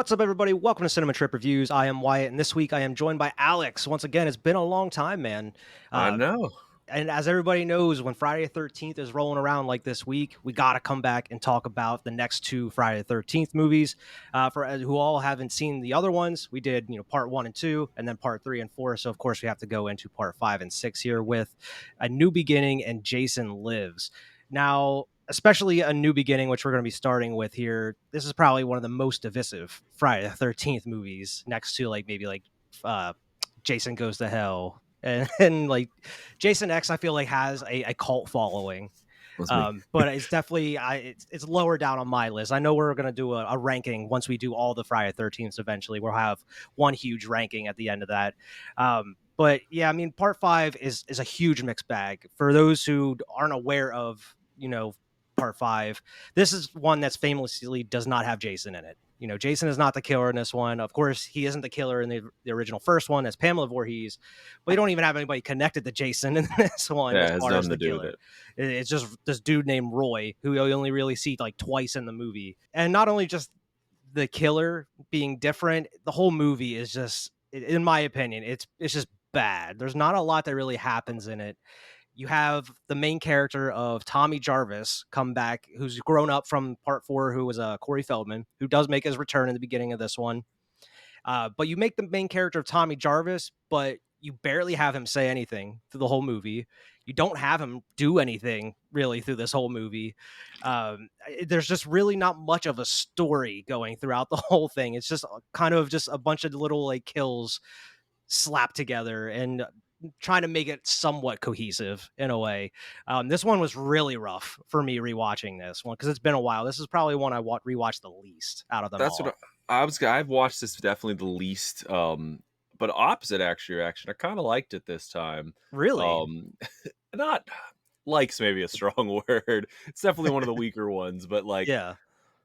What's up, everybody? Welcome to Cinema Trip Reviews. I am Wyatt, and this week I am joined by Alex. Once again, it's been a long time, man. I Uh, know. and as everybody knows, when Friday the 13th is rolling around like this week, we got to come back and talk about the next two Friday the 13th movies. For who all haven't seen the other ones, we did, part one and two, and then part three and four. So, of course, we have to go into part five and six here with A New Beginning and Jason Lives. Now, especially A New Beginning, which we're going to be starting with here. This is probably one of the most divisive Friday the 13th movies, next to uh, Jason Goes to Hell. And like Jason X, I feel like has a cult following. Was me. But it's definitely it's lower down on my list. I know we're gonna do a ranking once we do all the Friday 13th. Eventually, we'll have one huge ranking at the end of that. But yeah, I mean, part five is a huge mixed bag. For those who aren't aware of, part five, this is one that's famously does not have Jason in it. Jason is not the killer in this one. Of course, he isn't the killer in the original first one as Pamela Voorhees, but you don't even have anybody connected to Jason in this one Yeah, as it has far as nothing the to do with killer. it. It's just this dude named Roy, who you only really see like twice in the movie. And not only just the killer being different, the whole movie is just, in my opinion, it's just bad. There's not a lot that really happens in it. You have the main character of Tommy Jarvis come back, who's grown up from part four, who was Corey Feldman, who does make his return in the beginning of this one. But you make the main character of Tommy Jarvis, but you barely have him say anything through the whole movie. You don't have him do anything really through this whole movie. There's just really not much of a story going throughout the whole thing. It's just kind of just a bunch of little like kills slapped together and trying to make it somewhat cohesive in a way. This one was really rough for me rewatching this one because it's been a while. This is probably one I rewatched the least out of them That's what all. I've watched this definitely the least. But opposite actually, reaction. I kind of liked it this time. Really? Um, not likes maybe a strong word. It's definitely one of the weaker ones. But like, Yeah.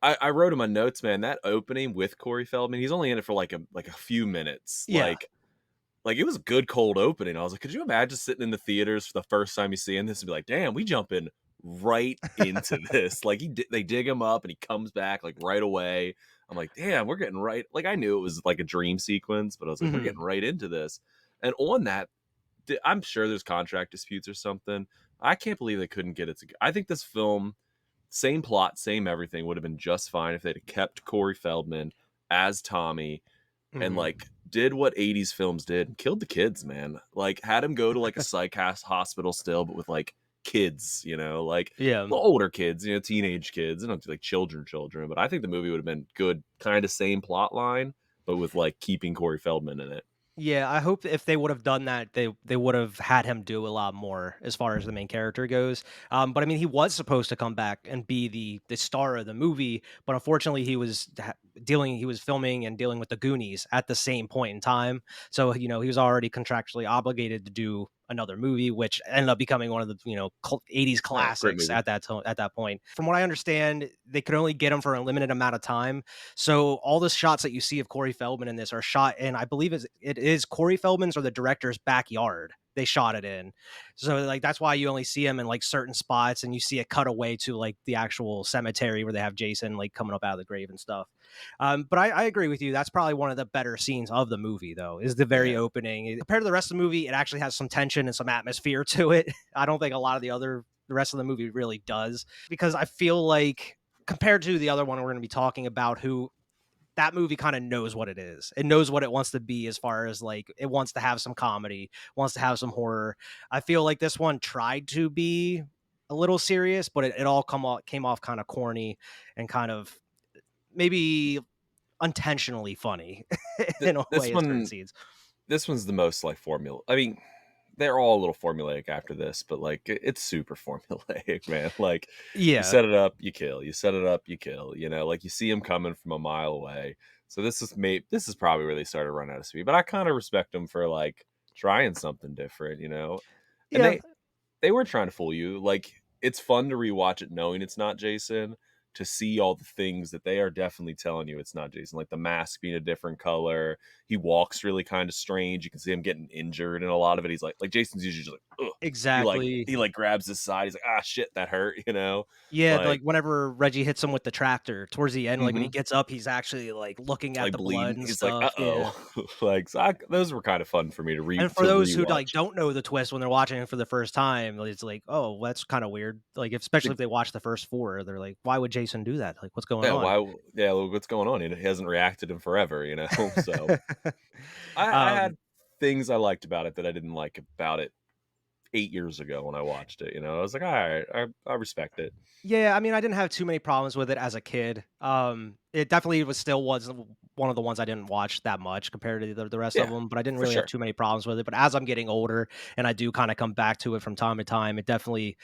I wrote in my notes, man. That opening with Corey Feldman, he's only in it for like a few minutes. Yeah. Like it was a good cold opening. I was like, could you imagine sitting in the theaters for the first time you see this and be like, damn, we jumping right into this. Like they dig him up and he comes back like right away. I'm like, damn, we're getting right. Like I knew it was like a dream sequence, but I was like, we're Mhm. getting right into this. And on that, I'm sure there's contract disputes or something. I can't believe they couldn't get it. I think this film, same plot, same everything, would have been just fine if they'd have kept Corey Feldman as Tommy and Mhm. like did what 80s films did and killed the kids, man. Like had him go to like a hospital still, but with like kids, like Yeah. the older kids, teenage kids, and like children. But I think the movie would have been good, kind of same plot line, but with like keeping Corey Feldman in it. Yeah, I hope if they would have done that, they would have had him do a lot more as far as the main character goes. But I mean, he was supposed to come back and be the star of the movie, but unfortunately, he was filming and dealing with the Goonies at the same point in time. So he was already contractually obligated to do another movie, which ended up becoming one of the 80s Yeah, great classics movie. at that point. From what I understand, they could only get him for a limited amount of time, so all the shots that you see of Corey Feldman in this are shot in, I believe it is Corey Feldman's or the director's backyard. They shot it in. So like that's why you only see him in like certain spots and you see a cut away to like the actual cemetery where they have Jason like coming up out of the grave and stuff. But I agree with you. That's probably one of the better scenes of the movie, though, is the very Yeah. opening. Compared to the rest of the movie, it actually has some tension and some atmosphere to it. I don't think a lot of the rest of the movie really does, because I feel like compared to the other one we're going to be talking about, who that movie kind of knows what it is. It knows what it wants to be as far as like it wants to have some comedy, wants to have some horror. I feel like this one tried to be a little serious, but it all came off kind of corny and kind of maybe intentionally funny in a This way in certain one, scenes. this one's the most like formula. I mean, they're all a little formulaic after this, but like it's super formulaic, man. Like you Yeah. set it up, you kill. You set it up, you kill. Like you see them coming from a mile away. So this is probably where they started running out of speed. But I kind of respect them for like trying something different. And Yeah. they were trying to fool you. Like it's fun to rewatch it knowing it's not Jason, to see all the things that they are definitely telling you it's not Jason. Like the mask being a different color, he walks really kind of strange. You can see him getting injured in a lot of it. He's like Jason's usually just like, ugh. Exactly. He like grabs his side. He's like, ah, shit, that hurt, you know. Yeah, Like, like, whenever Reggie hits him with the tractor towards the end, like, when he hmm gets up, he's actually, like, looking at like the blood bleeding. and He's like, stuff, uh yeah. oh, like so those were kind of fun for me to And for those who, like, rewatch. don't know the twist when they're watching it for the first time, it's like, "Oh, that's kinda weird." Like, especially if they watch the first 4, they're like, "Why would Jason do that? Like, what's going Yeah, on?" yeah, well, what's going on? He hasn't reacted in forever, you know? So, I Um, had things I liked about it that I didn't like about it 8 years ago when I watched it, you know? I was like, "Alright, I respect it." yeah, I mean, I didn't have too many problems with it as a kid. It definitely was one of the ones I didn't watch that much compared to the rest of Yeah, them, but I didn't for really have sure. too many problems with it. But as I'm getting older and I do kinda come back to it from time to time, it definitely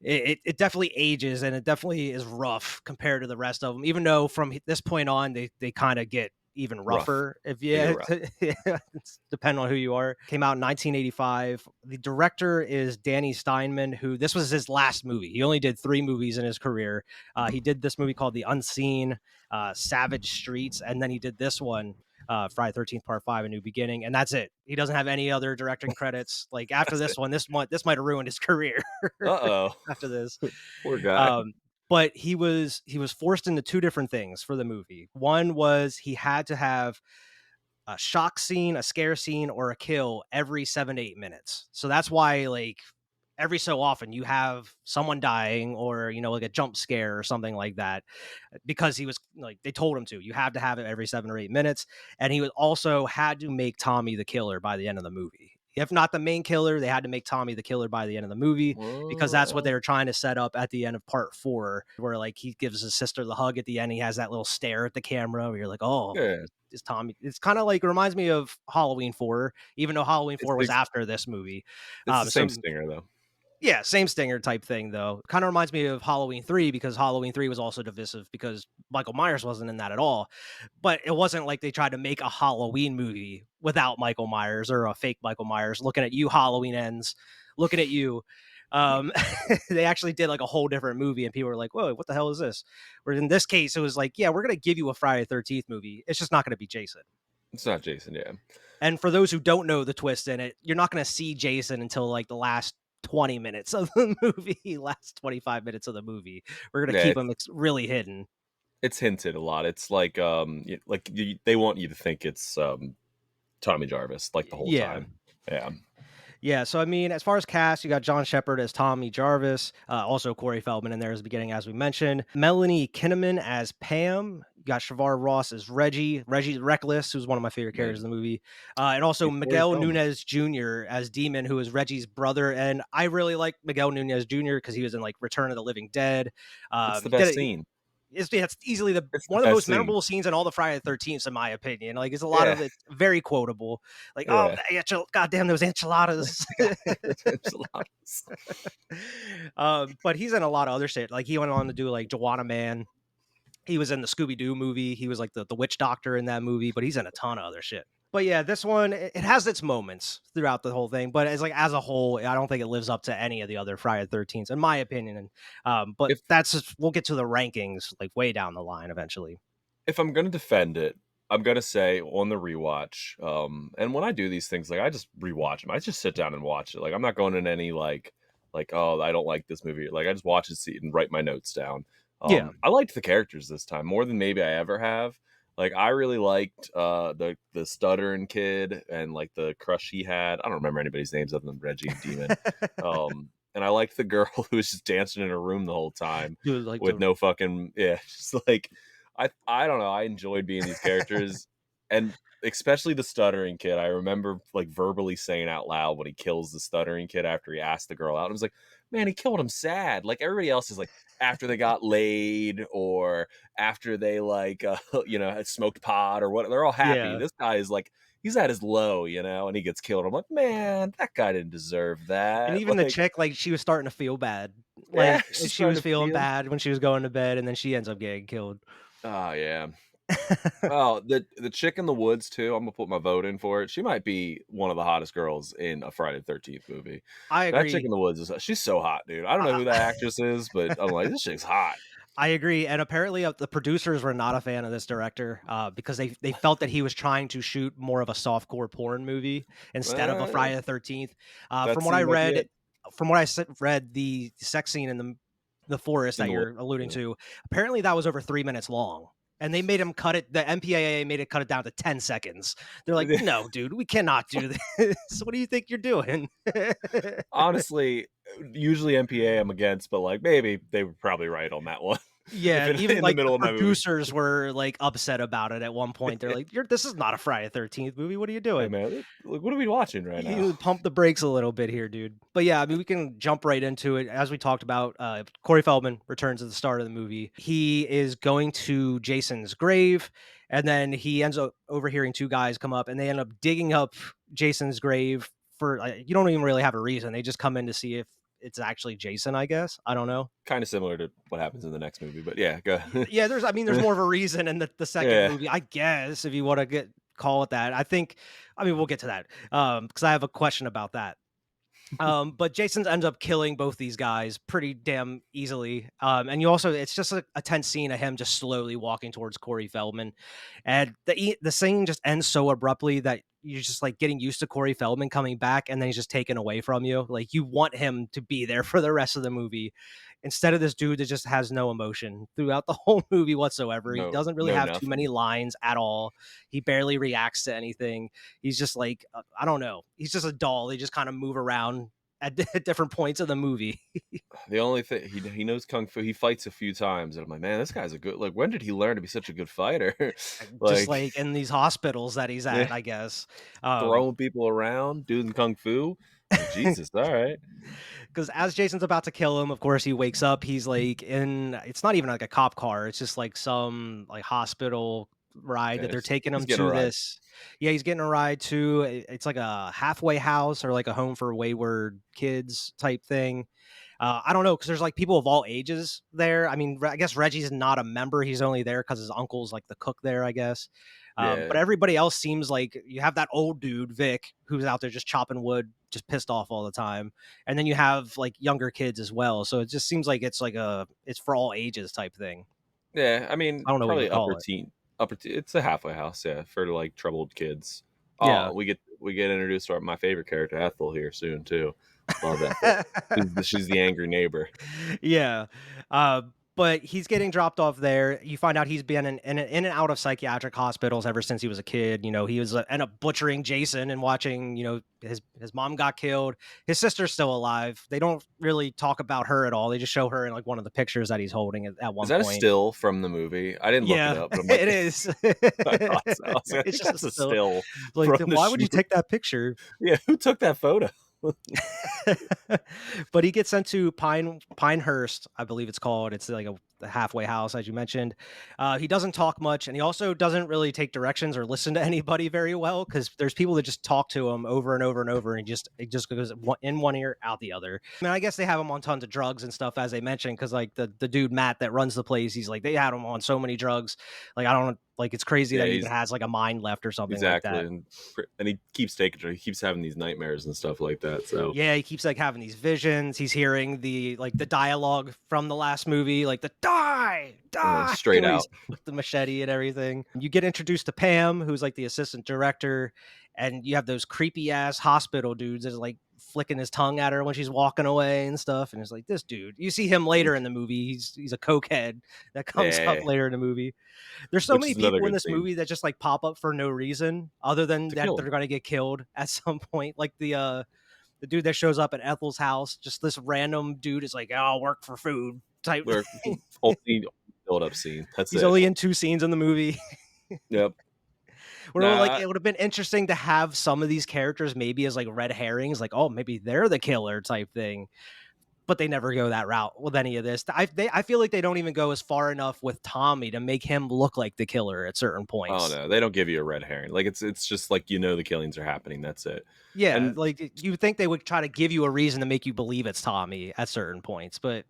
ages and it definitely is rough compared to the rest of them. Even though from this point on, they kind of get even Rough. rougher. If They get yeah, rough. it's depending on who you are. Came out in 1985. The director is Danny Steinman, who this was his last movie. He only did 3 movies in his career. He did this movie called The Unseen, Savage Streets, and then he did this one, Friday 13th Part 5, A New Beginning, and that's it. He doesn't have any other directing credits. Like after That's it. this might have ruined his career Uh-oh. after this. Poor guy. Um, but he was forced into 2 different things for the movie. One was he had to have a shock scene, a scare scene, or a kill every 7 to 8 minutes. So that's why, like, every so often you have someone dying or, like a jump scare or something like that, because he was like, they told him to. You have to have it every 7 or 8 minutes. And he was also had to make Tommy the killer by the end of the movie. If not the main killer, they had to make Tommy the killer by the end of the movie because that's what What? they were trying to set up at the end of part 4, where like he gives his sister the hug at the end. He has that little stare at the camera where you're like, oh, Yeah. is Tommy? It's kind of like reminds me of Halloween 4, even though Halloween It's 4 was the after this movie. it's the So same stinger, though. yeah, same stinger type thing though. Kind of reminds me of Halloween 3 because Halloween 3 was also divisive because Michael Myers wasn't in that at all. But it wasn't like they tried to make a Halloween movie without Michael Myers or a fake Michael Myers. Looking at you, Halloween ends. Looking at you. Um, they actually did like a whole different movie, and people were like, "Whoa, what the hell is this?" Where in this case, it was like, "Yeah, we're gonna give you a Friday 13th movie. It's just not gonna be Jason." It's not Jason, yeah. And for those who don't know the twist in it, you're not going to see Jason until like the last 20 minutes of the movie, last 25 minutes of the movie. We're going to Yeah, keep him really hidden. it's hinted a lot. It's like, they want you to think it's, Tommy Jarvis, like, the whole Yeah. time. Yeah. Yeah, so I mean, as far as cast, you got John Shepard as Tommy Jarvis, also Corey Feldman in there as the beginning, as we mentioned. Melanie Kinnaman as Pam. You got Shavar Ross as Reggie Reckless, who's one of my favorite characters Man, in the movie, and also he's Corey Miguel Feldman. Nunez Jr. as Demon, who is Reggie's brother. And I really like Miguel Nunez Jr. because he was in like Return of the Living Dead. It's the He did best it. scene. It's easily the It's the one of the best most scene. memorable scenes in all the Friday the 13th, in my opinion. Like, it's a lot Yeah, of it very quotable. Like, oh, yeah. goddamn, those enchiladas. Those enchiladas. But he's in a lot of other shit. Like, he went on to do like Joanna Man. He was in the Scooby Doo movie. He was like the witch doctor in that movie. But he's in a ton of other shit. But yeah, this one it has its moments throughout the whole thing. But it's like as a whole, I don't think it lives up to any of the other Friday the 13th, in my opinion. And but If that's just, we'll get to the rankings like way down the line eventually. if I'm gonna defend it, I'm gonna say on the rewatch, and when I do these things, like, I just rewatch them. I just sit down and watch it. Like, I'm not going in any, "Oh, I don't like this movie." Like, I just watch it, see it, and write my notes down. Yeah. I liked the characters this time more than maybe I ever have. Like, I really liked, the stuttering kid and, like, the crush he had. I don't remember anybody's names other than Reggie and Demon. And I liked the girl who was just dancing in her room the whole time Dude, like with the no fucking yeah, just like I don't know. I enjoyed being these characters, and especially the stuttering kid. I remember like verbally saying out loud when he kills the stuttering kid after he asked the girl out. I was like, man, he killed him sad. Like everybody else is like after they got laid or after they like had smoked pot or what. They're all happy. yeah. This guy is like he's at his low, and he gets killed. I'm like, man, that guy didn't deserve And that. even the Like, chick, like, she was starting to feel bad. yeah, Like, she's she starting was to feeling feel. bad when she was going to bed, and then she ends up getting killed. Oh yeah. Oh, the chick in the woods too. I'm gonna put my vote in for it. She might be one of the hottest girls in a Friday the 13th movie. I That chick agree. in the woods she's so hot, dude. I don't know who that I actress is, but I'm like, this chick's hot. I agree, and apparently, the producers were not a fan of this director, because they felt that he was trying to shoot more of a softcore porn movie instead of a Uh, Friday the 13th. that From what I seemed like read, it read, the sex scene in the forest in that the you're alluding yeah. to, apparently that was over 3 minutes long, and they made him cut it. The MPAA made it cut it down to 10 seconds. They're like, "No, dude, we cannot do this. What do you think you're doing?" Honestly, usually MPA I'm against, but, like, maybe they were probably right on that one. If Yeah, even, in the like, the middle of my movie. producers were, like, upset about it at one point. They're like, "You're this is not a Friday 13th movie. What are you Hey, doing?" man, look, what are we watching right now? You pump the brakes a little bit here, dude. But, yeah, I mean, we can jump right into it. As we talked about, Corey Feldman returns at the start of the movie. He is going to Jason's grave, and then he ends up overhearing 2 guys come up, and they end up digging up Jason's grave for, you don't even really have a reason. They just come in to see if it's actually Jason, I guess. I don't know. Kinda similar to what happens in the next movie, but yeah, go Yeah, there's I mean, there's more of a reason in the second Yeah. movie, I guess, if you wanna get call it that. I mean, we'll get to that, because I have a question about that. But Jason ends up killing both these guys pretty damn easily. And you also it's just a tense scene of him just slowly walking towards Corey Feldman. And the scene just ends so abruptly that you're just like getting used to Corey Feldman coming back and then he's just taken away from you. Like you want him to be there for the rest of the movie. Instead of this dude that just has no emotion throughout the whole movie whatsoever. He No, doesn't really no have too many nothing. lines at all. He barely reacts to anything. He's just like, I don't know. He's just a doll. They just kind of move around at different points of the movie. The only thing he knows kung fu, he fights a few times, and I'm like, "Man, this guy's a good like, when did he learn to be such a good fighter?" Just Like, like in these hospitals that he's yeah, at, I guess. Um, throwing people around, doing kung fu. Like, Jesus, alright. because as Jason's about to kill him, of course, he wakes up. He's like in it's not even like a cop car, it's just like some like hospital ride Yeah, that they're taking he's him getting a to ride. this. Yeah, he's getting a ride to it's like a halfway house or like a home for wayward kids type thing. I don't know because there's like people of all ages there. I mean, I guess Reggie's not a member. He's only there because his uncle's like the cook there, I guess. But Yeah. everybody else seems like you have that old dude, Vic, who's out there just chopping wood, just pissed off all the time. And then you have like younger kids as well. So it just seems like it's for all ages type thing. Yeah, I mean, I don't know what you probably call it. upper teen it's a halfway house, yeah, for, like, troubled kids. Yeah. Oh, we get introduced to my favorite character, Ethel, here soon, too. Love Ethel. She's the angry neighbor. Yeah. Uh, but he's getting dropped off there. You find out he's been in and out of psychiatric hospitals ever since he was a kid. You know, he was end up butchering Jason and watching. You know, his mom got killed. His sister's still alive. They don't really talk about her at all. They just show her in like one of the pictures that he's holding at Is one that a point. still from the movie? I didn't look it Yeah, up, but I'm like it is. I thought so. I was like, I It's think just a that's a still. still Like, from then the why would you shoot. take that picture? Yeah, who took that photo? But he gets sent to Pinehurst, I believe it's called. It's like a halfway house, as you mentioned. He doesn't talk much, and he also doesn't really take directions or listen to anybody very well because there's people that just talk to him over and over and over, and it just goes in one ear, out the other. I mean, I guess they have him on tons of drugs and stuff, as they mentioned, because like the dude Matt that runs the place, he's like they had him on so many drugs, like I don't like it's crazy Yeah, that he even he's has like a mind left or something like exactly, that. and he keeps he keeps having these nightmares and stuff like that, so Yeah, he keeps like having these visions. He's hearing the dialogue from the last movie, like the die, die straight when out. he's with the machete and everything. You get introduced to Pam, who's like the assistant director, and you have those creepy ass hospital dudes that's like flicking his tongue at her when she's walking away and stuff. And it's like this dude. You see him later in the movie. He's a cokehead that comes up Yeah, later in the movie. There's so which many is another people in good this scene movie that just like pop up for no reason other than to that kill him. they're gonna get killed at some point. Like the dude that shows up at Ethel's house, just this random dude is like, "Oh, I'll work for food" type Where thing. only build up scene, that's He's it. only in 2 scenes in the movie. Yep. Where like Nah, it would have been interesting to have some of these characters maybe as like red herrings, like, oh, maybe they're the killer type thing. But they never go that route with any of this. I feel like they don't even go as far enough with Tommy to make him look like the killer at certain oh, points. no, they don't give you a red herring, like, it's just like, the killings are happening, that's it. Yeah, And like you would think they would try to give you a reason to make you believe it's Tommy at certain points, but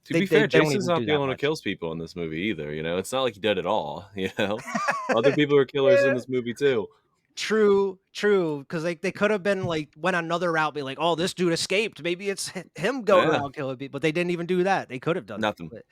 to they be they, fair, they don't Jason's even not do the that only one who much. kills people in this movie either, it's not like he did it all, other people are killers in Yeah. this movie too. True. True, because they could have been like went another route, be like, "Oh, this dude escaped. Maybe it's him going Yeah, around killing people." But they didn't even do that. They could have done that, nothing. but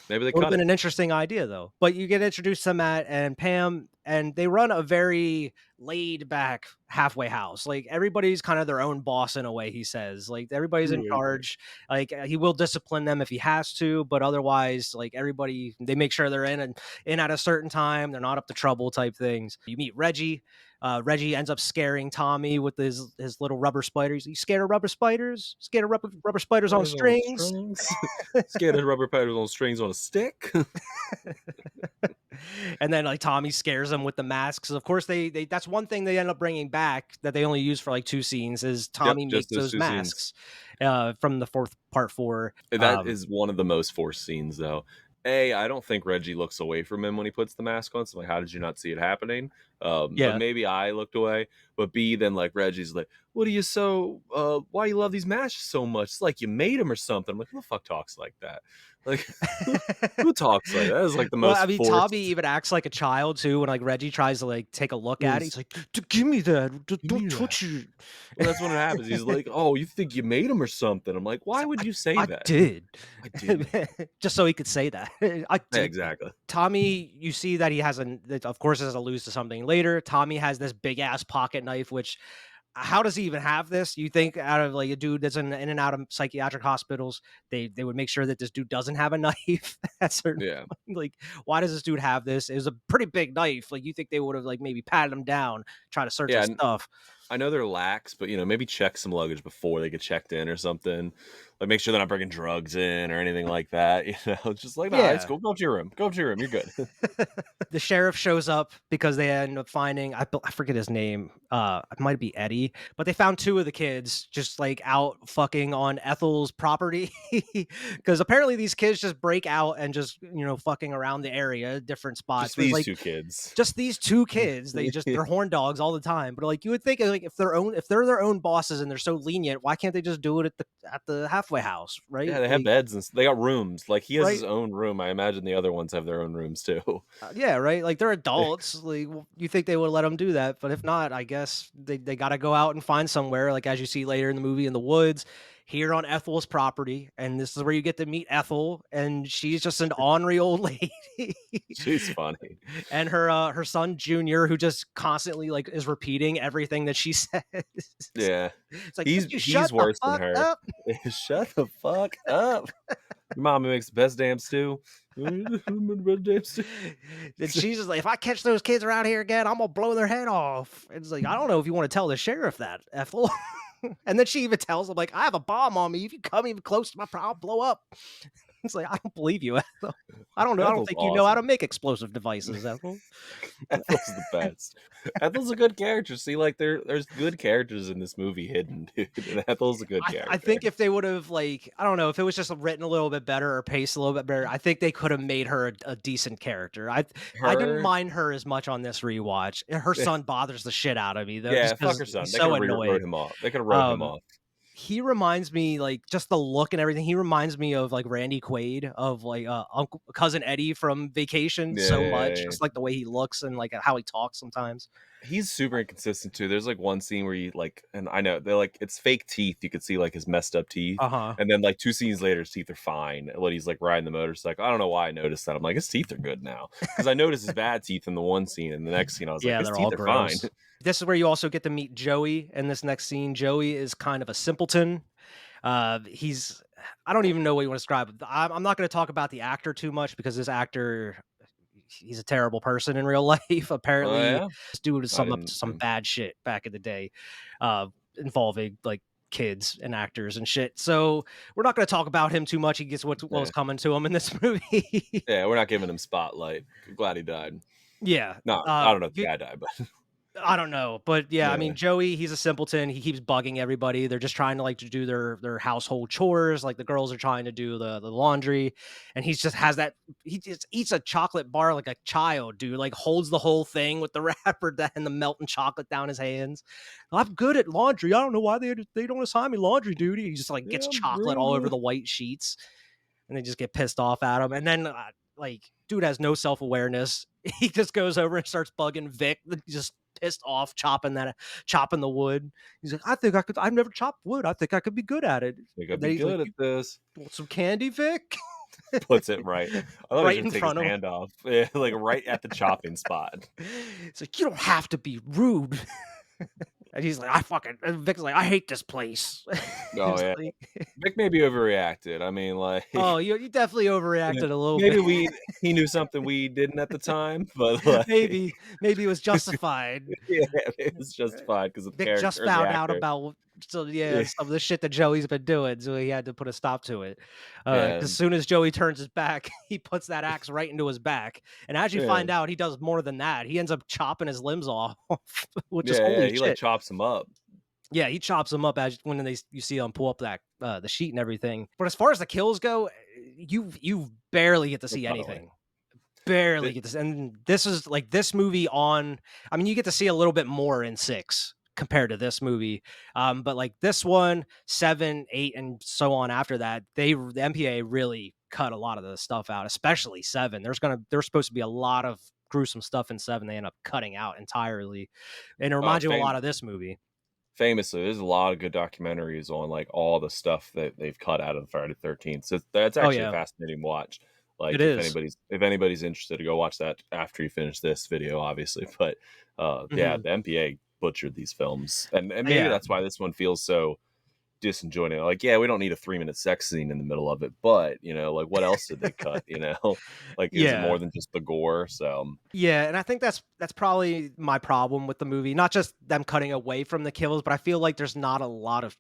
Maybe they would have cut been it. an interesting idea though. But you get introduced to Matt and Pam, and they run a very laid back halfway house. Like everybody's kind of their own boss in a way. He says, like everybody's in Right, right. charge. Like he will discipline them if he has to, but otherwise, like everybody, they make sure they're in and in at a certain time. They're not up to trouble type things. You meet Reggie. Reggie ends up scaring Tommy with his little rubber spiders. You scared of rubber spiders? Scared of rubber spiders on Spiders on strings? strings. Scared of rubber spiders on strings on a stick. And then like Tommy scares them with the masks. Of course, they that's one thing they end up bringing back that they only use for like two scenes is Yep, Tommy just makes those those 2 scenes. masks from the fourth part four. That Um, is one of the most forced scenes, though. A, I don't think Reggie looks away from him when he puts the mask on, so, like, how did you not see it happening? But yeah. maybe I looked away, but B, then, like, Reggie's like, "What are you so why you love these masks so much? It's like you made them or something." I'm like, "Who the fuck talks like that?" Like, who who talks like that? That is, like, the Well, I most mean, Tommy forced. even acts like a child too when like Reggie tries to like take a look at it. Yes, He's like, "Give me that! "Give Don't me that." touch it." Well, that's when it happens. He's like, "Oh, you think you made them or something?" I'm like, He's "Why would like, you say I that?" did, "I did make." just so he could say that. I Yeah, did. exactly. Tommy, you see that he has that of course has to lose to something later. Tommy has this big ass pocket knife, which how does he even have this? You think out of like a dude that's in and out of psychiatric hospitals, they would make sure that this dude doesn't have a knife at certain Yeah. point. Like, why does this dude have this? It was a pretty big knife. Like you think they would have like maybe patted him down, try to search Yeah, his and stuff. I know they're lax, but, maybe check some luggage before they get checked in or something. Like, make sure they're not bringing drugs in or anything like that, Just like, "Nah, it's Yeah. cool. Go up to your room. Go up to your room. You're good." The sheriff shows up because they end up finding I forget his name. It might be Eddie, but they found two of the kids just like out fucking on Ethel's property because apparently these kids just break out and just fucking around the area, different spots. Just But it's these like 2 kids. just these two kids, they're horn dogs all the time. But like you would think like if they're their own bosses and they're so lenient, why can't they just do it at the halfway house, right? Yeah, they have Like beds and they got rooms. Like, he has his right. own room. I imagine the other ones have their own rooms too. Yeah, right. Like they're adults. Like you think they would let them do that, but if not, I guess they got to go out and find somewhere. Like as you see later in the movie, in the woods, here on Ethel's property, and this is where you get to meet Ethel, and she's just an ornery old lady, She's funny. and her son Junior, who just constantly like is repeating everything that she says. Yeah. It's like, "Could He's you he's shut the worse than fuck her. up?" Shut the fuck up. Your mama makes the best damn stew. Best damn stew. And she's just like, "If I catch those kids around here again, I'm gonna blow their head off." It's like, I don't know if you want to tell the sheriff that, Ethel. And then she even tells him, like, "I have a bomb on me. If you come even close to my I'll blow up." It's like, I don't believe you, Ethel. I don't know. I don't Ethel's think you know how to awesome. make explosive devices, Ethel. Ethel's the best. Ethel's a good character. See, like there's good characters in this movie hidden, dude. And Ethel's a good I character. think if they would have like I don't know if it was just written a little bit better or paced a little bit better, I think they could have made her a decent character. I didn't Her, mind her as much on this rewatch. Her son bothers the shit out of me though, yeah, just fuck because her son. he's They could so have wrote annoying. him off. They could have wrote him Um, off. he reminds me like just the look and everything. He reminds me of like Randy Quaid of like Uncle Cousin Eddie from Vacation Yeah, so yeah, much, yeah, yeah. just like the way he looks and like how he talks sometimes. He's super inconsistent too. There's like one scene where he like, and I know they're like it's fake teeth. You could see like his messed up teeth, Uh huh. and then like 2 scenes later, his teeth are fine. When he's like riding the motorcycle, I don't know why I noticed that. I'm like, his teeth are good now because I noticed his bad teeth in the one scene, and the next scene I was like, Yeah, his they're all teeth are fine. gross. This is where you also get to meet Joey in this next scene. Joey is kind of a simpleton. He's I don't even know what you want to describe. I'm not going to talk about the actor too much because this actor he's a terrible person in real life. Oh Apparently, yeah, this dude is I some up didn't. to some bad shit back in the day, involving like kids and actors and shit. So we're not going to talk about him too much. He gets what was Yeah, coming to him in this movie. yeah, we're not giving him spotlight. Glad he died. Yeah. No, I don't know if the guy died, but I don't know, but yeah, I yeah, mean, Joey, he's a simpleton. He keeps bugging everybody. They're just trying to like to do their household chores. Like the girls are trying to do the laundry, and he just has that. He just eats a chocolate bar like a child, dude. Like holds the whole thing with the wrapper and the melting chocolate down his hands. I'm good at laundry. I don't know why they don't assign me laundry duty. He just like yeah, gets I'm chocolate real all over good. the white sheets, and they just get pissed off at him. And then like, dude has no self-awareness. He just goes over and starts bugging Vic, just pissed off, chopping the wood. He's like, I've never chopped wood. I think I could be good at it. Think I'd And be then he's like, good at you this. want some candy, Vic? Puts it right. I thought he was Right gonna in take his front of him. hand off. Yeah, like right at the chopping spot. It's like, you don't have to be rude. And he's like, and Vic's like, I hate this place. Oh It's yeah. like, Vic maybe overreacted. I mean, like, oh, you definitely overreacted a little bit. maybe he knew something we didn't at the time, but like, Maybe it was justified. yeah, it was justified because of the Vic just character or the found out actor. about, so yeah, Yeah, some of the shit that Joey's been doing, so he had to put a stop to it. yeah, As soon as Joey turns his back, he puts that axe right into his back, and as you yeah, find out, he does more than that. He ends up chopping his limbs off, which is yeah. holy He like shit. chops him up. Yeah, he chops him up as when you see him pull up that the sheet and everything. But as far as the kills go, you barely get to Oh, see totally. anything. Barely The, get this, and this is like this movie on. I mean, you get to see a little bit more in 6 compared to this movie, but like this one, 7, 8, and so on after that, the MPA really cut a lot of the stuff out, especially 7. There's supposed to be a lot of gruesome stuff in 7. They end up cutting out entirely, and it uh, reminds you a fam- lot of this movie. Famously, there's a lot of good documentaries on like all the stuff that they've cut out of Friday the 13th. So that's Oh actually a yeah, fascinating watch. it Like is. if anybody's interested to go watch that after you finish this video, obviously. But yeah, Mhm. the MPA butchered these films, and maybe Yeah. that's why this one feels so disjointed. Like, yeah, we don't need a 3 minute sex scene in the middle of it, but like what else did they cut? Like is it Yeah. more than just the gore? So Yeah, and I think that's probably my problem with the movie. Not just them cutting away from the kills, but I feel like there's not a lot of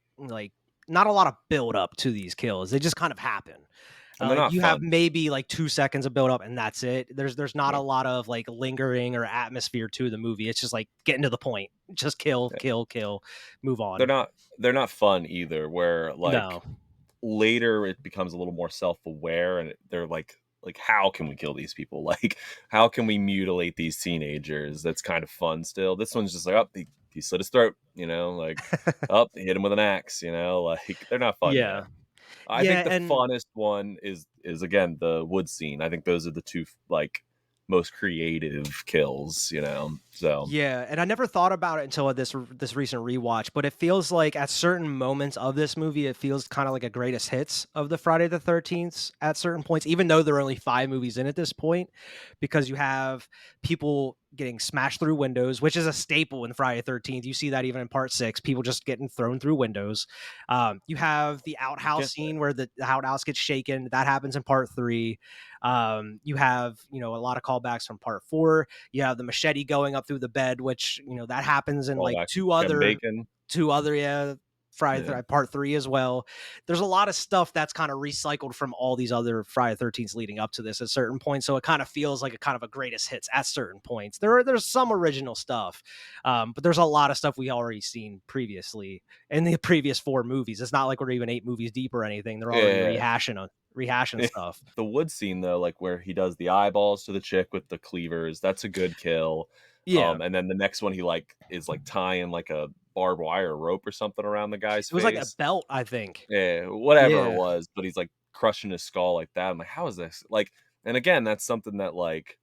not a lot of build up to these kills. They just kind of happen. and they're Like not you have fun. maybe like 2 seconds of build up and that's it. There's not a Yeah. lot of like lingering or atmosphere to the movie. It's just like getting to the point. Just kill, kill, kill, move They're on. not they're not fun either. Where No. like later it becomes a little more self-aware and they're like how can we kill these people? Like how can we mutilate these teenagers? That's kind of fun still. This one's just like, oh, he slit his throat, like, oh, he hit him with an axe, like they're not fun yet. Yeah. I think Yeah, the and funnest one is again the wood scene. I think those are the two like most creative kills, so yeah, and I never thought about it until this recent rewatch, but it feels like at certain moments of this movie, it feels kind of like a greatest hits of the Friday the 13th at certain points, even though there are only 5 movies in at this point, because you have people getting smashed through windows, which is a staple in Friday the 13th. You see that even in part 6, people just getting thrown through windows. You have the outhouse get scene where the outhouse gets shaken. That happens in part 3. You have, a lot of callbacks from part 4. You have the machete going up through the bed, which that happens in all like back to two Kevin other Bacon. yeah, Friday Yeah. part 3 as well. There's a lot of stuff that's kind of recycled from all these other Friday 13s leading up to this at certain points, so it kind of feels like a kind of a greatest hits at certain points. There's some original stuff, but there's a lot of stuff we already seen previously in the previous 4 movies. It's not like we're even 8 movies deep or anything. They're already Yeah. rehashing stuff. The wood scene though, like where he does the eyeballs to the chick with the cleavers, that's a good kill. Yeah, And then the next one he like is like tying like a barbed wire rope or something around the guy's it was like a face. belt, I think. Yeah, whatever it Yeah. was, but he's like crushing his skull like that. I'm like, how is this? Like, and again, that's something that like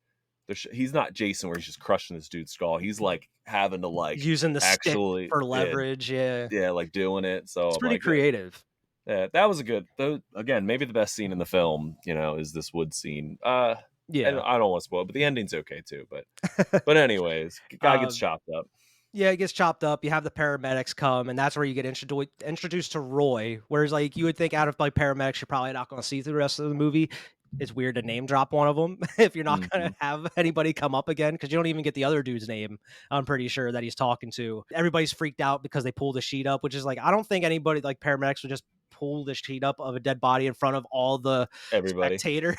he's not Jason where he's just crushing this dude's skull. He's like having to like Using the stick actually, for leverage, yeah. yeah, like doing it. So It's I'm pretty like, creative. yeah, that was a good. Though again, maybe the best scene in the film, is this wood scene. And Yeah. I don't want to spoil, but the ending's okay too. But anyways, guy gets Um, chopped up. yeah, it gets chopped up. You have the paramedics come, and that's where you get introduced to Roy. Whereas, like, you would think out of like paramedics, you're probably not going to see through the rest of the movie. It's weird to name drop one of them if you're not going Mhm. to have anybody come up again because you don't even get the other dude's name. I'm pretty sure that he's talking to. Everybody's freaked out because they pulled the sheet up, which is like I don't think anybody like paramedics would just pull the sheet up of a dead body in front of all the Everybody. spectators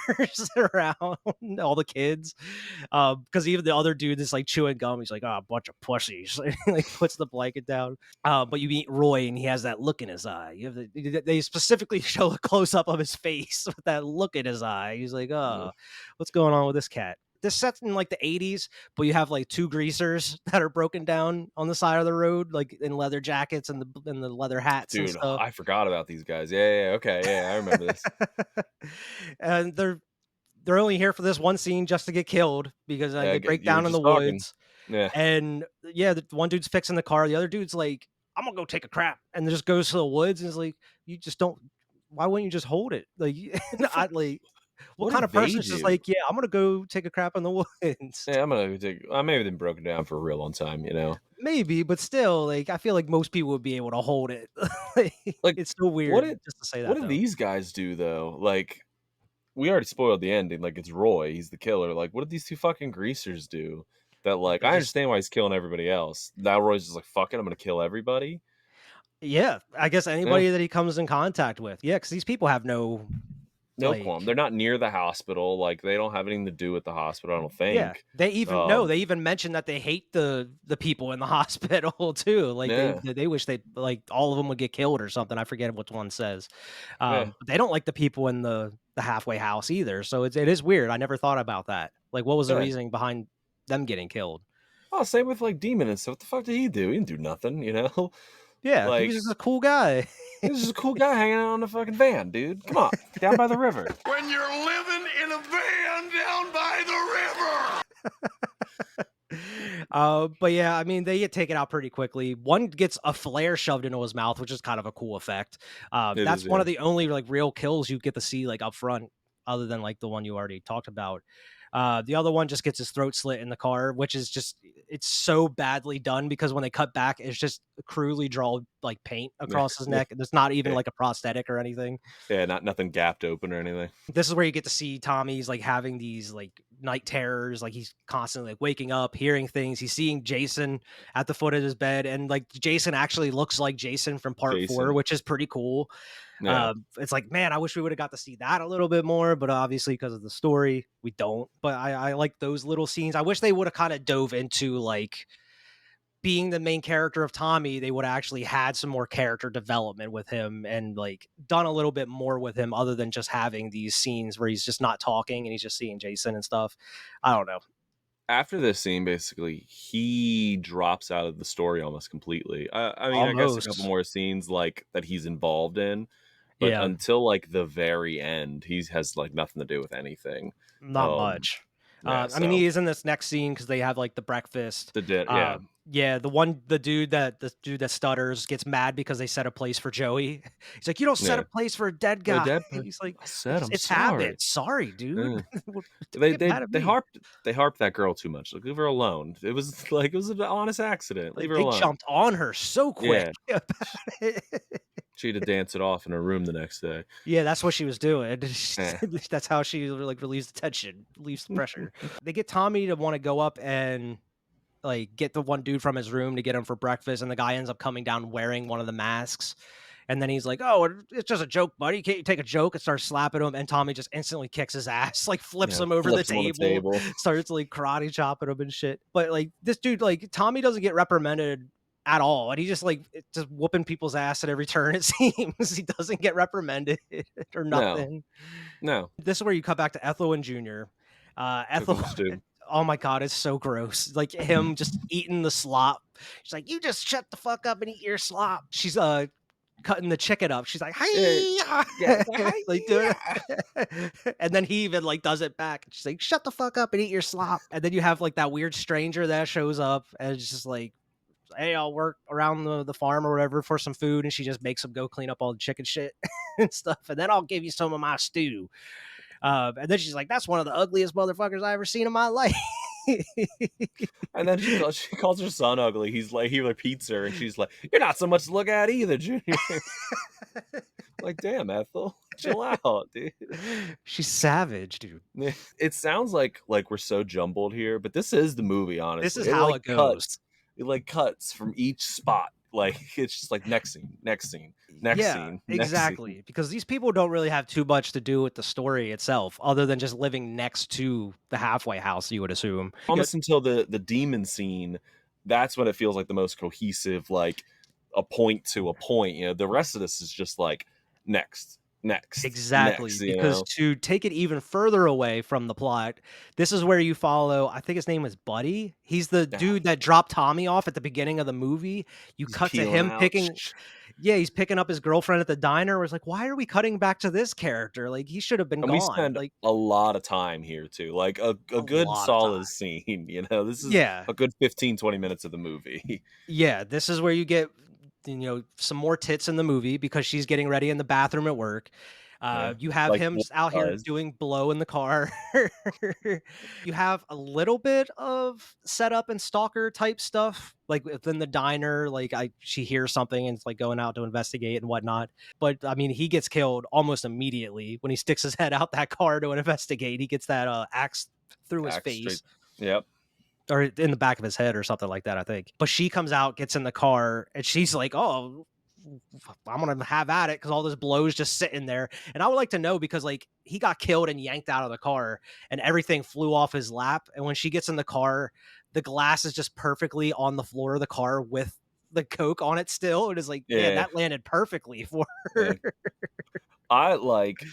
around, all the kids. Because even the other dude that's like chewing gum, he's like, "Oh, a bunch of pussies." Like puts the blanket down. But you meet Roy, and he has that look in his eye. They specifically show a close up of his face with that look in his eye. He's like, Ugh. "Oh, what's going on with this cat?" This set's in like the 80s, but you have like 2 greasers that are broken down on the side of the road, like in leather jackets and the leather hats and Dude, stuff. I forgot about these guys. Yeah, yeah, okay, yeah, I remember this. And they're they're only here for this one scene just to get killed because they break You were down in the just talking. woods. Yeah. And yeah, the one dude's fixing the car. The other dude's like, I'm gonna go take a crap, and just goes to the woods and is like, you just don't. Why wouldn't you just hold it? Like, What the I fuck? like, what What kind did of they person is just do? like, yeah, I'm gonna go take a crap in the woods? Yeah, I'm gonna take. Maybe they broke it down for a real long time. You know, Maybe, but still, like, I feel like most people would be able to hold it. Like, like it's so what weird did just to say what that did though. these guys do though? Like we already spoiled the ending. Like it's Roy, he's the killer. Like what did these two fucking greasers do? That like They I just understand why he's killing everybody else. Now Roy's just like fuck it, I'm gonna kill everybody. yeah, I guess Yeah, anybody that he comes in contact with. Yeah, because these people have no no qualm. like They're not near the hospital. Like they don't have anything to do with the hospital. I don't yeah, think. they even no, Um, they even mentioned that they hate the people in the hospital too. Like yeah, they wish they like all of them would get killed or something. I forget which one says. yeah, But they don't like the people in the halfway house either. So it is weird. I never thought about that. Like, what was the yeah. reasoning behind them getting killed? Oh, same with like Demon and stuff. What the fuck did he do? He didn't do nothing. You know, Yeah, he was like just a cool guy. this is a cool guy hanging out on the fucking van, dude. Come on, down by the river. When you're living in a van down by the river. But yeah, I mean, they get taken out pretty quickly. One gets a flare shoved into his mouth, which is kind of a cool effect. It That's is, one yeah. of the only like real kills you get to see like up front, other than like the one you already talked about. The other one just gets his throat slit in the car, which is just it's so badly done because when they cut back, it's just crudely drawn like paint across his neck. There's not even Yeah, like a prosthetic or anything. yeah, not nothing gapped open or anything. This is where you get to see Tommy's like having these like night terrors, like he's constantly like waking up, hearing things. He's seeing Jason at the foot of his bed, and like Jason actually looks like Jason from part 4, Jason. which is pretty cool. Yeah. It's like, man, I wish we would have got to see that a little bit more, but obviously because of the story, we don't. But I like those little scenes. I wish they would have kind of dove into like being the main character of Tommy, they would have actually had some more character development with him and like done a little bit more with him other than just having these scenes where he's just not talking and he's just seeing Jason and stuff. I don't know. After this scene, basically, he drops out of the story almost completely. I mean, I guess a couple Almost. more scenes like that he's involved in, but Yeah, until like the very end, he has like nothing to do with anything. not Um, much. yeah. I mean, So he is in this next scene because they have like the breakfast. yeah, Yeah, the dude that stutters gets mad because they set a place for Joey. He's like, "You don't set yeah. a place for a dead The guy." dead. He's like, I said, I'm It's sorry. habit. Sorry, Yeah. dude. Don't They get they mad at they me." harped they harped that girl too much. Like leave her alone. It was like it was an honest accident. Leave Like, her they alone. jumped on her so quick Yeah. about it. She had to dance it off in her room the next day. Yeah, that's what she was doing. Yeah. That's how she, like, relieves the tension, relieves the pressure. They get Tommy to wanna go up and, like, get the one dude from his room to get him for breakfast, and the guy ends up coming down wearing one of the masks, and then he's like, "Oh, it's just a joke, buddy. Can't you take a joke?" And starts slapping him, and Tommy just instantly kicks his ass, like, flips Yeah. him over the Flips him on the table, table. starts, like, karate chopping him and shit. But, like, this dude, like, Tommy doesn't get reprimanded at all, and he just, like, just whooping people's ass at every turn, it seems. He doesn't get reprimanded or No. nothing. No. This is where you cut back to Ethel and Junior. Cooking Ethel, the stew. oh my god, it's so gross. Like him just eating the slop. She's like, "You just shut the fuck up and eat your slop." She's cutting the chicken up. She's like, Yeah. Yeah. "Hi," It's like, "Hi, like doing yeah." it. And then he even like does it back. She's like, "Shut the fuck up and eat your slop." And then you have like that weird stranger that shows up and it's just like, "Hey, I'll work around the farm or whatever for some food," and she just makes him go clean up all the chicken shit and stuff, and then I'll give you some of my stew. And then she's like, "That's one of the ugliest motherfuckers I ever seen in my life." And then she calls her son ugly. He repeats her, and she's like, "You're not so much to look at either, Junior." Like, damn, Ethel, chill out, dude. She's savage, dude. Yeah. It sounds like we're so jumbled here, but this is the movie. This is Honestly, how it goes. It like cuts from each spot. Like it's just like next scene, next scene, next Yeah, scene, next scene. exactly. Because these people don't really have too much to do with the story itself, other than just living next to the halfway house, you would assume. Almost until the demon scene, that's when it feels like the most cohesive, like a point to a point. You know, the rest of this is just like next, next, Exactly, because to take it even further away from the plot, this is where you follow, I think his name is Buddy. He's the Ah, dude that dropped Tommy off at the beginning of the movie. You he's cut to peeling him out. picking Yeah, he's picking up his girlfriend at the diner, where it's like, "Why are we cutting back to this character? Like, he should have been And we gone." spend Like, a lot of time here too, like a a good lot of solid time. scene, this is Yeah. a good 15-20 minutes of the movie. Yeah, this is where you get, some more tits in the movie because she's getting ready in the bathroom at work. Yeah, You have like him what out here does. doing blow in the car. You have a little bit of setup and stalker type stuff, like within the diner. Like she hears something and it's like going out to investigate and whatnot. But I mean, he gets killed almost immediately when he sticks his head out that car to investigate. He gets that axe through his Axe straight. face Yep. or in the back of his head or something like that, I think. But she comes out, gets in the car, and she's like, "Oh, I'm gonna have at it," because all this blow's just sitting there. And I would like to know because like he got killed and yanked out of the car, and everything flew off his lap. And when she gets in the car, the glass is just perfectly on the floor of the car with the coke on it still. It is like, man, Yeah, that landed perfectly for yeah. her. I like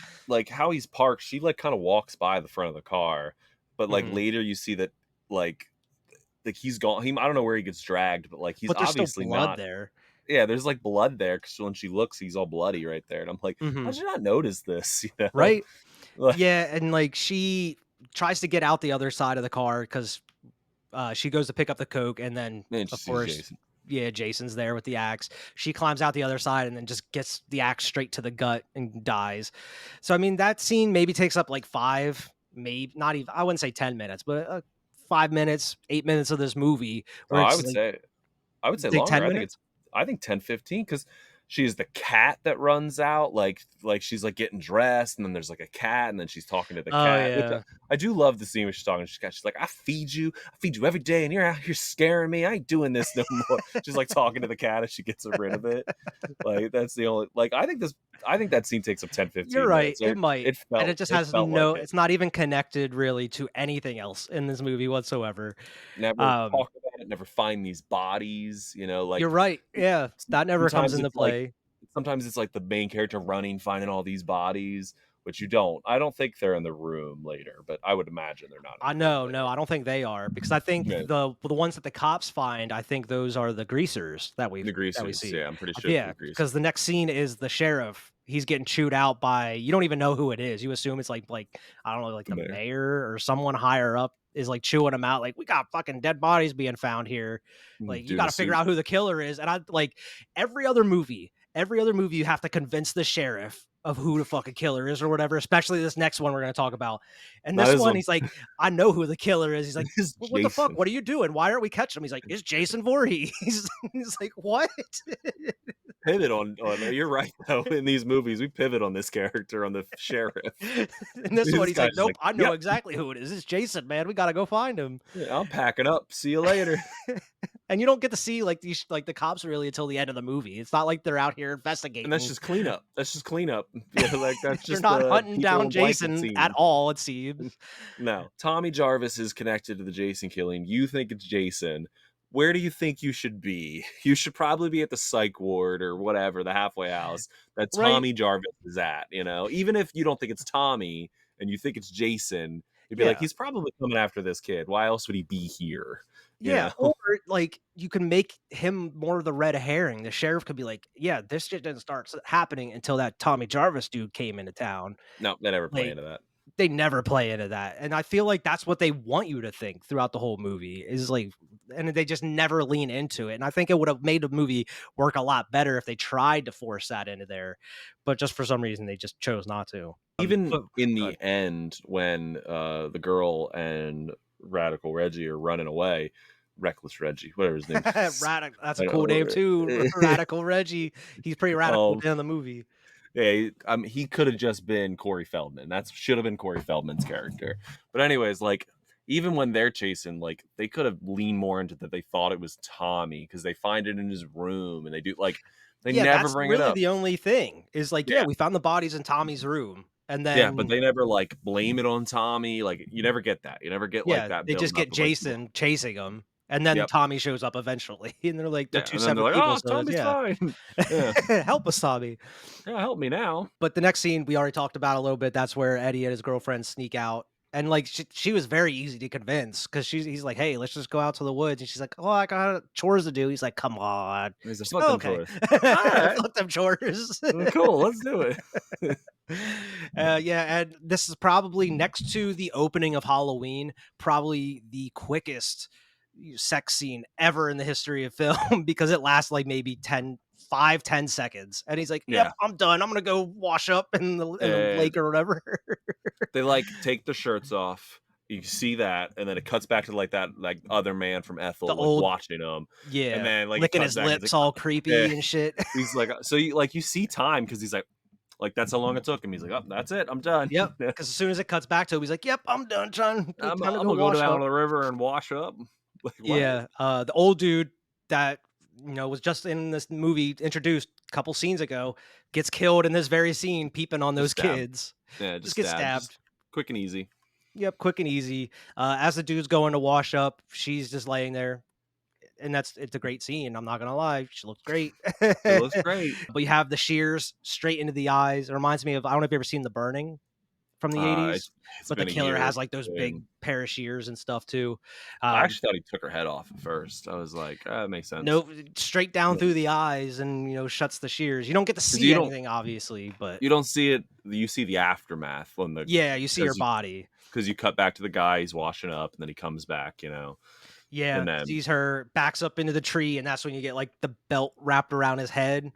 how he's parked, she, like, kinda walks by the front of the car, but, like, Mhm. later you see that, like he's gone I don't know where he gets dragged, but, like, he's But there's still obviously blood not. there. Yeah, there's, like, blood there because when she looks, he's all bloody right there, and I'm like, "How Mhm. did you not notice this?" You know? Right? Like, Yeah, and like she tries to get out the other side of the car because she goes to pick up the coke, and then man, she of sees course, Jason. yeah, Jason's there with the axe. She climbs out the other side and then just gets the axe straight to the gut and dies. So I mean, that scene maybe takes up like five, maybe not even. I wouldn't say 10 minutes, but 5 minutes, 8 minutes of this movie Oh, where it's like I would say take longer. 10 minutes. I think 10, 15, because she's the cat that runs out, like she's, like, getting dressed, and then there's, like, a cat, and then she's talking to the Oh cat, which yeah, I do love the scene where she's talking to the cat. She's like, I feed you every day, and you're out here scaring me. I ain't doing this no more." She's, like, talking to the cat as she gets rid of it. Like, that's the only like, I think that scene takes up 10, you're 15 right. minutes, It or might, and it just it has felt like no. it. It's not even connected really to anything else in this movie whatsoever. Never Um, talk about it, never find these bodies, you're like, right. Yeah, that never comes sometimes into it's like play. the main character running, finding all these bodies, which you don't. I don't think they're in the room later, but I would imagine they're not in I the room know, no, later. I don't think they are because I think Yeah, the ones that the cops find, I think those are the greasers the that we greasers, see. yeah, I'm pretty sure they're Yeah, the greasers. because the next scene is the sheriff. He's getting chewed out by you don't even know who it is. You assume it's like I don't know, like The the mayor. mayor or someone higher up is like chewing him out. Like we got fucking dead bodies being found here. Like you Dude in got a to figure suit. out who the killer is. And I like every other movie, you have to convince the sheriff of who the fucking killer is or whatever. Especially this next one we're gonna talk about. And Not this this one, one. he's like, I know who the killer is. He's like, This is "Well, what the fuck? Jason. What are you doing? Why aren't we catching him?" He's like, "It's Jason Voorhees." He's like, "What?" Pivot on you're right, though, in these movies, we pivot on this character, on the sheriff. In this one, This he's guy's like, just "Nope, like, I know "Yep, exactly who it is. It's Jason, man. We gotta go find him." yeah, I'm packing up. See you later." And you don't get to see like these like the cops really until the end of the movie. It's not like they're out here And that's investigating. just cleanup. That's just cleanup. Yeah, like, that's They're just not the hunting people down in blanket Jason at scene. all. It seems. No, Tommy Jarvis is connected to the Jason killing. You think it's Jason. Where do you think you should be? You should probably be at the psych ward or whatever, the halfway house that Right? Tommy Jarvis is at, Even if you don't think it's Tommy and you think it's Jason, you'd be like, Yeah. he's probably coming after this kid. Why else would he be here? You Yeah, know? or like you can make him more of the red herring. The sheriff could be like, "Yeah, this shit didn't start happening until that Tommy Jarvis dude came into town." No, they never play Like into that. they never play into that, and I feel like that's what they want you to think throughout the whole movie is like, and they just never lean into it. And I think it would have made the movie work a lot better if they tried to force that into there, but just for some reason they just chose not to. Even But in go the end, when the girl and Radical Reggie are running away, Reckless Reggie, whatever his name ahead. is. That's I a cool name don't too, Radical Reggie. He's pretty radical at um, the end of the movie. yeah, he could have just been Corey Feldman. That should have been Corey Feldman's character. But anyways, like, even when they're chasing, like, they could have leaned more into that they thought it was Tommy because they find it in his room and they Yeah, never that's bring it really up. the only thing is like, yeah, Yeah. we found the bodies in Tommy's room. And Yeah, but then, they never, like, blame it on Tommy. Like, you never get that. You never get, like, yeah, that they build just up get of, like, Jason chasing him. And then Yep. Tommy shows up eventually, and they're like they're Yeah, two and then they're separate like, people. "Oh, So Tommy's yeah, fine." Yeah. help us, Tommy. Yeah, help me now. But the next scene we already talked about a little bit. That's where Eddie and his girlfriend sneak out. And like she was very easy to convince because he's like, hey, let's just go out to the woods. And she's like, oh, I got chores to do. He's like, come on. He's like, She's "Fuck like, oh, them okay. chores." Alright. Fuck them chores. Cool, let's do it. Yeah, and this is probably next to the opening of Halloween, probably the quickest sex scene ever in the history of film because it lasts like maybe 10 seconds. And he's like, yep, Yeah. I'm done. I'm going to go wash up in the lake or whatever. They, like, take the shirts off. You see that, and then it cuts back to, like, that, like, other man from Ethel, The like, old watching him. Yeah, And then, like, it licking cuts his back, it's lips like, all creepy yeah. and shit. He's like, so you, like, you see time because he's like, that's how long it took him. He's like, "Oh, that's it. I'm done." Yep, because as soon as it cuts back to him, he's like, "Yep, I'm done, John. I'm Time to I'm go gonna go wash down up." to the river and wash up. Like, what? Yeah, the old dude that was just in this movie introduced a couple scenes ago gets killed in this very scene, peeping on those stabbed. kids. Yeah, Just gets stabbed. Just quick and easy. Yep, quick and easy. As the dude's going to wash up, she's just laying there. And it's a great scene. I'm not gonna lie, she looks great. It looks great. But you have the shears straight into the eyes. It reminds me of I don't know if you ever seen The Burning from the 80s, It's but the been a killer year has like those since. big pair of shears and stuff too. I actually thought he took her head off at first. I was like, that makes sense. No, straight down Yeah. through the eyes, and shuts the shears. You don't get to 'Cause see you don't- anything, obviously, but You don't see it. You see the aftermath when the yeah, you see her 'cause you- body. because you cut back to the guy, he's washing up, and then he comes back. Yeah, and then- sees her, backs up into the tree, and that's when you get like the belt wrapped around his head,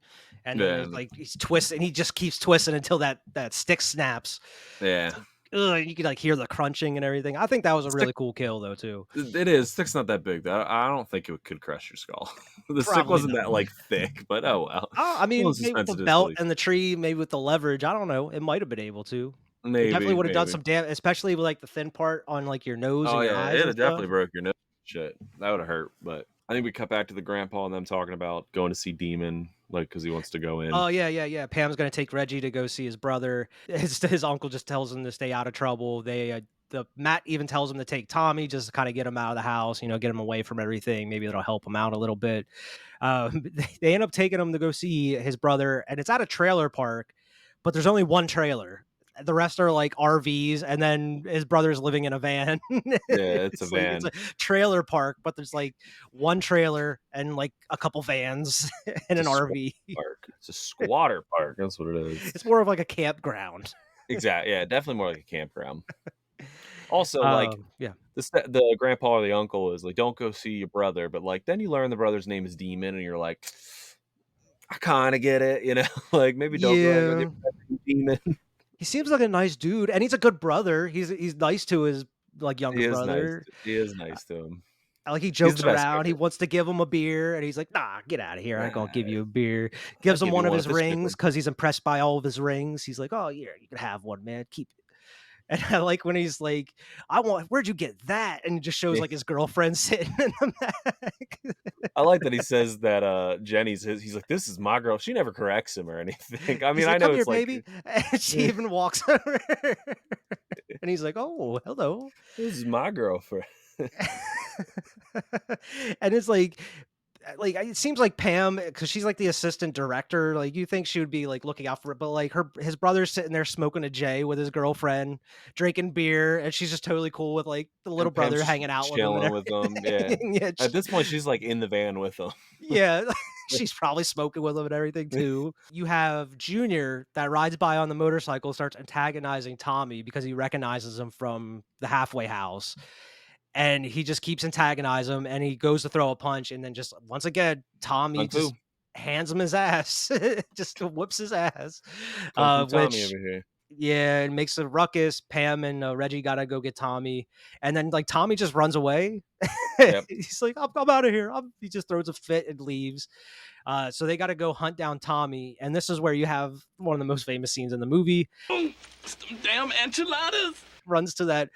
and then Yeah. it's like he's twisting. He just keeps twisting until that stick snaps. Yeah, Ugh, you could like hear the crunching and everything. I think that was a Stick- really cool kill though too. it is. Stick's not that big. I don't think it could crush your skull. The stick Probably wasn't not. that like thick, but oh well. I mean, Well, it's maybe with the expensive belt disbelief. and the tree, maybe with the leverage. I don't know. It might have been able to. Maybe It definitely would have done maybe. some damage, especially with like the thin part on like your nose Oh and your yeah, eyes. it and definitely stuff. broke your nose. Shit, that would have hurt. But I think we cut back to the grandpa and them talking about going to see Demon, like because he wants to go in. Oh yeah. Pam's gonna take Reggie to go see his brother. His uncle just tells him to stay out of trouble. The Matt even tells him to take Tommy just to kind of get him out of the house, get him away from everything. Maybe it'll help him out a little bit. They end up taking him to go see his brother, and it's at a trailer park, but there's only one trailer. The rest are like RVs, and then his brother's living in a van. Yeah, it's a van. It's a trailer park, but there's like one trailer and like a couple vans and an It's a RV. Park. It's a squatter park. That's what it is. It's more of like a campground. Exactly. Yeah, definitely more like a campground. Also, like Yeah. the grandpa or the uncle is like, don't go see your brother, but like then you learn the brother's name is Demon, and you're like, I kind of get it, like maybe don't go hang with your brother, Demon. He seems like a nice dude, and he's a good brother. He's nice to his like younger He is brother. nice. He is nice to him. Like he jokes the best around. He character. wants to give him a beer, and he's like, "Nah, get out of here. I ain't gonna give Nah, you a beer." Gives I'll him give one you of one his if it's a good rings one. because he's impressed by all of his rings. He's like, "Oh yeah, you can have one, man. Keep it." And I like when he's like, where'd you get that?" And he just shows Yeah. like his girlfriend sitting in the back. I like that he says that Jenny's his. He's like, this is my girl. She never corrects him or anything. I He's mean, like, I know "Come it's here, like baby." And she even walks over. And he's like, "Oh, hello." this is my girlfriend. And it's like it seems like Pam, because she's like the assistant director, like you think she would be like looking out for it, but like his brother's sitting there smoking a J with his girlfriend, drinking beer, and she's just totally cool with like the little And Pam's brother hanging out with him. chilling And with them. Yeah. everything. Yeah, At this point, she's like in the van with them. yeah. She's probably smoking with him and everything too. You have Junior that rides by on the motorcycle, starts antagonizing Tommy because he recognizes him from the halfway house. And he just keeps antagonizing him, and he goes to throw a punch, and then just once again, Tommy Kung Fu. just hands him his ass, just whips his ass. Kung Fu Tommy Which over here. yeah, it makes a ruckus. Pam and Reggie gotta go get Tommy, and then like Tommy just runs away. Yep. He's like, I'm out of here. He just throws a fit and leaves. So they got to go hunt down Tommy, and this is where you have one of the most famous scenes in the movie. Some damn enchiladas. Runs to that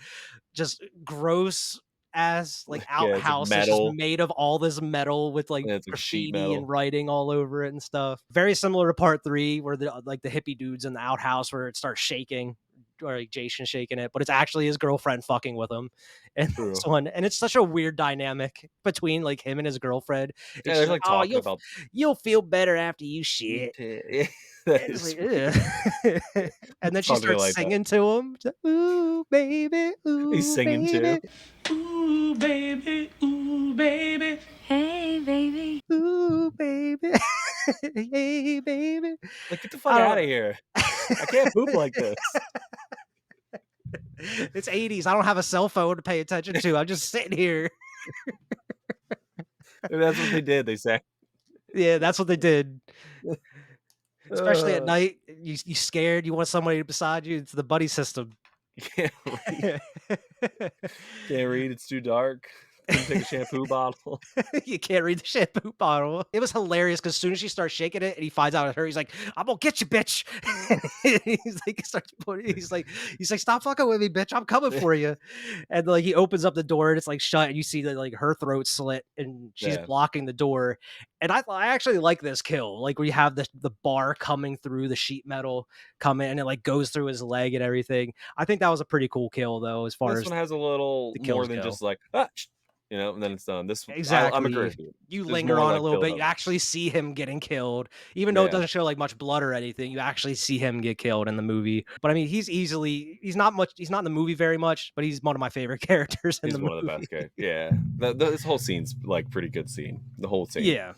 just gross ass like Yeah, it's like outhouse that's just metal. made of all this metal with like Yeah, it's like sheet graffiti metal. and writing all over it and stuff. Very similar to part 3, where the hippie dudes in the outhouse where it starts shaking. or like Jason shaking it, but it's actually his girlfriend fucking with him in True. this one. And it's such a weird dynamic between like him and his girlfriend. Yeah, It's they're just like oh, talking about you'll feel better after you shit. yeah, that And it's is like, weird. ugh. And then she Something starts like that. singing to him. She's like, ooh, baby, He's ooh, singing too. baby, Ooh, baby, ooh, baby. Hey, baby. ooh, baby, hey, baby. Like, get the fuck I out of don't. here. I can't poop like this. It's 80s. I don't have a cell phone to pay attention to. I'm just sitting here. Maybe that's what they did. They sang. Yeah, that's what they did. Especially at Uh, night, you scared. You want somebody beside you. It's the buddy system. can't read. Can't read. It's too dark. Couldn't take a shampoo bottle. You can't read the shampoo bottle. It was hilarious because as soon as she starts shaking it and he finds out it's her, he's like, "I'm gonna get you, bitch." He's like, starts putting, he's like, "Stop fucking with me, bitch. I'm coming for you." And like he opens up the door and it's like shut, and you see that like her throat slit and she's Yeah. blocking the door. And I actually like this kill, like we have the bar coming through the sheet metal coming and it like goes through his leg and everything. I think that was a pretty cool kill though, as far This as one has a little the more kills than go. just like, and then it's done. This I'm Exactly. agree with you. You There's linger more on it like a little bit. build You up. actually see him getting killed, even though it Yeah. doesn't show like much blood or anything. You actually see him get killed in the movie. But I mean, he's not much. He's not in the movie very much, but he's one of my favorite characters in He's the one movie. of the best guys. Yeah. This whole scene's like pretty good scene. The whole scene. Yeah,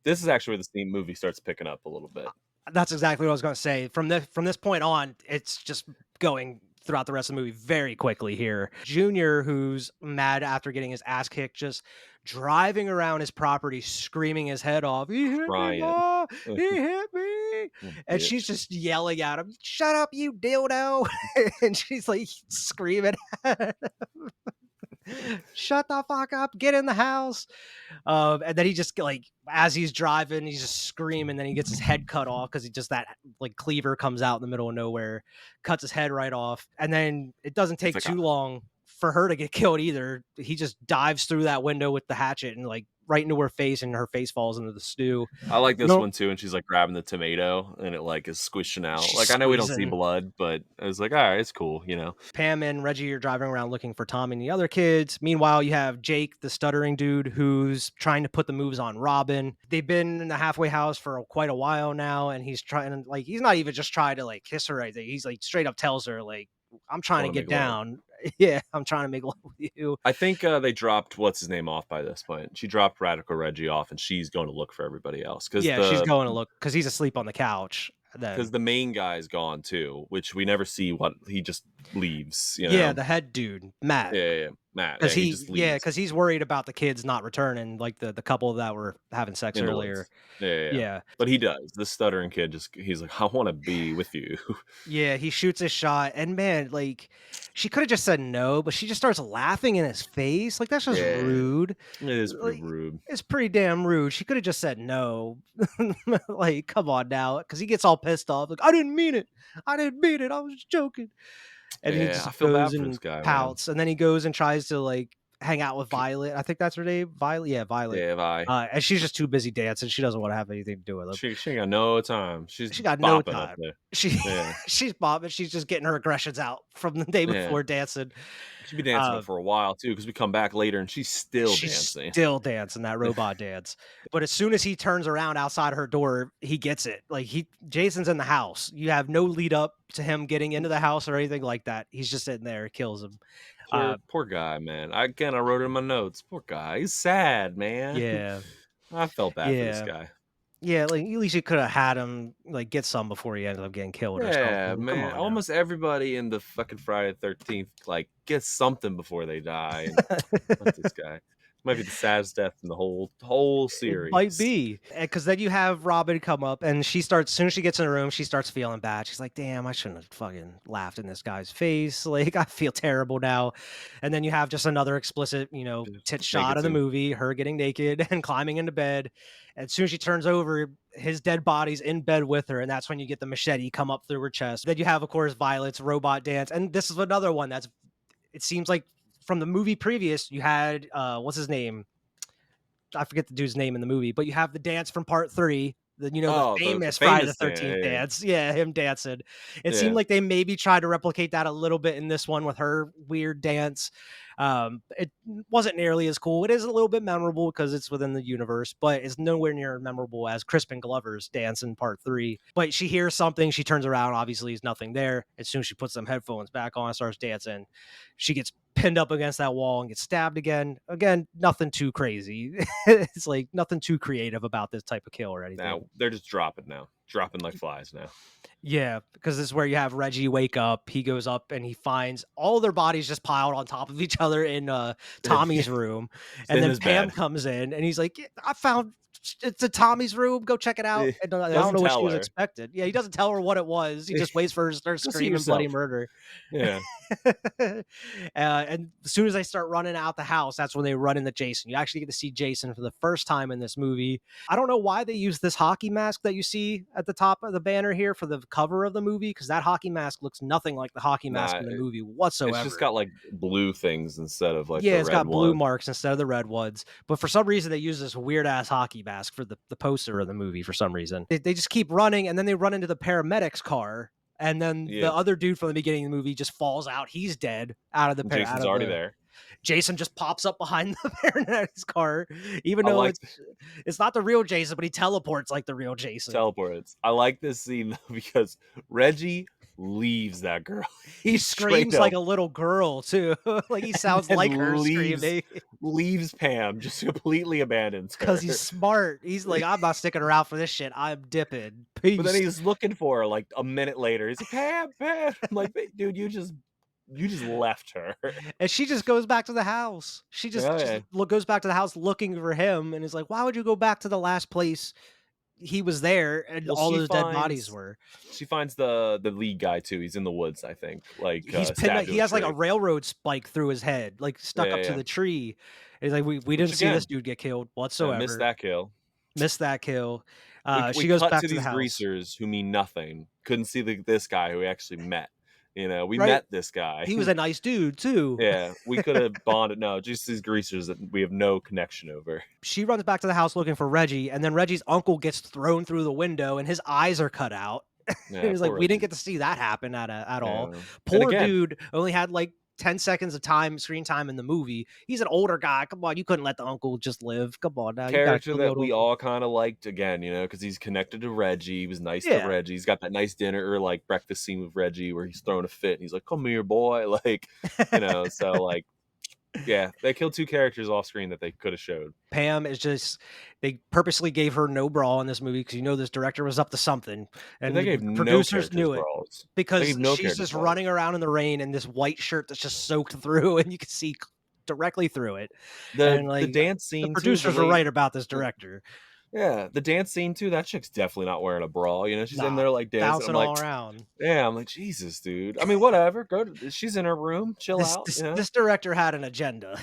This is actually where the movie starts picking up a little bit. that's exactly what I was going to say. From this point on, it's just going throughout the rest of the movie very quickly here. Junior, who's mad after getting his ass kicked, just driving around his property screaming his head off. He hit me, Crying. Ma! He hit me. Oh, And bitch. she's just yelling at him, "Shut up, you dildo." And she's like screaming at him. "Shut the fuck up, get in the house." And then he just like as he's driving, he's just screaming. Then he gets his head cut off because he just that like cleaver comes out in the middle of nowhere, cuts his head right off. And then it doesn't take like too long for her to get killed either. He just dives through that window with the hatchet and like right into her face, and her face falls into the stew. I like this No- one too, and she's like grabbing the tomato and it like is squishing out. She's Like I know we don't see squeezing. blood, but I was like, all right, it's cool, you know. Pam and Reggie are driving around looking for Tom and the other kids. Meanwhile, you have Jake, the stuttering dude, who's trying to put the moves on Robin. They've been in the halfway house for quite a while now, and he's trying to like he's not even just trying to like kiss her or anything. He's like straight up tells her like, "I'm trying to Wanna get make love." down." Yeah, I'm trying to make love with you. I think they dropped what's his name off by this point. She dropped Radical Reggie off, and she's going to look for everybody else because Yeah, she's going to look because he's asleep on the couch. Then the main guy's gone too, which we never see what he just leaves. You know? yeah, the head dude, Matt. yeah, Matt. Because he just leaves because he's worried about the kids not returning, like the couple that were having sex in the earlier. woods. Yeah. Yeah. But he does. This stuttering kid he's like, I want to be with you. Yeah, he shoots his shot, and man, like she could have just said no, but she just starts laughing in his face. Like that's just Yeah. rude. It is pretty Like, rude. It's pretty damn rude. She could have just said no. Like, come on now, because he gets all pissed off. Like, I didn't mean it. I didn't mean it. I was just joking. And he Yeah, just I feel bad goes for and this guy, man. pouts, and then he goes and tries to like hang out with Violet. I think that's her name. Violet. Yeah, Violet. Yeah, bye. And she's just too busy dancing. She doesn't want to have anything to do with him. She ain't got no time. She got no bopping up time. there. She Yeah. she's bobbing. She's just getting her aggressions out from the day Yeah. before dancing. She'd be dancing for a while too, because we come back later and she's still dancing. Still dancing that robot dance. But as soon as he turns around outside her door, he gets it. Like Jason's in the house. You have no lead up to him getting into the house or anything like that. He's just sitting there. It kills him. Poor guy, man. I wrote it in my notes. Poor guy. He's sad, man. Yeah. I felt bad for this guy. Yeah, like at least you could have had him like get some before he ended up getting killed or something. Yeah, Come man. on now. Almost everybody in the fucking Friday the 13th like gets something before they die. Not this guy. Might be the saddest death in the whole series. It might be, because then you have Robin come up, and she starts. As soon as she gets in the room, she starts feeling bad. She's like, "Damn, I shouldn't have fucking laughed in this guy's face. Like, I feel terrible now." And then you have just another explicit, tit shot of the scene. movie, her getting naked and climbing into bed. And as soon as she turns over, his dead body's in bed with her, and that's when you get the machete come up through her chest. Then you have, of course, Violet's robot dance, and this is another one that's. It seems like. From the movie previous, you had what's his name? I forget the dude's name in the movie, but you have the dance from part 3 The The famous Friday the famous 13th dance. dance. Yeah, him dancing. It seemed Yeah. like they maybe tried to replicate that a little bit in this one with her weird dance. It wasn't nearly as cool. It is a little bit memorable because it's within the universe, but it's nowhere near memorable as Crispin Glover's dance in part 3. But she hears something, she turns around, obviously there's nothing there. As soon as she puts them headphones back on and starts dancing, she gets pinned up against that wall and gets stabbed again. Again, nothing too crazy. It's like nothing too creative about this type of kill or anything. Now they're just dropping like flies now. Yeah, because this is where you have Reggie wake up. He goes up and he finds all their bodies just piled on top of each other in Tommy's room. And in then his Pam bed. comes in and he's like, "Yeah, I found it's a Tommy's room. Go check it out." And I don't Doesn't know what she tell was her. expected. Yeah, he doesn't tell her what it was. He just waits for her to start Go see screaming bloody yourself. murder. Yeah. And as soon as they start running out the house, that's when they run into Jason. You actually get to see Jason for the first time in this movie. I don't know why they use this hockey mask that you see at the top of the banner here for the cover of the movie, because that hockey mask looks nothing like the hockey mask Nah, in the movie whatsoever. it's just got like blue things instead of like Yeah, the it's red got blue one. marks instead of the red ones. But for some reason, they use this weird ass hockey mask for the poster of the movie for some reason. They just keep running, and then they run into the paramedics car. And then Yeah. the other dude from the beginning of the movie just falls out. He's dead out of the Jason's already there. Jason just pops up behind the paramedics car, even I though like it's not the real Jason, but he teleports like the real Jason. teleports. I like this scene though, because Reggie leaves that girl. He screams straight like up a little girl too. Like he sounds and like her leaves screaming leaves Pam, just completely abandons her. because he's smart. He's like, I'm not sticking around for this shit. I'm dipping. Peace. But then he's looking for her like a minute later. He's like, Pam. I'm like, dude, you just left her. And she just goes back to the house. She just, Oh, yeah. goes back to the house looking for him and is like, why would you go back to the last place he was there and Well, all she those dead bodies finds- were? She finds the lead guy too. He's in the woods, I think. Like He's pinned. stabbed to He has like a tree. railroad spike through his head, like stuck up to Yeah. the tree. And he's like, we didn't see again, this dude get killed I whatsoever. missed that kill. Missed that kill. We She goes cut back to to the these house. greasers who mean nothing. Couldn't see this guy who we actually met. We Right. met this guy. He was a nice dude too. Yeah, we could have bonded. No, just these greasers that we have no connection over. She runs back to the house looking for Reggie, and then Reggie's uncle gets thrown through the window, and his eyes are cut out. Yeah, He's like, poor we didn't Reggie. get to see that happen at all. Yeah. And Poor again- dude only had like 10 seconds of screen time in the movie. He's an older guy. Come on, you couldn't let the uncle just live. Come on now. Character that we all kind of liked again, because he's connected to Reggie. He was nice to Reggie. He's got that nice dinner or like breakfast scene with Reggie where he's throwing a fit and he's like, "Come here, boy!" Like, so like, yeah, they killed two characters off screen that they could have showed. Pam is just, they purposely gave her no bra in this movie because this director was up to something, and they the gave producers no knew it brawls. because They gave no she's characters just brawls. running around in the rain in this white shirt that's just soaked through, and you can see directly through it. And, The dance scene. The too, producers the were way- right about this director. Yeah, the dance scene too. That chick's definitely not wearing a bra. She's in there like dancing. Bouncing I'm all like, around. yeah, I'm like, Jesus, dude. I mean, whatever. She's in her room, chill out. This director had an agenda.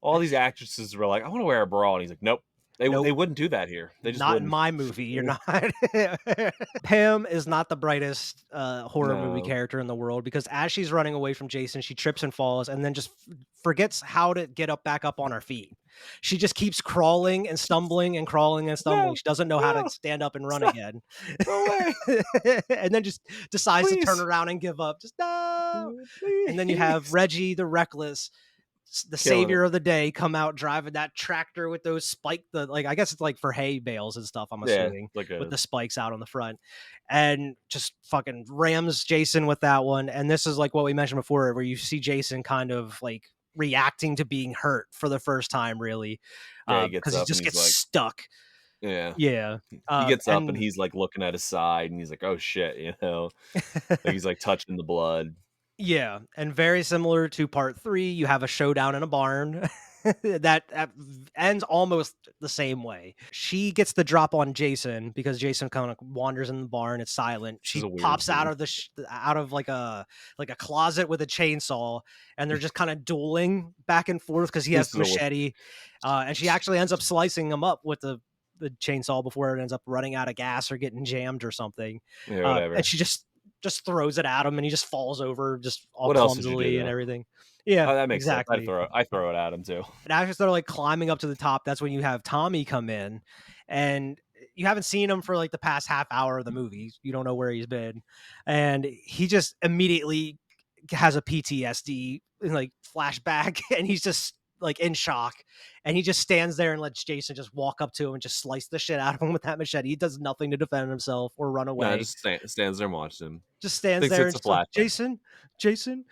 All these actresses were like, I want to wear a bra, and he's like, nope. They wouldn't do that here. They just not wouldn't. in my movie. You're not. Pam is not the brightest horror movie No. character in the world because as she's running away from Jason, she trips and falls and then just forgets how to get back up on her feet. She just keeps crawling and stumbling and crawling and stumbling. No, She doesn't know how no. to stand up and run Stop. again. No way. And then just decides to turn Please. around and give up. Just no. Please. And then you have Reggie the Reckless, the Killing savior of the day, come out driving that tractor with those I guess it's like for hay bales and stuff, I'm assuming, like with the spikes out on the front, and just fucking rams Jason with that one. And this is like what we mentioned before, where you see Jason kind of like reacting to being hurt for the first time, really, Yeah, he gets because he up just and gets he's like- stuck. Yeah. Yeah, He gets up and he's like looking at his side and he's like, oh shit, like he's like touching the blood. Yeah, and very similar to part 3, you have a showdown in a barn that ends almost the same way. She gets the drop on Jason because Jason kind of wanders in the barn. It's silent. This She is a weird pops out scene. of out of like a closet with a chainsaw, and they're just kind of dueling back and forth because he has the This is a machete, and she actually ends up slicing him up with the chainsaw before it ends up running out of gas or getting jammed or something. Yeah, whatever. And she just throws it at him, and he just falls over, just all What else would you do, clumsily and though? everything. Yeah, Oh, that makes exactly. sense. I throw it at him too. And after they're like climbing up to the top, that's when you have Tommy come in, and you haven't seen him for like the past half hour of the movie. You don't know where he's been, and he just immediately has a PTSD like flashback, and he's just like in shock, and he just stands there and lets Jason just walk up to him and just slice the shit out of him with that machete. He does nothing to defend himself or run No, away. just stands there and watches him. Just stands Thinks there it's and a just like, flashback. Jason, Jason,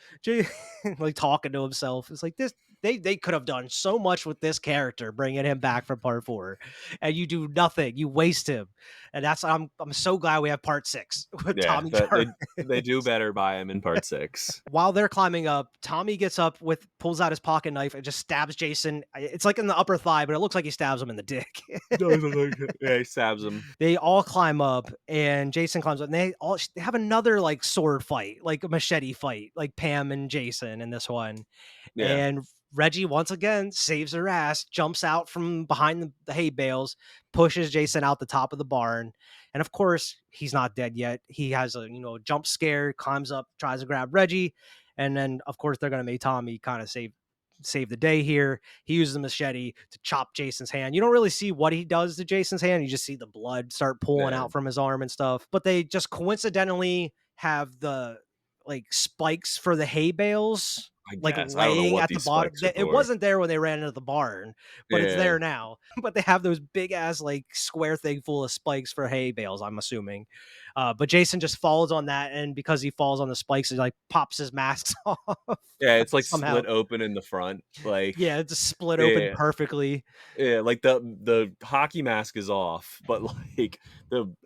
like talking to himself. It's like this. They could have done so much with this character, bringing him back from part 4, and you do nothing. You waste him, and that's I'm so glad we have part 6 with Yeah, Tommy that Jarvis. they do better by him in part 6. While they're climbing up, Tommy gets up pulls out his pocket knife and just stabs Jason. It's like in the upper thigh, but it looks like he stabs him in the dick. Yeah, he stabs him. They all climb up, and Jason climbs up, and they have another like sword fight, like a machete fight, like Pam and Jason in this one. Yeah. And Reggie once again saves her ass, jumps out from behind the hay bales, pushes Jason out the top of the barn. And of course, he's not dead yet. He has a jump scare, climbs up, tries to grab Reggie, and then of course they're gonna make Tommy kind of save the day here. He uses the machete to chop Jason's hand. You don't really see what he does to Jason's hand. You just see the blood start pulling Yeah. out from his arm and stuff. But they just coincidentally have the like spikes for the hay bales I like guess. I don't know laying what at the these bottom. spikes are It for. wasn't there when they ran into the barn, but it's Yeah. there now. But they have those big ass like square thing full of spikes for hay bales, I'm assuming. But Jason just falls on that, and because he falls on the spikes, he like pops his masks off. Yeah, it's like somehow. split open in the front. Like Yeah, it's just split open yeah. perfectly. Yeah, like the hockey mask is off, but like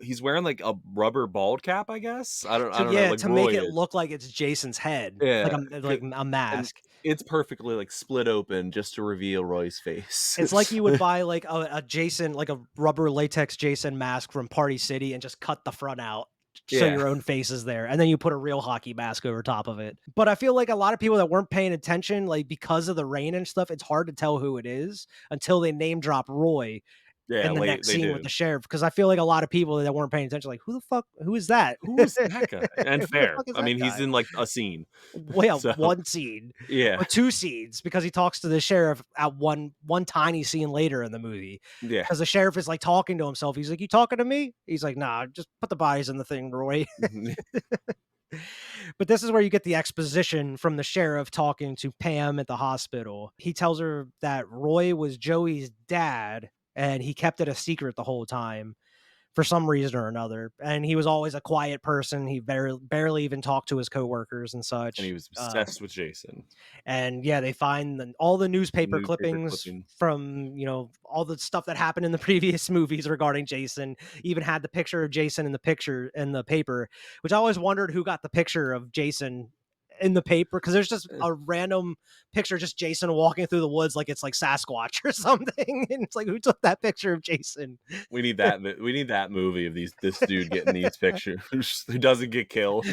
he's wearing like a rubber bald cap, I guess. I don't know, like To make Roy it is. look like it's Jason's head, like Yeah, a and mask. it's perfectly like split open just to reveal Roy's face. It's like you would buy like a Jason, like a rubber latex Jason mask from Party City and just cut the front out so Yeah. your own face is there. And then you put a real hockey mask over top of it. But I feel like a lot of people that weren't paying attention, like because of the rain and stuff, it's hard to tell who it is until they name drop Roy Yeah, in the like next they scene do. with the sheriff. Because I feel like a lot of people that weren't paying attention, like, who is that? Who's that guy? And Who the fair. fuck is I that mean, he's guy? in like a scene. Well, So one scene yeah, or 2 scenes because he talks to the sheriff at one tiny scene later in the movie. yeah. Because the sheriff is like talking to himself. He's like, "You talking to me?" He's like, "Nah, just put the bodies in the thing, Roy." But this is where you get the exposition from the sheriff talking to Pam at the hospital. He tells her that Roy was Joey's dad and he kept it a secret the whole time for some reason or another. And he was always a quiet person. He barely even talked to his coworkers and such. And he was obsessed with Jason. And yeah, they find all the newspaper clippings clippings. from, all the stuff that happened in the previous movies regarding Jason. Even had the picture of Jason in the paper, which I always wondered who got the picture of Jason in the paper, because there's just a random picture, just Jason walking through the woods like it's like Sasquatch or something. And it's like, who took that picture of Jason? We need that. We need that movie of this dude getting these pictures who doesn't get killed.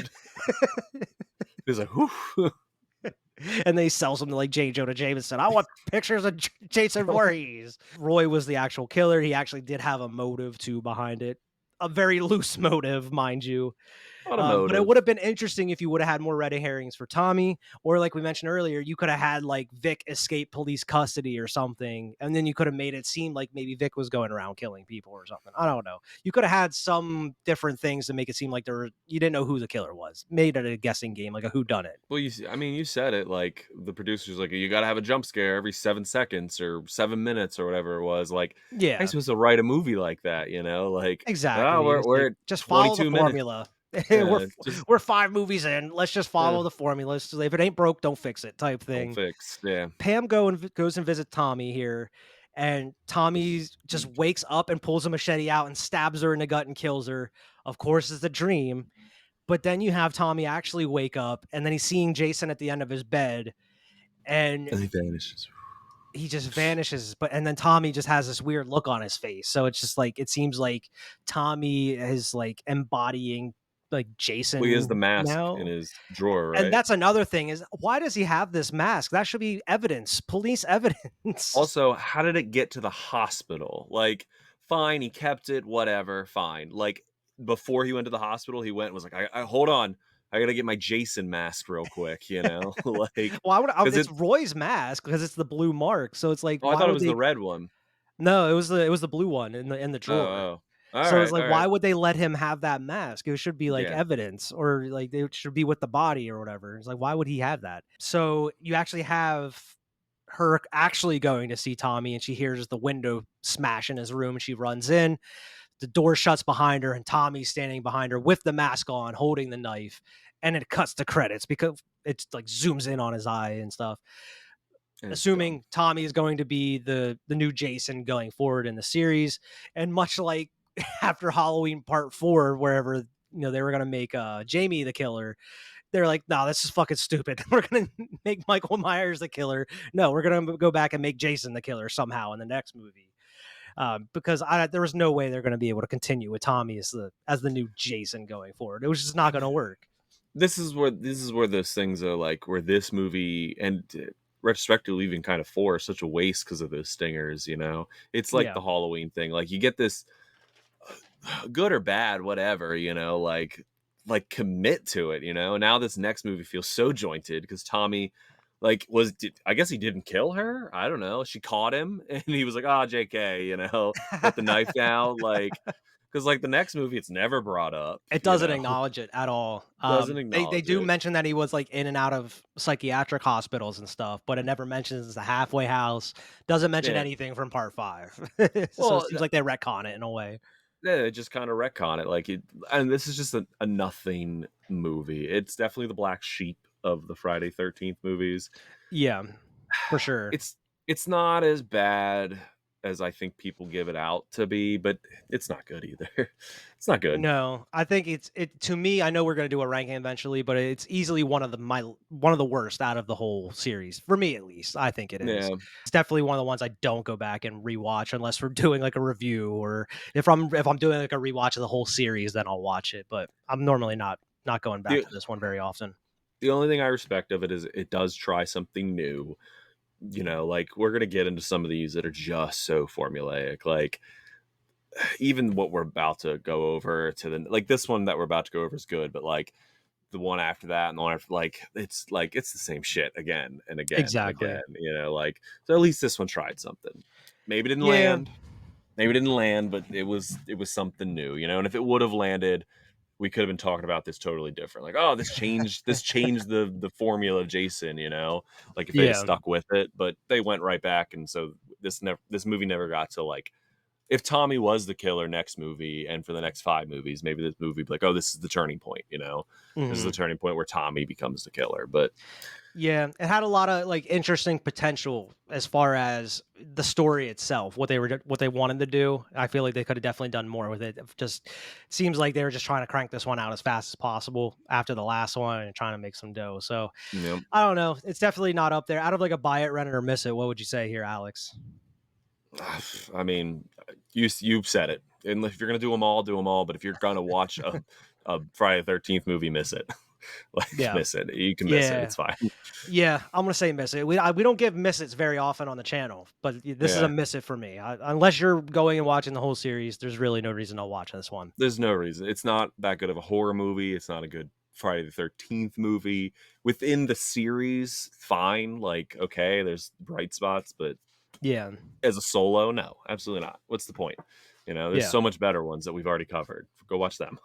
He's like, whew. And they sell something like J. Jonah Jameson. I want pictures of Jason Voorhees. Roy was the actual killer. He actually did have a motive too behind it. A very loose motive, mind you. But it would have been interesting if you would have had more red herrings for Tommy, or like we mentioned earlier, you could have had like Vic escape police custody or something, and then you could have made it seem like maybe Vic was going around killing people or something. I don't know. You could have had some different things to make it seem like you didn't know who the killer was. Made it a guessing game, like a whodunit. Well, you said it. Like the producer's like, you got to have a jump scare every 7 seconds or 7 minutes or whatever it was. Like, yeah, I'm supposed to write a movie like that, Like exactly. Oh, we're like, just follow the formula. Yeah, we're 5 movies in. Let's just follow the formula. So if it ain't broke, don't fix it, type thing. Don't fix. Yeah. Pam goes and visit Tommy here, and Tommy just wakes up and pulls a machete out and stabs her in the gut and kills her. Of course, it's a dream. But then you have Tommy actually wake up, and then he's seeing Jason at the end of his bed, and he vanishes. He just vanishes, and then Tommy just has this weird look on his face. So it's just like, it seems like Tommy is like embodying like Jason. Well, he has the mask now in his drawer, right? And that's another thing, is why does he have this mask? That should be evidence, police evidence. Also, how did it get to the hospital? Like, fine, he kept it, whatever, fine. Like, before he went to the hospital, he went and was like, I hold on, I gotta get my Jason mask real quick, Like, well, it's Roy's mask because it's the blue mark. So it's like, I thought it was the red one. No, it was the blue one in the Oh, drawer. oh. All So it's right, like, all why right. would they let him have that mask? It should be like Yeah. evidence, or like it should be with the body or whatever. It's like, why would he have that? So you actually have her actually going to see Tommy, and she hears the window smash in his room, and she runs in. The door shuts behind her, and Tommy's standing behind her with the mask on, holding the knife. And it cuts to credits because it's like zooms in on his eye and stuff. It's dumb. Assuming Tommy is going to be the new Jason going forward in the series, and much like after Halloween Part 4, wherever they were gonna make Jamie the killer, they're like, no, this is fucking stupid. We're gonna make Michael Myers the killer. No, we're gonna go back and make Jason the killer somehow in the next movie. Because there was no way they're going to be able to continue with Tommy as the new Jason going forward. It was just not going to work. This is where those things are like where this movie and retrospectively even kind of four is such a waste because of those stingers. It's like Yeah, the Halloween thing. Like you get this good or bad, whatever. Like commit to it. Now this next movie feels so jointed because Tommy. Like I guess he didn't kill her. I don't know. She caught him, and he was like, "Ah, Jk," put the knife down. Like, because like the next movie, it's never brought up. it doesn't acknowledge it at all. Doesn't They acknowledge do it. mention that he was like in and out of psychiatric hospitals and stuff, but it never mentions the halfway house. Doesn't mention Yeah. anything from Part 5. So it Well, seems like they retcon it in a way. yeah, they just kind of retcon it. Like and this is just a nothing movie. It's definitely the black sheep of the Friday 13th movies. Yeah, for sure. It's not as bad as I think people give it out to be, but it's not good either. It's not good. No, I think it to me. I know we're gonna do a ranking eventually, but it's easily one of the worst out of the whole series for me, at least. I think it is. Yeah. It's definitely one of the ones I don't go back and rewatch unless we're doing like a review, or if I'm doing like a rewatch of the whole series, then I'll watch it. But I'm normally not going back The to this one very often. the only thing I respect of it is it does try something new. Like we're gonna get into some of these that are just so formulaic. Like even what we're about to go over to the like this one that we're about to go over is good, but like the one after that and the one after it's the same shit again and again and Exactly. again. Like so at least this one tried something. Maybe it didn't Yeah. land. Maybe it didn't land, but it was something new, and if it would have landed, we could have been talking about this totally different. Like, oh, this changed the formula of Jason, like if they had Yeah. stuck with it, but they went right back, and so this movie never got to like if Tommy was the killer next movie and for the next 5 movies, maybe this movie would be like, oh, this is the turning point, this is the Mhm. turning point where Tommy becomes the killer. But Yeah, it had a lot of like interesting potential as far as the story itself, what they wanted to do. I feel like they could have definitely done more with it. It just seems like they were just trying to crank this one out as fast as possible after the last one and trying to make some dough. So you know, I don't know. It's definitely not up there. Out of like a buy it, rent it, or miss it, what would you say here, Alex? I mean, you said it. And if you're gonna do them all. But if you're gonna watch a Friday the 13th movie, miss it. Like Yeah. miss it. You can miss it. Yeah. It's fine. Yeah, I'm gonna say miss it. We don't give miss it's very often on the channel, but this is a Yeah. miss it for me. Unless you're going and watching the whole series, there's really no reason to watch this one. There's no reason. It's not that good of a horror movie. It's not a good Friday the 13th movie. Within the series, fine. Like, okay, there's bright spots, but Yeah, as a solo, no, absolutely not. What's the point? There's yeah. so much better ones that we've already covered. Go watch them.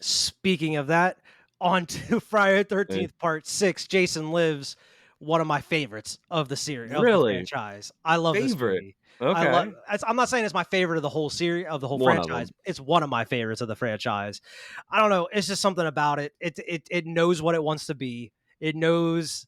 Speaking of that, on to Friday the Eh, 13th Part 6, Jason Lives, one of my favorites of the series, of the Really? franchise. I love this Favorite. movie. Okay. I'm not saying it's my favorite of the whole series, of the whole One of franchise. them. It's one of my favorites of the franchise. I don't know. It's just something about it. It knows what it wants to be. It knows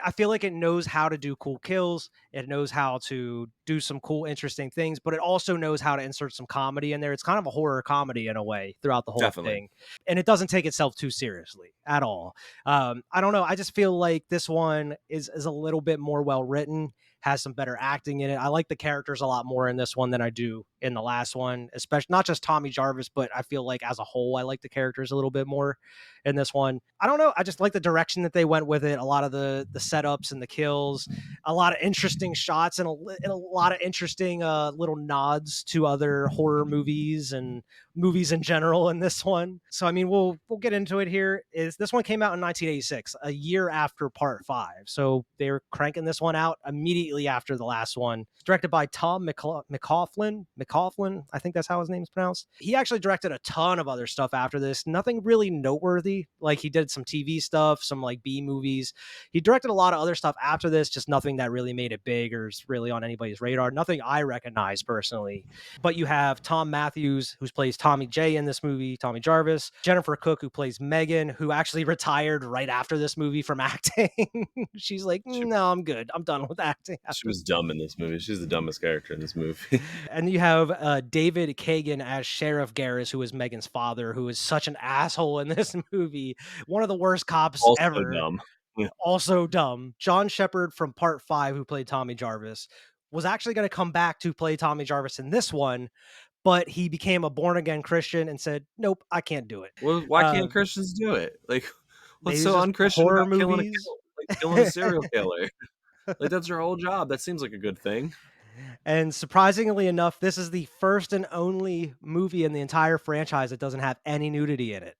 I feel like it knows how to do cool kills. It knows how to do some cool, interesting things, but it also knows how to insert some comedy in there. It's kind of a horror comedy in a way throughout the whole Definitely. thing, and it doesn't take itself too seriously at all. I don't know. I just feel like this one is a little bit more well written, has some better acting in it. I like the characters a lot more in this one than I do in the last one, especially not just Tommy Jarvis, but I feel like as a whole, I like the characters a little bit more in this one. I don't know. I just like the direction that they went with it. A lot of the setups and the kills, a lot of interesting shots, and a lot of interesting little nods to other horror movies and movies in general in this one. So I mean, we'll get into it here. Is this one came out in 1986, a year after Part 5. So they were cranking this one out immediately immediately after the last one. Directed by Tom McCaughlin. I think that's how his name's pronounced. He actually directed a ton of other stuff after this. Nothing really noteworthy. Like he did some TV stuff, some like B movies. He directed a lot of other stuff after this, just nothing that really made it big or is really on anybody's radar. Nothing I recognize personally. But you have Tom Matthews, who plays Tommy J in this movie, Tommy Jarvis. Jennifer Cook, who plays Megan, who actually retired right after this movie from acting. She's like, no, I'm good. I'm done with acting. She was dumb in this movie. She's the dumbest character in this movie. And you have David Kagan as Sheriff Garris, who is Megan's father, who is such an asshole in this movie. One of the worst cops Also ever. dumb. Yeah. Also dumb. John Shepard from Part 5, who played Tommy Jarvis, was actually going to come back to play Tommy Jarvis in this one, but he became a born-again Christian and said, nope, I can't do it. Well, why can't Christians do it? Like, what's maybe so just unchristian horror about killing movies? killing a serial killer? Like, that's your whole job. That seems like a good thing. And surprisingly enough, this is the first and only movie in the entire franchise that doesn't have any nudity in it,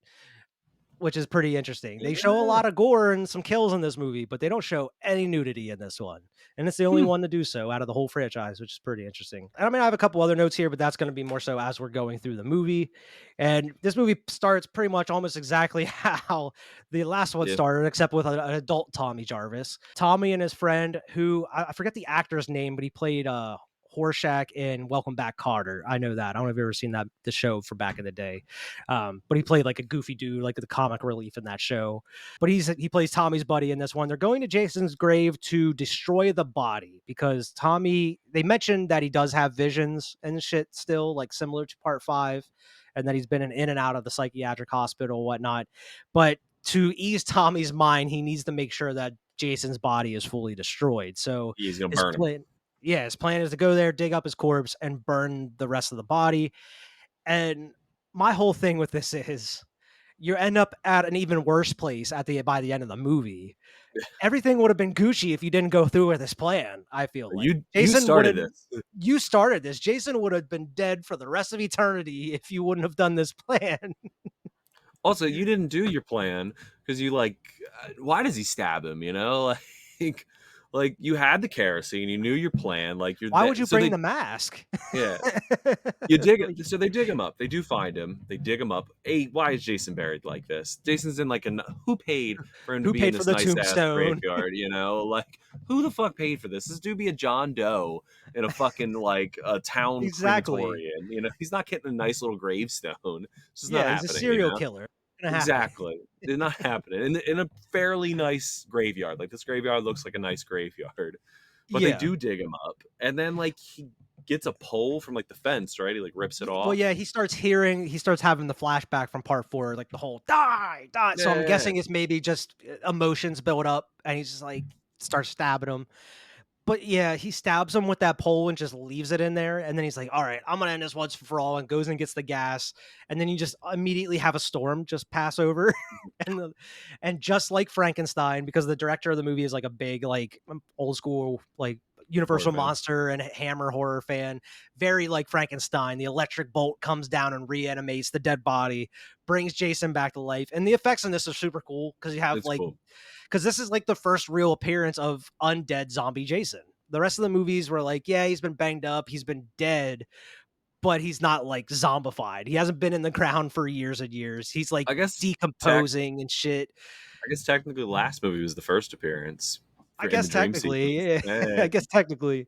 which is pretty interesting. They show a lot of gore and some kills in this movie, but they don't show any nudity in this one. And it's the only one to do so out of the whole franchise, which is pretty interesting. I mean, I have a couple other notes here, but that's going to be more so as we're going through the movie. And this movie starts pretty much almost exactly how the last one started, except with an adult Tommy Jarvis. Tommy and his friend, who I forget the actor's name, but he played Horshack in Welcome Back, Kotter. I know that. I don't know if you've ever seen the show from back in the day. But he played like a goofy dude, like the comic relief in that show. But he plays Tommy's buddy in this one. They're going to Jason's grave to destroy the body because Tommy, they mentioned that he does have visions and shit still, like similar to Part 5, and that he's been in and out of the psychiatric hospital, whatnot. But to ease Tommy's mind, he needs to make sure that Jason's body is fully destroyed. So he's gonna burn him. Yeah, his plan is to go there, dig up his corpse, and burn the rest of the body. And my whole thing with this is you end up at an even worse place by the end of the movie. Everything would have been Gucci if you didn't go through with this plan, I feel like. You started this. You started this. Jason would have been dead for the rest of eternity if you wouldn't have done this plan. Also, you didn't do your plan because you why does he stab him? You know, like you had the kerosene, you knew your plan. Like why would you bring the mask? Yeah, you dig it. So they dig him up. They do find him. They dig him up. Hey, why is Jason buried like this? Jason's in who paid for him to be in this nice ass graveyard? You know, like who the fuck paid for this? This dude be a John Doe in a fucking like a town crematorium. You know, he's not getting a nice little gravestone. It's just not happening. He's a serial killer. Exactly. It's not happening in a fairly nice graveyard. Like this graveyard looks like a nice graveyard, but they do dig him up, and then like he gets a pole from like the fence, right? He like rips it off. Well, yeah, he starts having the flashback from Part 4, like the whole die. So I'm guessing it's maybe just emotions build up, and he's just like starts stabbing him. But yeah, he stabs him with that pole and just leaves it in there. And then he's like, all right, I'm going to end this once for all, and goes and gets the gas. And then you just immediately have a storm just pass over. and just like Frankenstein, because the director of the movie is like a big, like old school, like Universal Monster and Hammer horror fan, very like Frankenstein. The electric bolt comes down and reanimates the dead body, brings Jason back to life. And the effects in this are super cool because you have because this is like the first real appearance of undead zombie Jason. The rest of the movies were like, yeah, he's been banged up, he's been dead, but he's not like zombified. He hasn't been in the ground for years and years. He's like, I guess, decomposing and shit. I guess technically the last movie was the first appearance. I guess technically. I guess technically.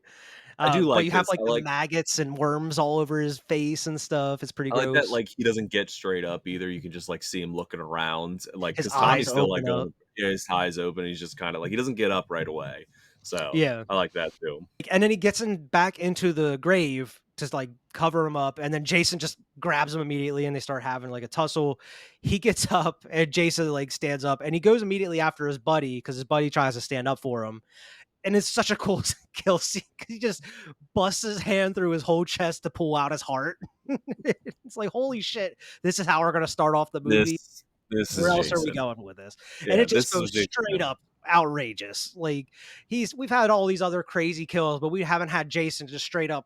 I do like but you have like the maggots and worms all over his face and stuff. It's pretty gross. Like that, like he doesn't get straight up either. You can just like see him looking around, like because Tommy's still like his eyes open. He's just kind of like he doesn't get up right away. So yeah, I like that too. And then he gets back into the grave to like cover him up, and then Jason just grabs him immediately, and they start having like a tussle. He gets up, and Jason like stands up, and he goes immediately after his buddy because his buddy tries to stand up for him. And it's such a cool kill scene. He just busts his hand through his whole chest to pull out his heart. It's like, holy shit, this is how we're going to start off the movie. Where else are we going with this? Yeah, and it just goes straight up outrageous. Like we've had all these other crazy kills, but we haven't had Jason just straight up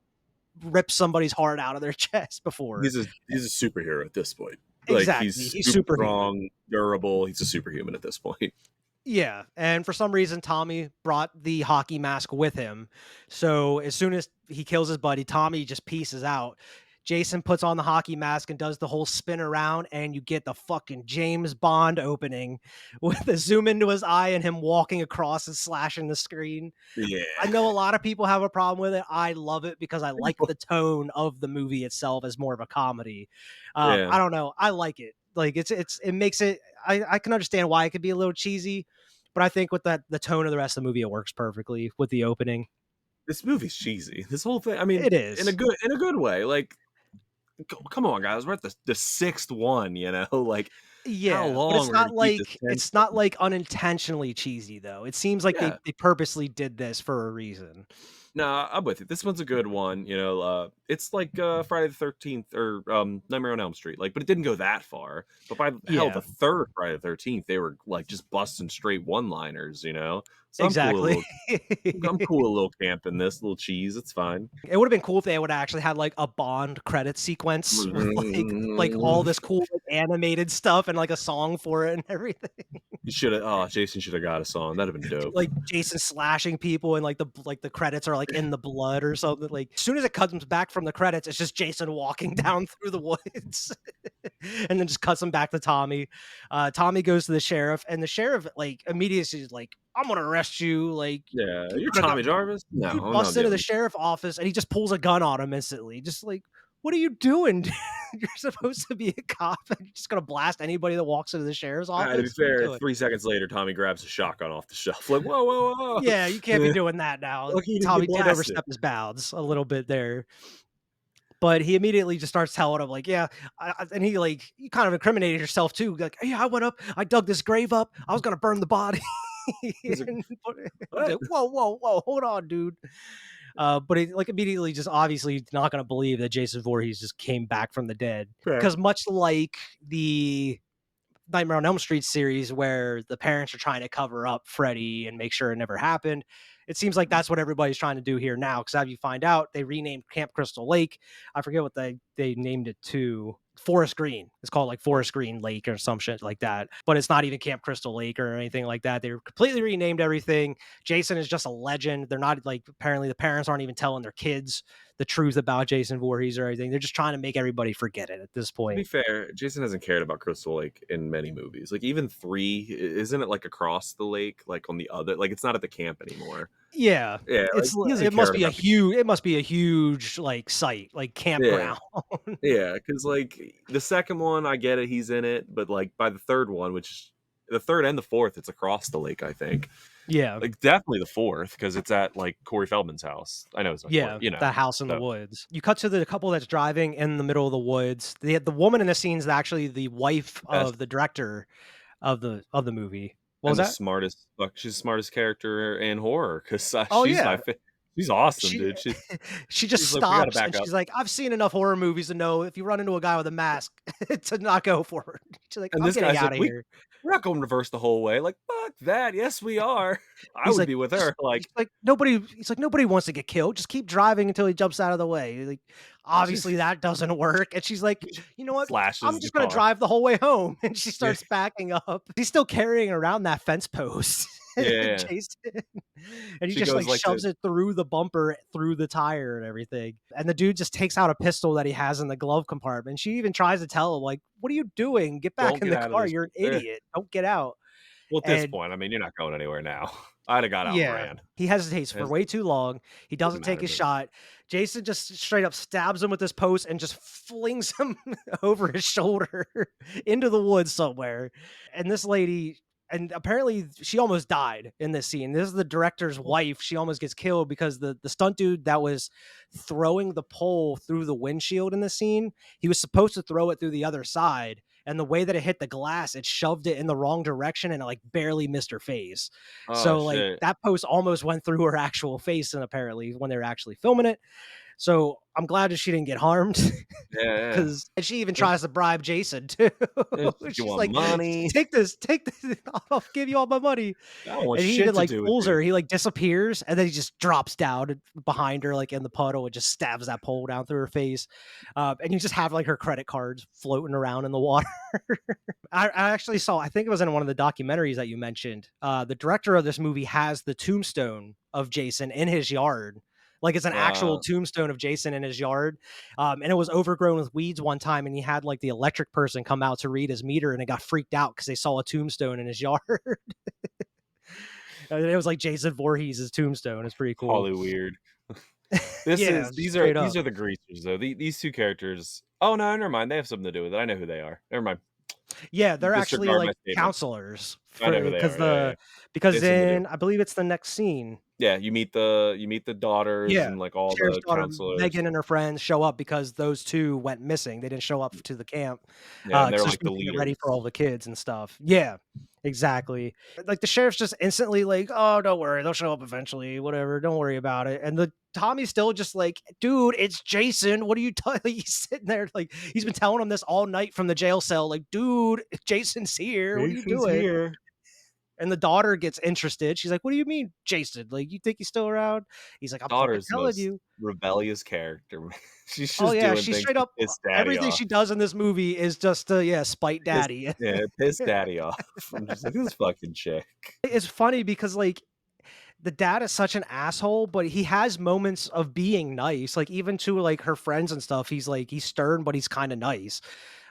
rip somebody's heart out of their chest before. He's a superhero at this point. Like, exactly. He's super strong, durable. He's a superhuman at this point. Yeah, and for some reason, Tommy brought the hockey mask with him. So as soon as he kills his buddy, Tommy just pieces out. Jason puts on the hockey mask and does the whole spin around, and you get the fucking James Bond opening with a zoom into his eye and him walking across and slashing the screen. I Yeah. know a lot of people have a problem with it. I love it because I like the tone of the movie itself as more of a comedy. Yeah. I don't know. I like it. Like it makes it. I can understand why it could be a little cheesy, but I think with that the tone of the rest of the movie, it works perfectly with the opening. This movie's cheesy. This whole thing, I mean, It is. in a good way. Like, come on, guys, we're at the sixth one. You know, like how Yeah, but long we're gonna keep this it's tension? not like unintentionally cheesy though. It seems like Yeah. they purposely did this for a reason. No, I'm with you. This one's a good one. You know, it's like Friday the 13th or Nightmare on Elm Street. Like, but it didn't go that far. But by hell, the Yeah, third Friday the 13th, they were like just busting straight one-liners. You know, so exactly. I'm cool a little camp in this little cheese. It's fine. It would have been cool if they would actually had like a Bond credit sequence with like all this cool like, animated stuff and like a song for it and everything. You should have. Oh, Jason should have got a song. That'd have been dope. Like Jason slashing people and like the credits are like in the blood or something. Like as soon as it comes back from the credits, it's just Jason walking down through the woods. And then just cuts him back to Tommy. Tommy goes to the sheriff, and the sheriff like immediately is like, "I'm gonna arrest you." Like Yeah, he you're put a gun- Tommy Jarvis. No, dude I'm not busts into the doing. sheriff office, and he just pulls a gun on him instantly. Just like, what are you doing? Dude? You're supposed to be a cop, and you're just gonna blast anybody that walks into the sheriff's To be office. What are you fair, doing? 3 seconds later, Tommy grabs a shotgun off the shelf. Like, whoa, whoa, whoa! Yeah, you can't be doing that now. Lucky he didn't Tommy get did blasted. overstep his bounds a little bit there. But he immediately just starts telling him, like, yeah, and he like, you kind of incriminated yourself too. Like, yeah, I went up, I dug this grave up, I was gonna burn the body. He's like, But he's what? like, whoa, whoa, whoa, hold on, dude. But he like immediately just obviously not gonna believe that Jason Voorhees just came back from the dead Fair. because much like the Nightmare on Elm Street series where the parents are trying to cover up Freddy and make sure it never happened. It seems like that's what everybody's trying to do here now. Because as you find out, they renamed Camp Crystal Lake. I forget what they named it to. Forest Green. It's called like Forest Green Lake or some shit like that. But it's not even Camp Crystal Lake or anything like that. They completely renamed everything. Jason is just a legend. They're not like apparently the parents aren't even telling their kids the truth about Jason Voorhees or anything. They're just trying to make everybody forget it at this To be point. fair, Jason hasn't cared about Crystal Lake in many movies. Like even 3, isn't it like across the lake, like on the other? Like it's not at the camp anymore. Yeah, Yeah, like it's he it hasn't must cared be a about. huge like site, like Yeah, campground. yeah, because like the second one, I get it, he's in it, but like by the third one, which the third and the fourth, it's across the lake. I think. Yeah, Like definitely the fourth because it's at like Corey Feldman's house. I know it's not Corey, yeah, you know. that house in the So woods. You cut to the couple that's driving in the middle of the woods. The woman in the scene is actually the wife best of the director of the movie. What was and the that? smartest. Fuck, she's the smartest character in horror because Oh she's yeah, she's awesome, she dude. she just She's like, we got to stops and back up. she's like, I've seen enough horror movies to know if you run into a guy with a mask to not go forward. She's like, And I'm this getting guy's out like, of here. we're not going reverse the whole way. Like, fuck that. Yes, we are. I He's would like, be with her. Like, he's like, nobody wants to get killed. Just keep driving until he jumps out of the way. Like, she obviously that doesn't work. And she's like, you know what? slashes I'm the just gonna car. drive the whole way home. And she Yeah, starts backing up. He's still carrying around that fence post. yeah. Jason. And he She just goes like like shoves to it through the bumper, through the tire and everything. And the dude just takes out a pistol that he has in the glove compartment. She even tries to tell him, like, what are you doing? Get back don't in get the out of car. this. You're an Eh. idiot. Don't get out. Well, at this And point, I mean, you're not going anywhere now. I'd have got out and yeah, ran. he hesitates for It way too long. He doesn't doesn't take matter his to me. shot. Jason just straight up stabs him with this post and just flings him over his shoulder into the woods somewhere. And this lady, and apparently she almost died in this scene. This is the director's wife. She almost gets killed because the stunt dude that was throwing the pole through the windshield in the scene, he was supposed to throw it through the other side. And the way that it hit the glass, it shoved it in the wrong direction and it like barely missed her face. Oh So like shit. that post almost went through her actual face, and apparently when they were actually filming it. So I'm glad that she didn't get harmed. Yeah, Because and she even yeah. tries to bribe Jason too. You She's want like, money? take this, I'll give you all my money." I don't want And he shit even to like do with pulls you. her. He like disappears, and then he just drops down behind her, like in the puddle, and just stabs that pole down through her face. And you just have like her credit cards floating around in the water. I actually saw, I think it was in one of the documentaries that you mentioned. The director of this movie has the tombstone of Jason in his yard. Like it's an actual Uh, tombstone of Jason in his yard. And it was overgrown with weeds one time, and he had like the electric person come out to read his meter, and it got freaked out because they saw a tombstone in his yard. And it was like Jason Voorhees' tombstone. It's pretty cool. Holly weird. This Yeah, is straight up. these are the greasers though. These two characters. Oh no, never mind. They have something to do with it. I know who they are. Never mind. Yeah, they're actually Disregard like my statement. counselors I know for who they because are. Yeah, yeah. They because have something to do. in I believe it's the next scene. Yeah, you meet the daughters Yeah. and like all Sheriff's the daughter, counselors. Megan, and her friends show up because those 2 went missing. They didn't show up to the camp, Yeah, and they're so like she the was getting ready leaders. for all the kids and stuff. Yeah, exactly. Like, the sheriff's just instantly like, "Oh, don't worry, they'll show up eventually, whatever, don't worry about it," and the Tommy's still just like, "Dude, it's Jason, what are you telling?" He's sitting there, like, he's been telling him this all night from the jail cell, like, "Dude, Jason's here, what are you Jason's doing?" here. And the daughter gets interested. She's like, "What do you mean, Jason? Like, you think he's still around?" He's like, "I'm fucking Daughter's the telling most you." rebellious character. She's Oh just yeah, doing she things straight to up piss daddy everything off. she does in this movie is just to, yeah, spite Piss, daddy. yeah, piss daddy off. I'm just like this fucking chick. It's funny because like the dad is such an asshole, but he has moments of being nice. Like even to like her friends and stuff, he's stern, but he's kind of nice.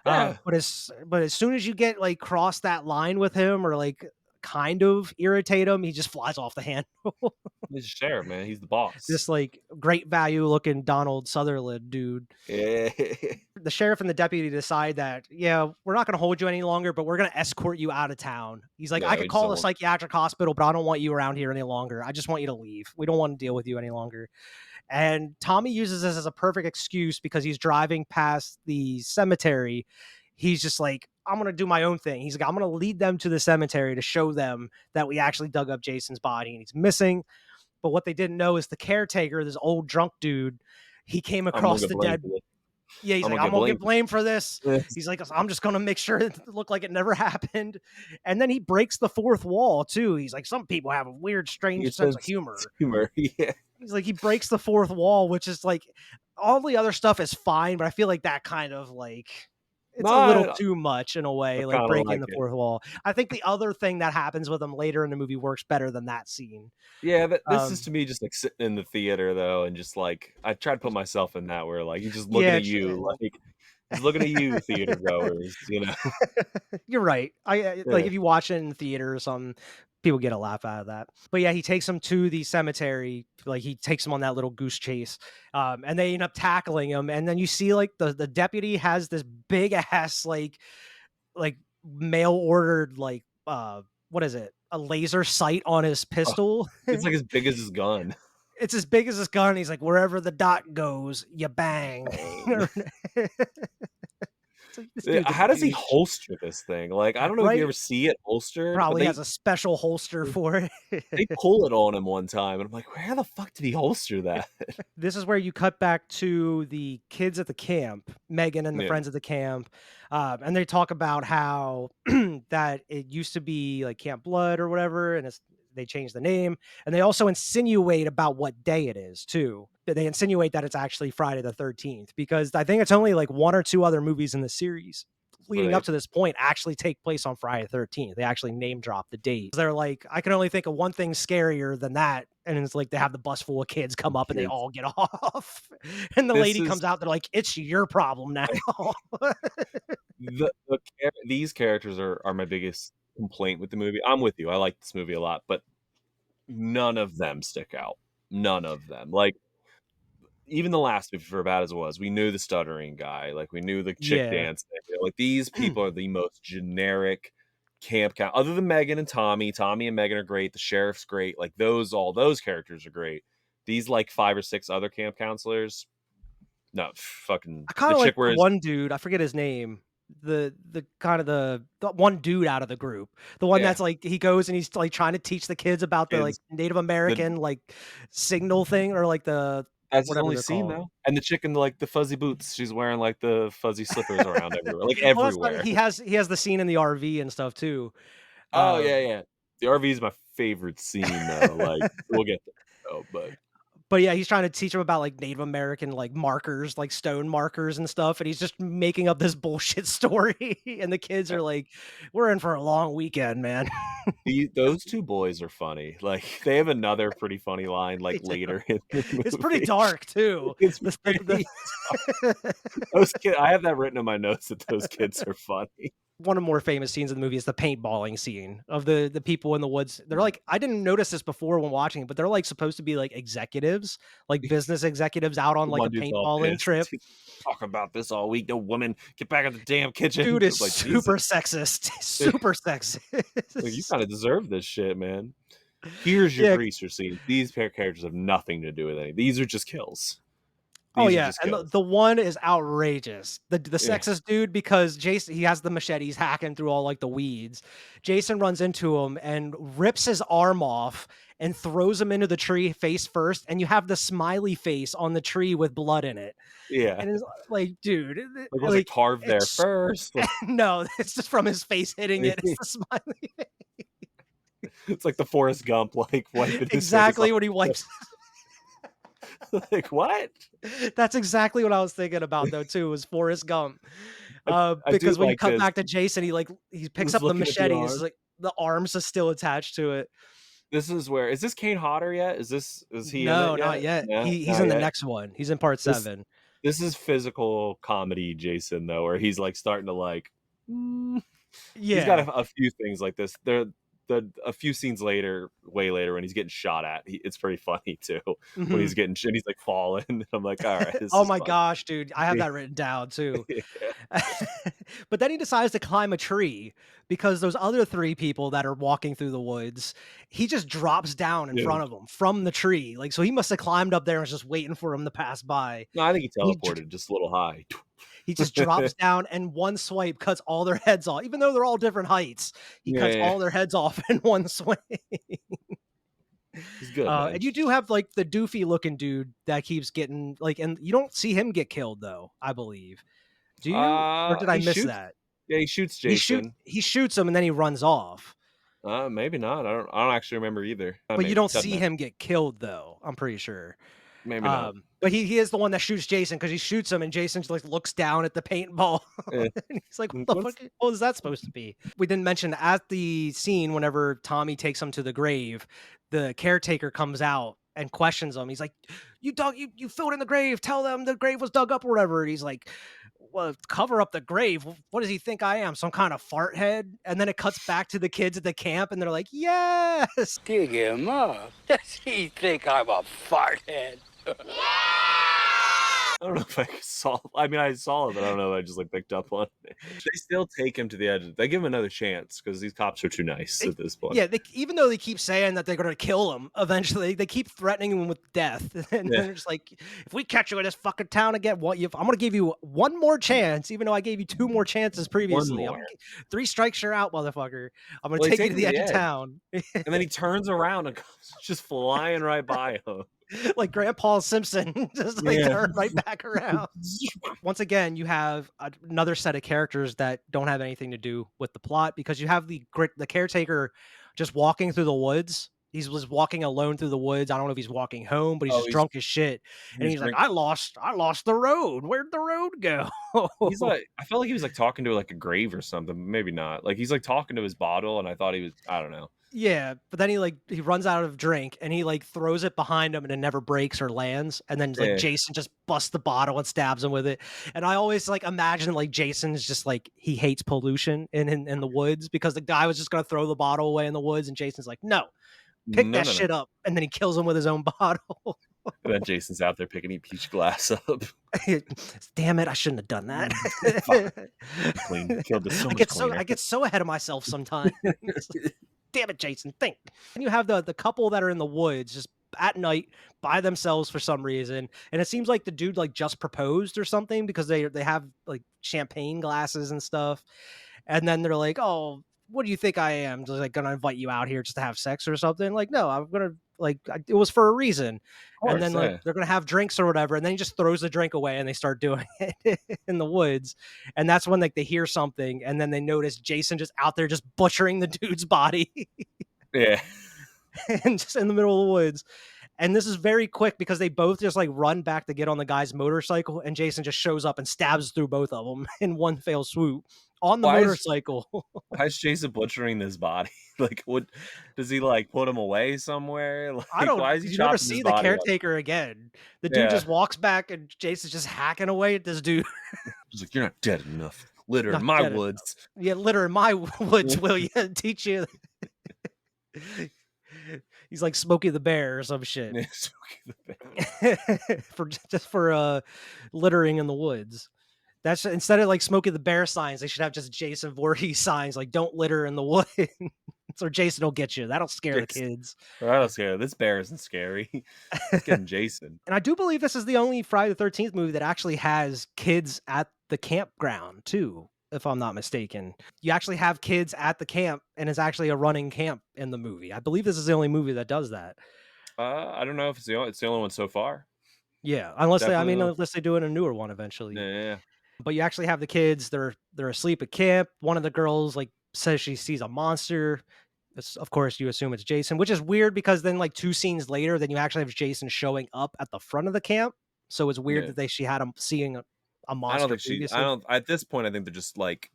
Yeah, But as soon as you get like cross that line with him or like kind of irritate him, he just flies off the handle. he's a sheriff, man. He's the boss. This like great value looking Donald Sutherland dude. Yeah, The sheriff and the deputy decide that, yeah, we're not going to hold you any longer, but we're going to escort you out of town. He's like, I yeah. could We just call don't a want. psychiatric hospital, but I don't want you around here any longer. I just want you to leave. We don't want to deal with you any longer. And Tommy uses this as a perfect excuse because he's driving past the cemetery. He's just like, I'm going to do my own thing. He's like, I'm going to lead them to the cemetery to show them that we actually dug up Jason's body and he's missing. But what they didn't know is the caretaker, this old drunk dude, he came I'm gonna across get the blamed dead. for this. Yeah, he's I'm like, gonna I'm get gonna blamed get blamed for this. for this. He's like, I'm just gonna make sure it look like it never happened. And then he breaks the fourth wall too. He's like, some people have a weird, Your strange sense of sense humor. humor. Yeah, He's like, he breaks the fourth wall, which is like all the other stuff is fine, but I feel like that kind of like it's a little no, too much in a I way, like kind of breaking like the it. fourth wall. I think the other thing that happens with him later in the movie works better than that scene. Yeah, this is Um, to me just like sitting in the theater though, and just like I try to put myself in that where like he's just looking yeah, at you, like he's looking at you, theater goers. You know, you're right. I like yeah. if you watch it in the theater or something, people get a laugh out of that. But yeah, he takes him to the cemetery. Like he takes him on that little goose chase, and they end up tackling him. And then you see like the deputy has this big ass like mail ordered like what is it? A laser sight on his Oh, pistol. it's like as big as his gun. It's as big as his gun. He's like, wherever the dot goes, you bang. It's like, this dude's a How does he douche, holster this thing? Like I don't know if you right? ever see it holstered, but Probably has a special holster for they it. pull it on him one time, and I'm like, where the fuck did he holster that? This is where you cut back to the kids at the camp, Megan and the Yeah, friends at the camp, and they talk about how that it used to be like Camp Blood or whatever, and they changed the name, and they also insinuate about what day it is too. They insinuate that it's actually Friday the 13th because I think it's only like one or two other movies in the series where leading up to this point actually take place on Friday the 13th. They actually name drop the date. They're like, I can only think of one thing scarier than that. And it's like they have the bus full of kids come up and they kids. all get off. And the This lady is comes out, they're like, it's your problem now. these characters are my biggest complaint with the movie. I'm with you. I like this movie a lot, but none of them stick out. None of them. Like even the last movie, for bad as it was, we knew the stuttering guy. Like we knew the chick Yeah. dancing. Like these people are the most generic camp count. Other than Megan and Tommy, Tommy and Megan are great. The sheriff's great. Like all those characters are great. These like 5 or 6 other camp counselors, no, fucking I kind the of like chick the wears. one dude, I forget his name. The kind of the one dude out of the group. The one Yeah, that's like he goes and he's like trying to teach the kids about the like kids. Native The American like signal thing or like the That's his whatever only they're scene, called. though. And the chick in, like, the fuzzy boots, she's wearing, like, the fuzzy slippers around everywhere, like, Well, that's not, everywhere. he has the scene in the RV and stuff too. Oh, yeah, Um, yeah. The RV is my favorite scene, though, like, we'll get there, though, but but yeah, he's trying to teach him about like Native American like markers, like stone markers and stuff, and he's just making up this bullshit story. And the kids uh, are like, "We're in for a long weekend, man." those 2 boys are funny, like, they have another pretty funny line, They like, do. later in the It's pretty movie. dark too. It's This pretty those kid I have that written in my notes that those kids are funny. one of the more famous scenes in the movie is the paintballing scene of the people in the woods. They're like, I didn't notice this before when watching it, but they're like supposed to be like executives, like business executives out on The like one a dude's all paintballing pissed. trip. He's talking about this all week. No woman, get back in the damn kitchen. Dude is It's like, Jesus, super sexist. Super like, you sexist. kinda deserve this shit, man. Here's your Yeah. greaser scene. These pair characters have nothing to do with anything. These are just kills. Oh These are yeah, just and kills. the one is outrageous. The Yeah. sexist dude, because Jason, he has the machete, he's hacking through all like the weeds. Jason runs into him and rips his arm off and throws him into the tree face first, and you have the smiley face on the tree with blood in it. Yeah. And it's like, dude, Like, was it carved there it's first? Like, no, it's just from his face hitting it. It's the smiley it's like the Forrest Gump, like, wiping his face exactly off. when he wipes. Like, what? That's exactly what I was thinking about though too, was Forrest Gump. I do Because when you like cut this. back to Jason, he picks Just up the looking at the machete, it's arm. like the arms are still attached to it. This is where is this Kane Hodder yet? Is he in No, it not yet? yet. No, He's not in the yet. next one. He's in part This 7. this is physical comedy Jason, though, where he's, like, starting to, like he's got Yeah. a few things like this. A few scenes later, way later, when he's getting shot at, it's pretty funny too. When he's Mhm. getting and he's like falling. I'm like, all right, this Oh is my fun. gosh, dude, I have that written down too. But then he decides to climb a tree because those other 3 people that are walking through the woods, he just drops down in Yeah. front of them from the tree. Like, so he must have climbed up there and was just waiting for him to pass by. No, I think he He teleported just a little high. He just drops down and one swipe cuts all their heads off. Even though they're all different heights, he Yeah, cuts yeah, all their heads off in one swing. he's good, man. And you do have like the doofy looking dude that keeps getting like, and you don't see him get killed though, I believe. Do you? Or did I He miss shoots. that? Yeah, he shoots Jason. He shoots him and then he runs off. Maybe not. I don't actually remember either. But you Maybe don't doesn't see matter. him get killed though, I'm pretty sure. Maybe not. But he is the one that shoots Jason because he shoots him and Jason just like looks down at the paintball Eh, and he's like, "What the what's- fuck? What was that supposed to be?" We didn't mention at the scene whenever Tommy takes him to the grave, the caretaker comes out and questions him. He's like, you filled in the grave. Tell them the grave was dug up or whatever." And he's like, "Well, cover up the grave. What does he think I am? Some kind of fart head?" And then it cuts back to the kids at the camp and they're like, "Yes." Dig him up. Does he think I'm a fart head? I don't know if I saw. I mean, I saw it, but I don't know if I just like picked up on it. They still take him to the edge. They give him another chance because these cops are too nice at this point. Yeah, even though they keep saying that they're going to kill him eventually, they keep threatening him with death. And Yeah. they're just like, if we catch you in this fucking town again, I'm going to give you one more chance, even though I gave you 2 more chances previously. more. 3 strikes, you're out, motherfucker. I'm going to Well, they take you to the edge of town. And then he turns around and comes just flying right by him. Like Grandpa Simpson, just like Yeah. turn right back around. Once again, you have another set of characters that don't have anything to do with the plot because you have the caretaker just walking through the woods. He's was walking alone through the woods. I don't know if he's walking home, but he's just drunk as shit. And he's like, I lost the road. Where'd the road go? He's like, I felt like he was like talking to like a grave or something. Maybe not. Like he's like talking to his bottle, and I thought he was. I don't know. Yeah, but then he runs out of drink and he like throws it behind him and it never breaks or lands. And then like Yeah. Jason just busts the bottle and stabs him with it. And I always like imagine like Jason's just like he hates pollution in the woods because the guy was just gonna throw the bottle away in the woods and Jason's like, no, pick No, that no, no. shit up. And then he kills him with his own bottle. And then Jason's out there picking each glass up. Damn it, I shouldn't have done that. Clean. Killed this so I much get cleaner. I get so ahead of myself sometimes. Damn it, Jason, think. And you have the couple that are in the woods just at night by themselves for some reason. And it seems like the dude like just proposed or something because they have like champagne glasses and stuff. And then they're like, "Oh, what do you think I am? Just like gonna invite you out here just to have sex or something?" Like, no, I'm gonna Like it was for a reason. Of And course, then like yeah. they're gonna have drinks or whatever, and then he just throws the drink away and they start doing it in the woods. And that's when like they hear something and then they notice Jason just out there just butchering the dude's body Yeah. and just in the middle of the woods. And this is very quick because they both just like run back to get on the guy's motorcycle, and Jason just shows up and stabs through both of them in one fell swoop on the Why is motorcycle. why is Jason butchering this body? Like, what does he like put him away somewhere? I Like, don't. why is he You never chopping his see the body up? caretaker again. The dude Yeah. just walks back, and Jason's just hacking away at this dude. He's like, you're not dead enough. Litter Not in my dead enough. woods. Yeah, litter in my woods, will you? Teach you. He's like Smokey the Bear or some shit Yeah, Smokey the Bear. for just for littering in the woods. That's instead of like Smokey the Bear signs, they should have just Jason Voorhees signs like "Don't litter in the woods," or Jason will get you. That'll scare the Jason. kids. I don't scare. This bear isn't scary. It's getting Jason. And I do believe this is the only Friday the 13th movie that actually has kids at the campground too, if I'm not mistaken. You actually have kids at the camp, and it's actually a running camp in the movie. I believe this is the only movie that does that. I don't know if it's the only one so far. Yeah, unless Definitely. unless they do it in a newer one eventually. Yeah. But you actually have the kids. They're asleep at camp. One of the girls like says she sees a monster. Of course, you assume it's Jason, which is weird because then like 2 scenes later, then you actually have Jason showing up at the front of the camp. So it's weird Yeah. that she had him seeing a monster. I don't think previously. I don't. At this point, I think they're just like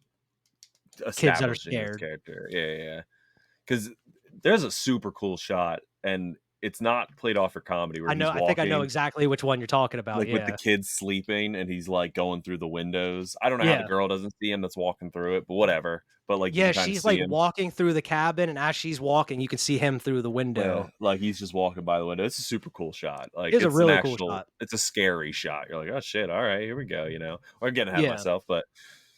Kids that are establishing this scared. character. Yeah. Because there's a super cool shot, and it's not played off for comedy. Where I know. he's I think I know walking, exactly which one you're talking about. like with the Yeah. kids sleeping, and he's like going through the windows. I don't know how Yeah. the girl doesn't see him that's walking through it, but whatever. But like, you Yeah, can kinda she's see like him. walking through the cabin, and as she's walking, you can see him through the window. Yeah, like he's just walking by the window. It's a super cool shot. Like It's a it's really an cool actual, shot. it's a scary shot. You're like, oh shit, all right, here we go. I'm getting ahead of Yeah. myself, but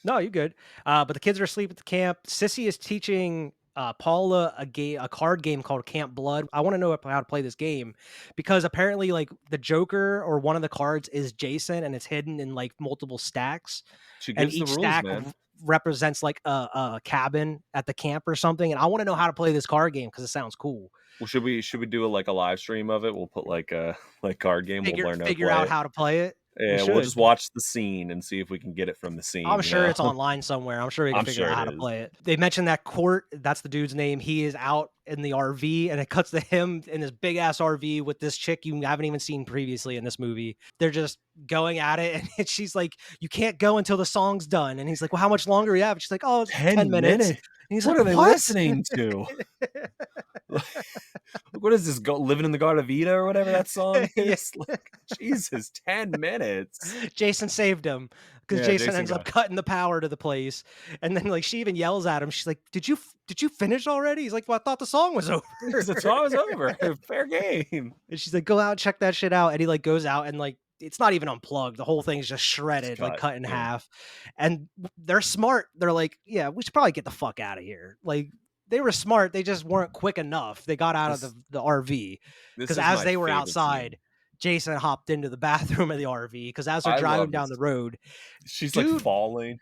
No, you're good. But the kids are asleep at the camp. Sissy is teaching Paula a card game called Camp Blood. I want to know how to play this game because apparently, like the Joker or one of the cards is Jason, and it's hidden in like multiple stacks, she and gives the each rules, stack man. represents like a cabin at the camp or something. And I want to know how to play this card game because it sounds cool. Well, should we do a live stream of it? We'll put like a card game. We'll learn how to Figure play out it. how to play it. Yeah, we'll should. just watch the scene and see if we can get it from the scene. I'm sure you it's know? online somewhere. I'm sure we can I'm figure sure out how it to is. play it. They mentioned that Court, that's the dude's name. He is out in the RV, and it cuts to him in this big ass RV with this chick you haven't even seen previously in this movie. They're just going at it, and she's like, "You can't go until the song's done." And he's like, "Well, how much longer do you have?" And she's like, "Oh, 10 minutes." And he's What like, are they "What?" listening to? What is this? Living in the Garden of Eden or whatever that song Yeah. is? Like, Jesus, 10 minutes. Jason saved him because Yeah, Jason Jason ends up got- cutting the power to the place, and then like she even yells at him. She's like, "Did you finish already?" He's like, "Well, I thought the song was over." The song was over. Fair game. And she's like, "Go out and check that shit out." And he like goes out and like it's not even unplugged. The whole thing's just shredded, like cut in half. And they're smart. They're like, "Yeah, we should probably get the fuck out of here." Like they were smart. They just weren't quick enough. They got out of the RV because as they were outside, Jason hopped into the bathroom of the RV because as they're driving down the road, she's dude, like falling.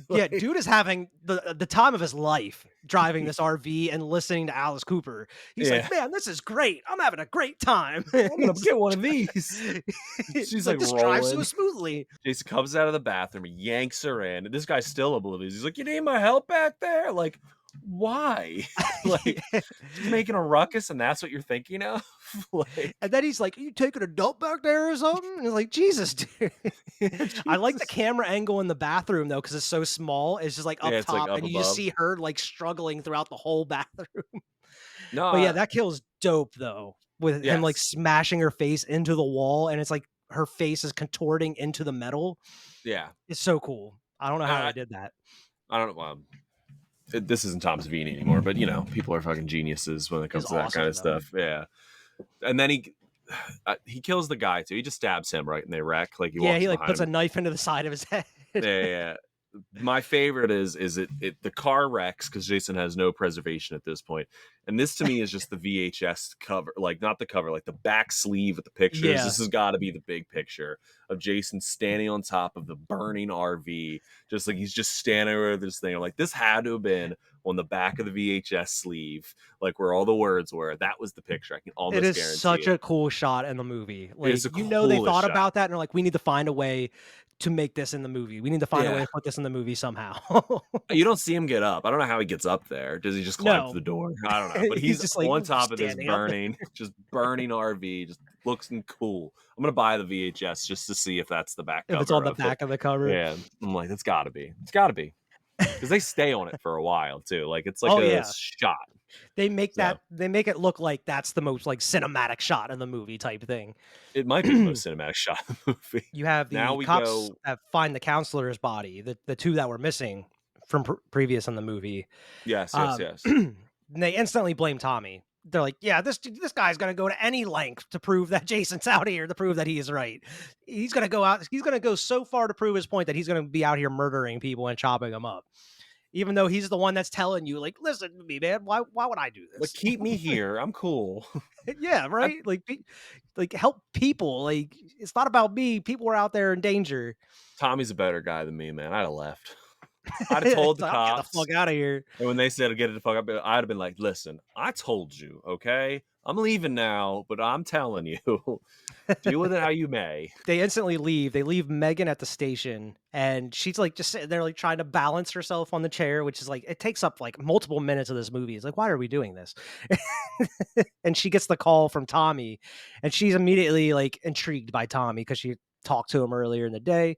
yeah, dude is having the time of his life driving this RV and listening to Alice Cooper. He's like, "Man, this is great. I'm having a great time. I'm gonna get one of these." She's like, "This drives so rolling. smoothly." Jason comes out of the bathroom, he yanks her in. And this guy's still oblivious. He's like, "You need my help back there?" Like, why? Like, she's making a ruckus, and that's what you're thinking of? Like, And then he's like, "Are you taking a dump back there or something?" And it's like, Jesus, dude. I like the camera angle in the bathroom though, because it's so small. It's just like up Yeah, it's, like, top, up and you just above. see her like struggling throughout the whole bathroom. no, But yeah, that kill's dope though, with him like Yes. smashing her face into the wall, and it's like her face is contorting into the metal. yeah. It's so cool. I don't know how I- they did that. I don't know. This isn't Tom Savini anymore, but people are fucking geniuses when it comes to that awesome, kind of though. stuff. Yeah. And then he kills the guy too. He just stabs him right, and they wreck. Like he Yeah, walks he like behind puts a him. knife into the side of his head. Yeah. My favorite is the car wrecks because Jason has no preservation at this point, and this to me is just the VHS cover, like not the cover, like the back sleeve with the pictures. Yeah. This has got to be the big picture of Jason standing on top of the burning RV, just like he's just standing over this thing. I'm like, this had to have been on the back of the VHS sleeve, like where all the words were. That was the picture. I can It almost is guarantee such it. a cool shot in the movie. It is Like, the they coolest thought shot. about that and they're like, we need to find a way to make this in the movie. We need to find a way Yeah. to put this in the movie somehow. You don't see him get up. I don't know how he gets up there. Does he just climb through the No. door? I don't know. But He's he's just, like, on top of this standing up there. burning, just burning RV. Just looks cool. I'm gonna buy the VHS just to see if that's the back If cover it's on the of it. back of the cover. Yeah, I'm like, it's gotta be. It's gotta be. Because they stay on it for a while too. Like it's like Oh, a yeah. shot. They make So they make it look like that's the most, like, cinematic shot in the movie type thing. it might be the most cinematic shot in the movie. You have Now the we cops go. that find the counselor's body, the 2 that were missing from previous in the movie. Yes, Um, yes. and they instantly blame Tommy. They're like, "Yeah, this guy's gonna go to any length to prove that Jason's out here, to prove that he is right. He's gonna go out. He's gonna go so far to prove his point that he's gonna be out here murdering people and chopping them up, even though he's the one that's telling you, like, listen to me, man. Why would I do Like this? keep me here. I'm cool. Yeah, right. Like help people. Like, it's not about me. People are out there in danger. Tommy's a better guy than me, man. I'd have left. I'd have told the I'll get the cops. fuck out of here. And when they said get it the fuck up, I'd have been like, listen, I told you, okay? I'm leaving now, but I'm telling you, deal with it how you may. They instantly leave. They leave Megan at the station, and she's like just sitting there, like trying to balance herself on the chair, which is like it takes up like multiple minutes of this movie. It's like, why are we doing this? And she gets the call from Tommy, and she's immediately like intrigued by Tommy because she talked to him earlier in the day.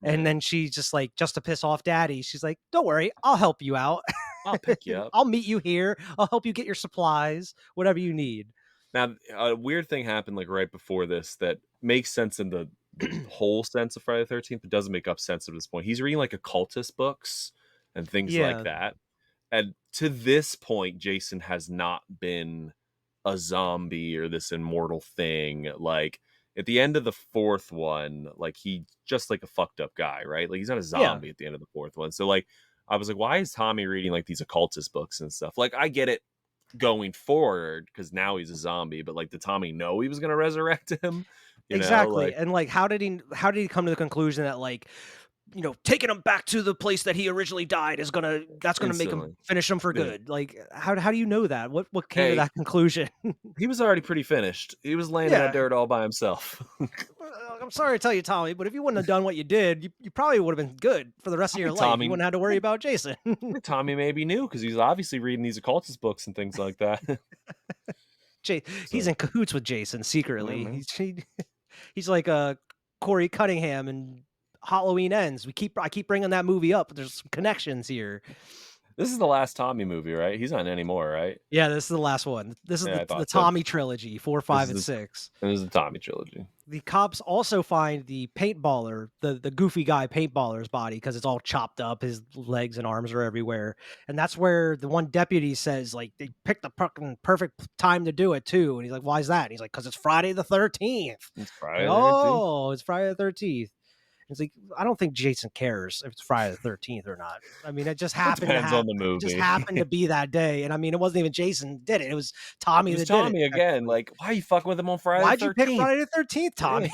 And then she's just like, just to piss off Daddy, she's like, "Don't worry, I'll help you out. I'll pick you up. I'll meet you here. I'll help you get your supplies, whatever you need." Now, a weird thing happened like right before this that makes sense in the whole sense of Friday the 13th, but doesn't make up sense at this point. He's reading like occultist books and things Yeah. like that. And to this point, Jason has not been a zombie or this immortal thing. Like at the end of the fourth one, like he just like a fucked up guy, right? Like he's not a zombie at the end of the fourth one. So like I was like, why is Tommy reading like these occultist books and stuff? Like I get it going forward because now he's a zombie, but like did Tommy know he was gonna resurrect him? You know, Exactly. like And like, how did he come to the conclusion that, like, taking him back to the place that he originally died is that's gonna make him instantly. finish him for Yeah. good? Like, how do you know that? What came to Hey. that conclusion? He was already pretty finished. He was laying in Yeah. that dirt all by himself. I'm sorry to tell you, Tommy, but if you wouldn't have done what you did, you probably would have been good for the rest of your think life. Tommy- You wouldn't have to worry about Jason. Tommy maybe knew because he's obviously reading these occultist books and things like that. He's So- in cahoots with Jason secretly. man. He's like Corey Cunningham and Halloween Ends. I keep bringing that movie up. There's some connections here. This is the last Tommy movie, right? He's not in anymore, right? Yeah, this is the last one. This is Yeah, I the thought so. Tommy trilogy, 4, 5, and is 6. And this is the Tommy trilogy. The cops also find the paintballer, the goofy guy paintballer's body, because it's all chopped up. His legs and arms are everywhere. And that's where the one deputy says, like, they picked the fucking perfect time to do it, too. And he's like, why is that? And he's like, because it's Friday the 13th. It's Friday. It's Friday the 13th. It's like, I don't think Jason cares if it's Friday the 13th or not. I mean, it just happened Depends on the movie. It just happened to be that day. And I mean, it wasn't even Jason that did it. It was Tommy It was that did Tommy it. again. Like, why are you fucking with him on Friday Why'd the 13th? you pick Friday the 13th, Tommy?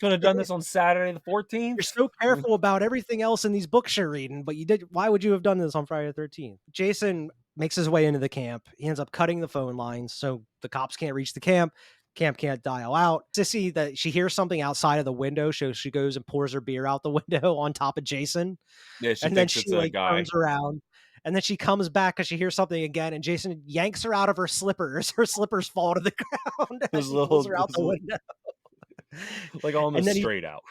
Could have done this on Saturday the 14th. You're so careful about everything else in these books you're reading, but why would you have done this on Friday the 13th? Jason makes his way into the camp. He ends up cutting the phone lines so the cops can't reach the camp. Camp can't dial out. Sissy, that she hears something outside of the window, so she goes and pours her beer out the window on top of Jason. Yeah, she And then thinks she it's a like guy. turns around, and then she comes back because she hears something again, and Jason yanks her out of her slippers. Her slippers fall to the ground as he pulls her out the window. Like almost And then straight out.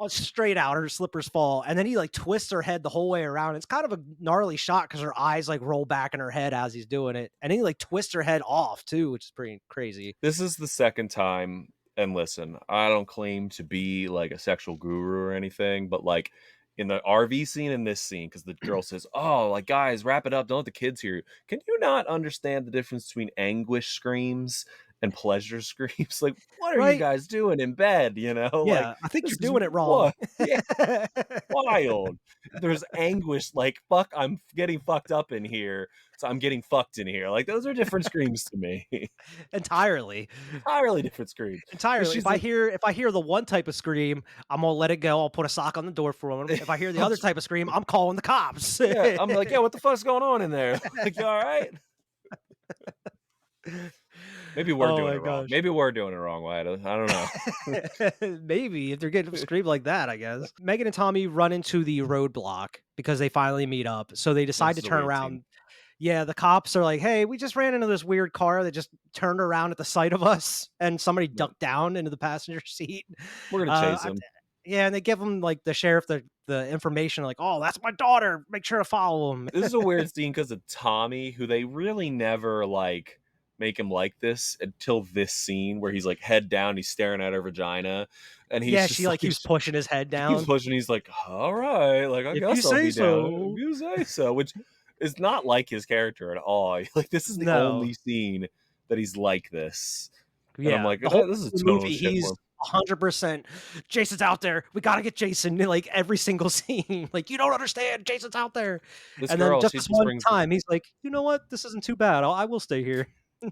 Straight out, her slippers fall, and then he like twists her head the whole way around. It's kind of a gnarly shot because her eyes like roll back in her head as he's doing it, and he like twists her head off too, which is pretty crazy. This is the second time, and listen, I don't claim to be like a sexual guru or anything, but like in the RV scene in this scene, because the girl says, "Oh, like guys, wrap it up. Don't let the kids hear you." Can you not understand the difference between anguish screams and pleasure screams. Like, what are you Right? guys doing in bed? Like, Yeah, I think this you're is doing it wrong. what? Yeah, wild. There's anguish. Like, fuck, I'm getting fucked up in here, so I'm getting fucked in here. Like, those are different screams to me. Entirely. Entirely different screams. But Entirely. she's If I hear the one type of scream, I'm gonna let it go. I'll put a sock on the door for him. If I hear the other type of scream, I'm calling the cops. yeah, I'm like, yeah, what the fuck's going on in there? Like, you all right? Maybe we're Oh doing my it wrong. gosh. Maybe we're doing it wrong, Wyatt. I don't know. Maybe if they're getting screamed like that, I guess. Megan and Tommy run into the roadblock because they finally meet up. So they decide This to is a turn weird scene. around. Yeah, the cops are like, "Hey, we just ran into this weird car that just turned around at the sight of us, and somebody Yeah. ducked down into the passenger seat." We're gonna chase I- him. yeah, and they give him like the sheriff the information, like, "Oh, that's my daughter. Make sure to follow him." This is a weird scene because of Tommy, who they really never like make him like this until this scene where he's like head down, he's staring at her vagina, and he's Yeah, just she like keeps pushing his head keeps down. pushing. He's like, all right, like I If you guess I'll say be down. so. If you say so, which is not like his character at all. Like this is the No. only scene that he's like this, and I'm Yeah, like, the whole this is a total movie, shit he's for him. 100%. Jason's out there. We gotta get Jason. Like every single scene. Like you don't understand. Jason's out there. This And then girl, just she this just one brings time, he's like, you know what? This isn't too bad. I will stay here.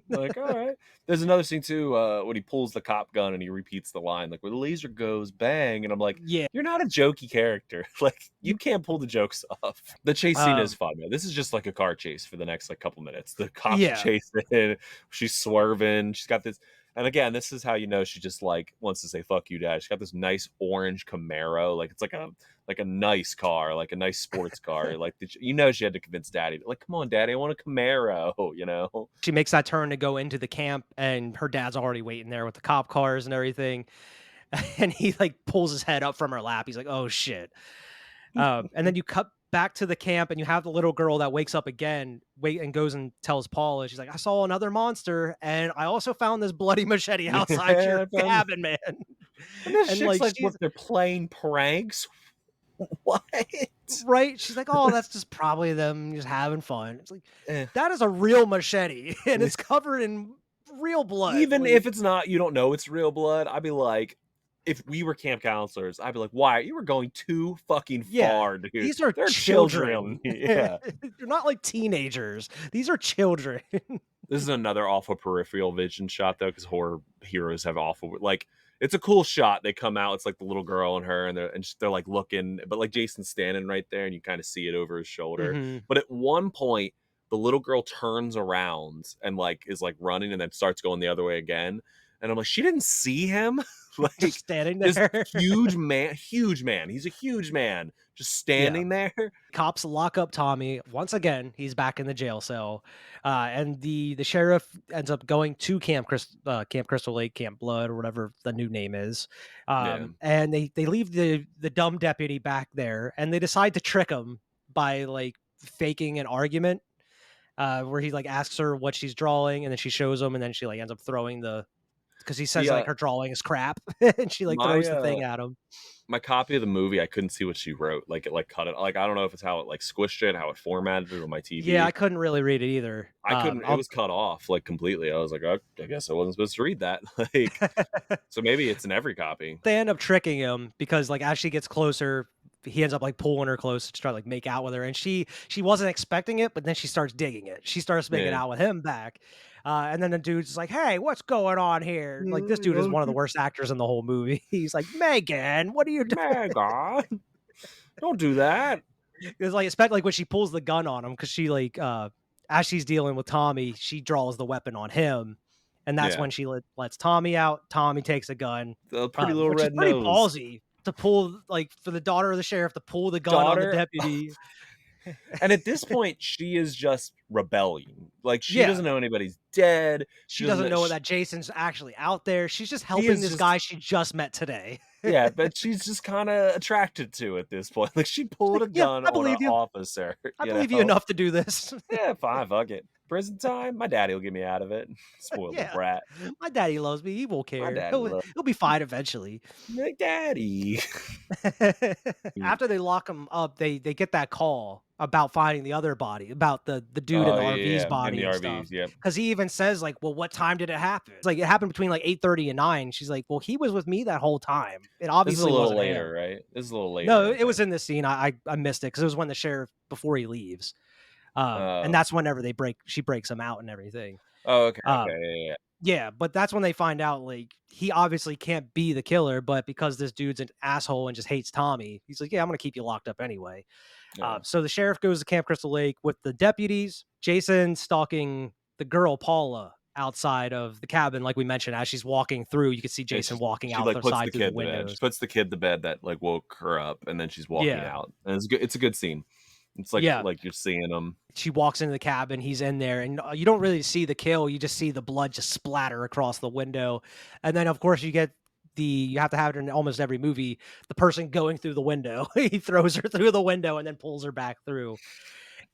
like, all right. There's another scene too, when he pulls the cop gun and he repeats the line, like where the laser goes bang, and I'm like, Yeah. you're not a jokey character. Like you can't pull the jokes off. The chase scene is fun, man. This is just like a car chase for the next like couple minutes. The cops Yeah. are chasing, she's swerving, she's got this. And again, this is how you know she just like wants to say "fuck you, dad." She's got this nice orange Camaro, like it's like a nice car, like a nice sports car. Like you know, she had to convince daddy, like, "Come on, daddy, I want a Camaro." You know, She makes that turn to go into the camp, and her dad's already waiting there with the cop cars and everything. And he like pulls his head up from her lap. He's like, "Oh shit!" And then you cut back to the camp, and you have the little girl that wakes up again, and goes and tells Paul, and she's like, "I saw another monster, and I also found this bloody machete outside Yeah, your I found- cabin, man." and this And, chick's like, she's- what? They're playing pranks. What? right? She's like, "Oh, that's just probably them just having fun." It's like Eh. that is a real machete, and it's covered in real blood. Even Like, if it's not, you don't know it's real blood. I'd be like, if we were camp counselors, I'd be like, why? You were going too fucking Yeah, far, dude. these are They're children. Yeah. They're not like teenagers. These are children. This is another awful peripheral vision shot though, because horror heroes have awful like it's a cool shot. They come out, it's like the little girl and her, and they're like looking, but like Jason's standing right there, and you kind of see it over his shoulder. Mhm. But at one point, the little girl turns around and like is like running, and then starts going the other way again. And I'm like, she didn't see him. Like Just standing this there. huge man. He's a huge man, just standing there. Cops lock up Tommy once again. He's back in the jail cell, and the sheriff ends up going to Camp Crystal Lake, Camp Blood, or whatever the new name is. Yeah. And they leave the dumb deputy back there, and they decide to trick him by like faking an argument, where he like asks her what she's drawing, and then she shows him, and then she like ends up throwing because he says like her drawing is crap, and she like throws the thing at him. My copy of the movie, I couldn't see what she wrote. Like it like cut it. Like I don't know if it's how it like squished it, how it formatted it on my TV. Yeah, I couldn't really read it either. I couldn't. It was cut off like completely. I was like, oh, I guess I wasn't supposed to read that. Like, so maybe it's in every copy. They end up tricking him because like as she gets closer, he ends up like pulling her close to try to like make out with her, and she wasn't expecting it, but then she starts digging it. She starts making out with him back. And then the dude's like, "Hey, what's going on here?" Like this dude is one of the worst actors in the whole movie. He's like, "Megan, what are you doing?" Megan, don't do that. It's like, especially like when she pulls the gun on him, because she like as she's dealing with Tommy, she draws the weapon on him, and that's when she lets Tommy out. Tommy takes a gun. The pretty little which is red pretty nose. ballsy to pull, like for the daughter of the sheriff to pull the gun on the deputy. And at this point, she is just rebelling. Like she Yeah. doesn't know anybody's dead. She doesn't know that Jason's actually out there. She's just helping is this just- guy she just met today. Yeah, but she's just kind of attracted to at this point. Like she pulled a Yeah, gun I on believe an you. officer. I believe you enough to do this. Yeah, fine, fuck it. prison time. My daddy will get me out of it. Spoiled Yeah, brat. my daddy loves me. He won't My care. daddy He'll loves he'll be fine eventually. me. Daddy. After they lock him up, they get that call about finding the other body, about the dude in Oh the yeah, RV's yeah, in body the and stuff. RVs. Yep. Because he even says like, "Well, what time did it happen?" It's like it happened between like 8:30 and 9. She's like, "Well, he was with me that whole time. It This is a obviously little wasn't later, him." right? This is a little later, No, I it was think. in this scene. I missed it because it was when the sheriff before he leaves. And Oh. that's whenever she breaks him out and everything. Oh, okay, Um, okay, yeah, yeah, yeah, but that's when they find out like he obviously can't be the killer, but because this dude's an asshole and just hates Tommy, he's like, "Yeah, I'm gonna keep you locked up anyway." yeah. So the sheriff goes to Camp Crystal Lake with the deputies. Jason stalking the girl Paula outside of the cabin, like we mentioned, as she's walking through. You can see Yeah, Jason walking she out like the puts the side through the kid to bed. windows. She puts the kid to bed that like woke her up, and then she's walking Yeah, out. And it's good. It's a good scene. It's yeah. like you're seeing them. She walks into the cabin. He's in there, and you don't really see the kill. You just see the blood just splatter across the window, and then of course you get you have to have it in almost every movie. The person going through the window, he throws her through the window and then pulls her back through.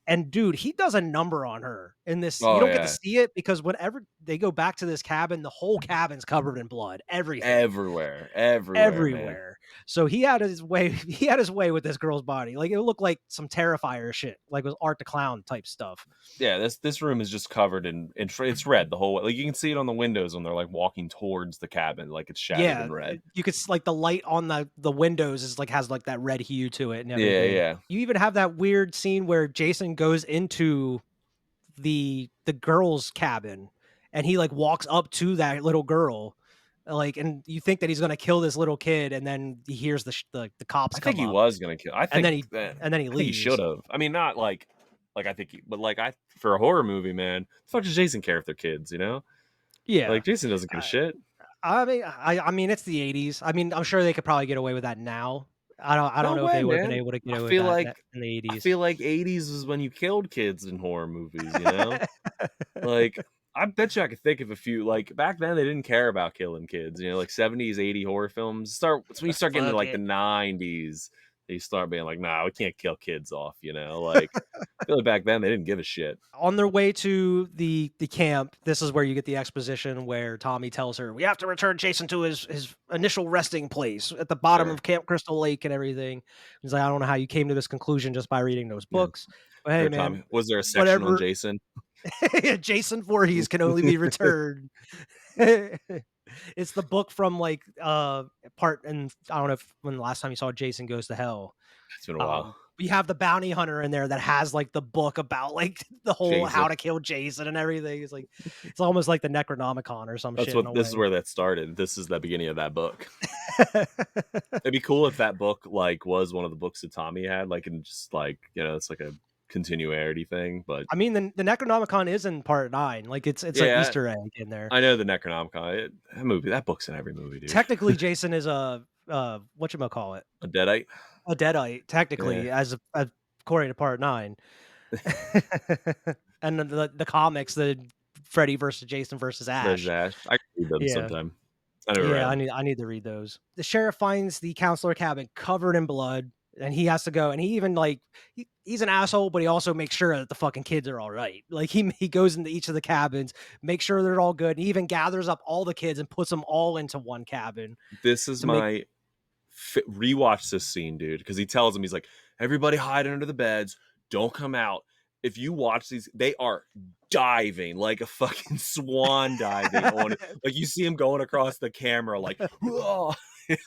And dude, he does a number on her in this. You Oh don't get to yeah, see it because whenever they go back to this cabin, the whole cabin's covered in blood. Everything. everywhere, everywhere, man. Everywhere. So he had his way he had his way with this girl's body. Like, it looked like some Terrifier shit, like it was Art the Clown type stuff. Yeah, this room is just covered it's red the whole way. Like you can see it on the windows when they're like walking towards the cabin, like it's shadowed Yeah, in red. you could like the light on the windows is like has like that red hue to it and Yeah, everything. yeah. You even have that weird scene where Jason goes into the girl's cabin and he like walks up to that little girl, like, and you think that he's gonna kill this little kid, and then he hears the cops I come think he up, was gonna kill. and then he Should leaves. have. I mean, not like I think, but like I for a horror movie, man, the fuck does Jason care if they're kids? You know, Yeah. like Jason doesn't give a shit. I mean, it's the 80s. I mean, I'm sure they could probably get away with that now. I don't No know if way, they would have been man. able to get I away with feel that like in the I 80s. feel like 80s is when you killed kids in horror movies, you know? Like I bet you I could think of a few like back then they didn't care about killing kids, you know, like 70s, 80 horror films. It's when you start getting to Fuck like the it. 90s, they start being like, nah, we can't kill kids off, you know? Like I feel like back then they didn't give a shit. On their way to the camp, this is where you get the exposition where Tommy tells her, "We have to return Jason to his initial resting place at the bottom Sure. of Camp Crystal Lake and everything." He's like, "I don't know how you came to this conclusion just by reading those Yeah. books, but hey, Or man, Tommy. Was there a section on whatever." Jason? Jason Voorhees can only be returned. It's the book from like part, and I don't know if when the last time you saw Jason Goes to Hell. It's been a while. You have the bounty hunter in there that has like the book about like the whole Jason. how to kill Jason and everything. It's like it's almost like the Necronomicon or some shit. This is where that started. This is the beginning of that book. It'd be cool if that book like was one of the books that Tommy had, like and just like, you know, it's like a continuity thing. But I mean, the Necronomicon is in part 9. Like it's an yeah, Easter egg in there. I know the Necronomicon. That book's in every movie, dude. Technically, Jason is a whatchamacallit? A Deadite. A Deadite, technically, Yeah. as according to part 9. And the comics, the Freddy versus Jason versus There's Ash. Ash. I can read them Yeah. sometime. I never read Yeah, them. I need to read those. The sheriff finds the counselor cabin covered in blood, and he has to go. And he even like he's an asshole, but he also makes sure that the fucking kids are all right. Like he goes into each of the cabins, makes sure they're all good. And he even gathers up all the kids and puts them all into one cabin. This is to make- my rewatch this scene, dude, because he tells him, he's like, everybody hide under the beds, don't come out. If you watch these, they are diving like a fucking swan diving on it. Like you see him going across the camera, like, whoa.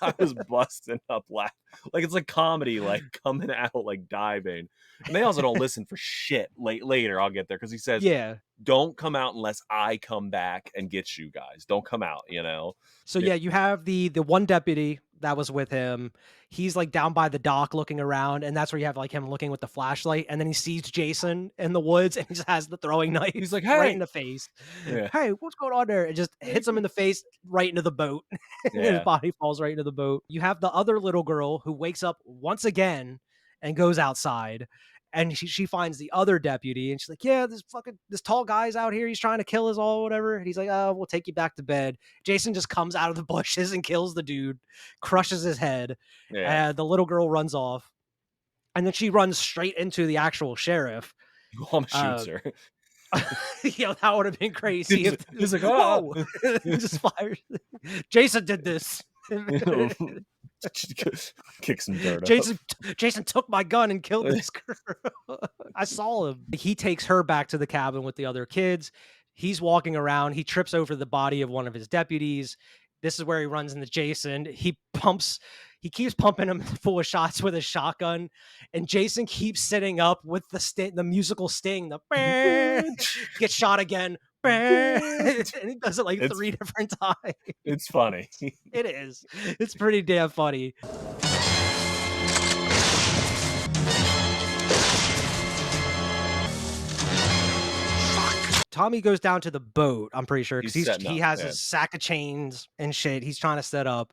I was busting up laughing. Like it's like comedy, like coming out, like diving. And they also don't listen for shit. Later, I'll get there because he says, Yeah. don't come out unless I come back and get you guys. Don't come out, you know? So yeah, you have the one deputy that was with him. He's like down by the dock looking around, and that's where you have like him looking with the flashlight, and then he sees Jason in the woods and he just has the throwing knife. He's like, right "Hey." in the face. Yeah. Hey, what's going on there? It just hits him in the face right into the boat. And his Yeah. body falls right into the boat. You have the other little girl who wakes up once again and goes outside. And she finds the other deputy and she's like, "Yeah, this tall guy's out here. He's trying to kill us all, whatever." And he's like, "Oh, we'll take you back to bed." Jason just comes out of the bushes and kills the dude, crushes his head. Yeah. The little girl runs off. And then she runs straight into the actual sheriff. Mom shoots her. Yo, that would have been crazy. He's like, "Ah." Whoa, he just fires. Jason did this. Kick some dirt up. Jason took my gun and killed this girl. I saw him. He takes her back to the cabin with the other kids. He's walking around. He trips over the body of one of his deputies. This is where he runs into Jason. He keeps pumping him full of shots with a shotgun, and Jason keeps sitting up with the musical sting. Gets shot again. And he does it like 3 different times. It's funny. It is. It's pretty damn funny. Tommy goes down to the boat, I'm pretty sure, because he has a sack of chains and shit. He's trying to set up.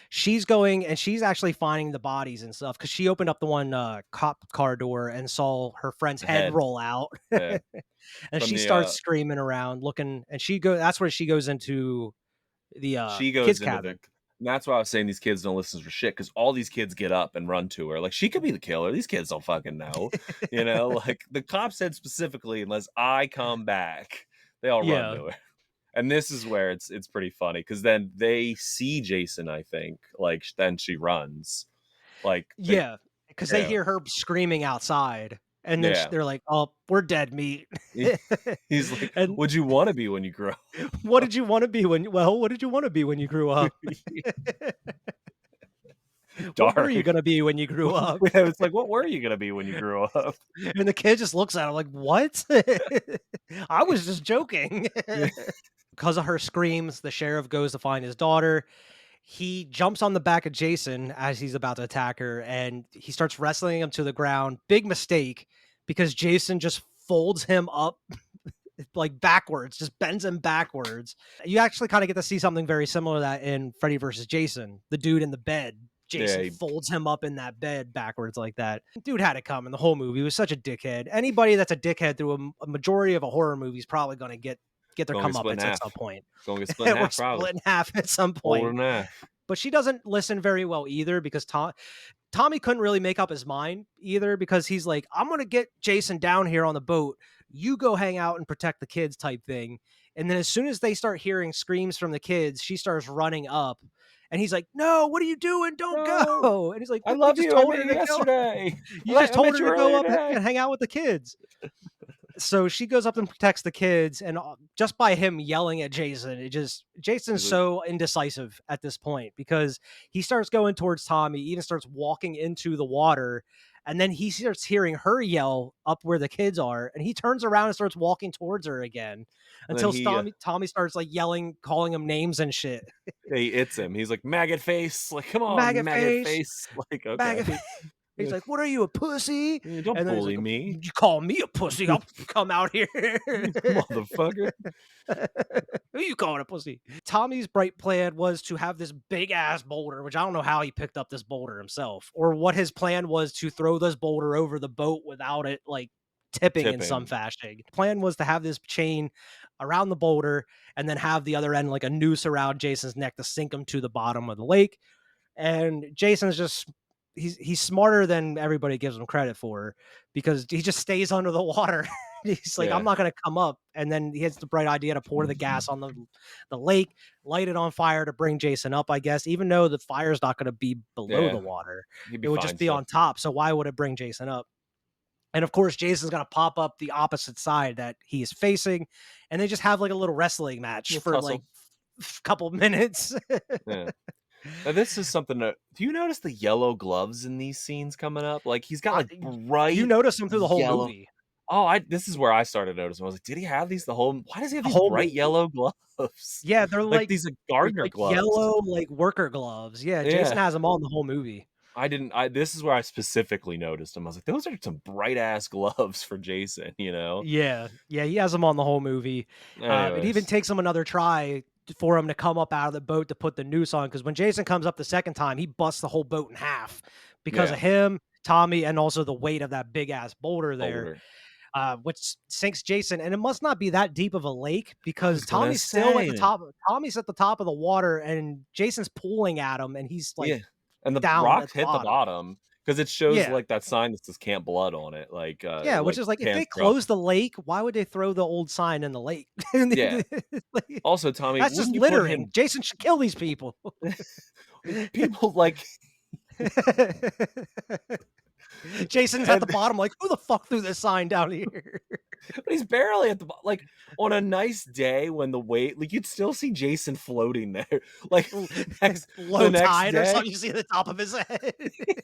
She's going, and she's actually finding the bodies and stuff, because she opened up the one cop car door and saw her friend's head roll out. Yeah. And she starts screaming around, looking, and that's where she goes into the kids' cabin. And that's why I was saying these kids don't listen for shit, because all these kids get up and run to her. Like, she could be the killer. These kids don't fucking know. You know, like the cop said specifically, unless I come back, they all run to her. And this is where it's pretty funny, because then they see Jason, I think, like, then she runs. Like, because they hear her screaming outside. And then they're like, "Oh, we're dead meat." He's like, "What'd you want to be when you grew up?" What did you want to be when you grew up? What were you gonna be when you grew up? It's like, what were you gonna be when you grew up? And the kid just looks at him like, "What?" I was just joking. Because of her screams, the sheriff goes to find his daughter. He jumps on the back of Jason as he's about to attack her, and he starts wrestling him to the ground. Big mistake, because Jason just folds him up like backwards, just bends him backwards. You actually kind of get to see something very similar to that in Freddy vs. Jason. The dude in the bed, Jason folds him up in that bed backwards like that. Dude had it coming the whole movie. He was such a dickhead. Anybody that's a dickhead through a majority of a horror movie is probably going to get their comeuppance at some point. Going to get split in half, probably. Split in half at some point. But she doesn't listen very well either, because Tommy couldn't really make up his mind either, because he's like, "I'm going to get Jason down here on the boat. You go hang out and protect the kids," type thing. And then as soon as they start hearing screams from the kids, she starts running up. And he's like, "No, what are you doing? Don't go." And he's like, "I love you. I met you yesterday. You just told her to go up and hang out with the kids." So she goes up and protects the kids, and just by him yelling at Jason, Jason's so indecisive at this point, because he starts going towards Tommy, even starts walking into the water, and then he starts hearing her yell up where the kids are, and he turns around and starts walking towards her again, until Tommy starts like yelling, calling him names and shit. He hits him. He's like, "Maggot face!" Like, "Come on, maggot face!" Like, okay. Maggot face. He's like, "What are you, a pussy? Don't bully me. You call me a pussy, I'll come out here." Motherfucker. Who you calling a pussy? Tommy's bright plan was to have this big ass boulder, which I don't know how he picked up this boulder himself, or what his plan was to throw this boulder over the boat without it like tipping in some fashion. Plan was to have this chain around the boulder and then have the other end like a noose around Jason's neck to sink him to the bottom of the lake. And Jason's just... He's smarter than everybody gives him credit for, because he just stays under the water. He's like, "I'm not going to come up." And then he has the bright idea to pour the gas on the lake, light it on fire to bring Jason up, I guess, even though the fire's not going to be below the water. It would just be on top. So why would it bring Jason up? And of course, Jason's going to pop up the opposite side that he is facing. And they just have like a little wrestling match for like a couple of minutes. Now, this is something do you notice the yellow gloves in these scenes coming up? Like, he's got like bright... You notice them through the whole movie. Oh, this is where I started noticing. I was like, did he have these the whole... Why does he have these bright yellow gloves? Yeah, they're like these gardener gloves. Yellow, like worker gloves. Yeah, Jason has them all in the whole movie. This is where I specifically noticed them. I was like, those are some bright ass gloves for Jason, you know? Yeah, he has them on the whole movie. It even takes him another try for him to come up out of the boat to put the noose on, because when Jason comes up the second time, he busts the whole boat in half because of him, Tommy, and also the weight of that big ass boulder there. Which sinks Jason, and it must not be that deep of a lake, because Tommy's still at the top. Tommy's at the top of the water, and Jason's pulling at him, and he's like, and the down rocks hit the bottom, because it shows Yeah. like that sign that says "Camp Blood" on it, Yeah, which like is like, if they hands are up. close the lake, why would they throw the old sign in the lake? Yeah. Like, Also, Tommy, that's just wouldn't you put littering. him? Jason should kill these people. People like, Jason's at the and bottom, like, who the fuck threw this sign down here? but he's barely at the like on a nice day when the wait like you'd still see Jason floating there. Like the Low next tide or day, something, you see the top of his head.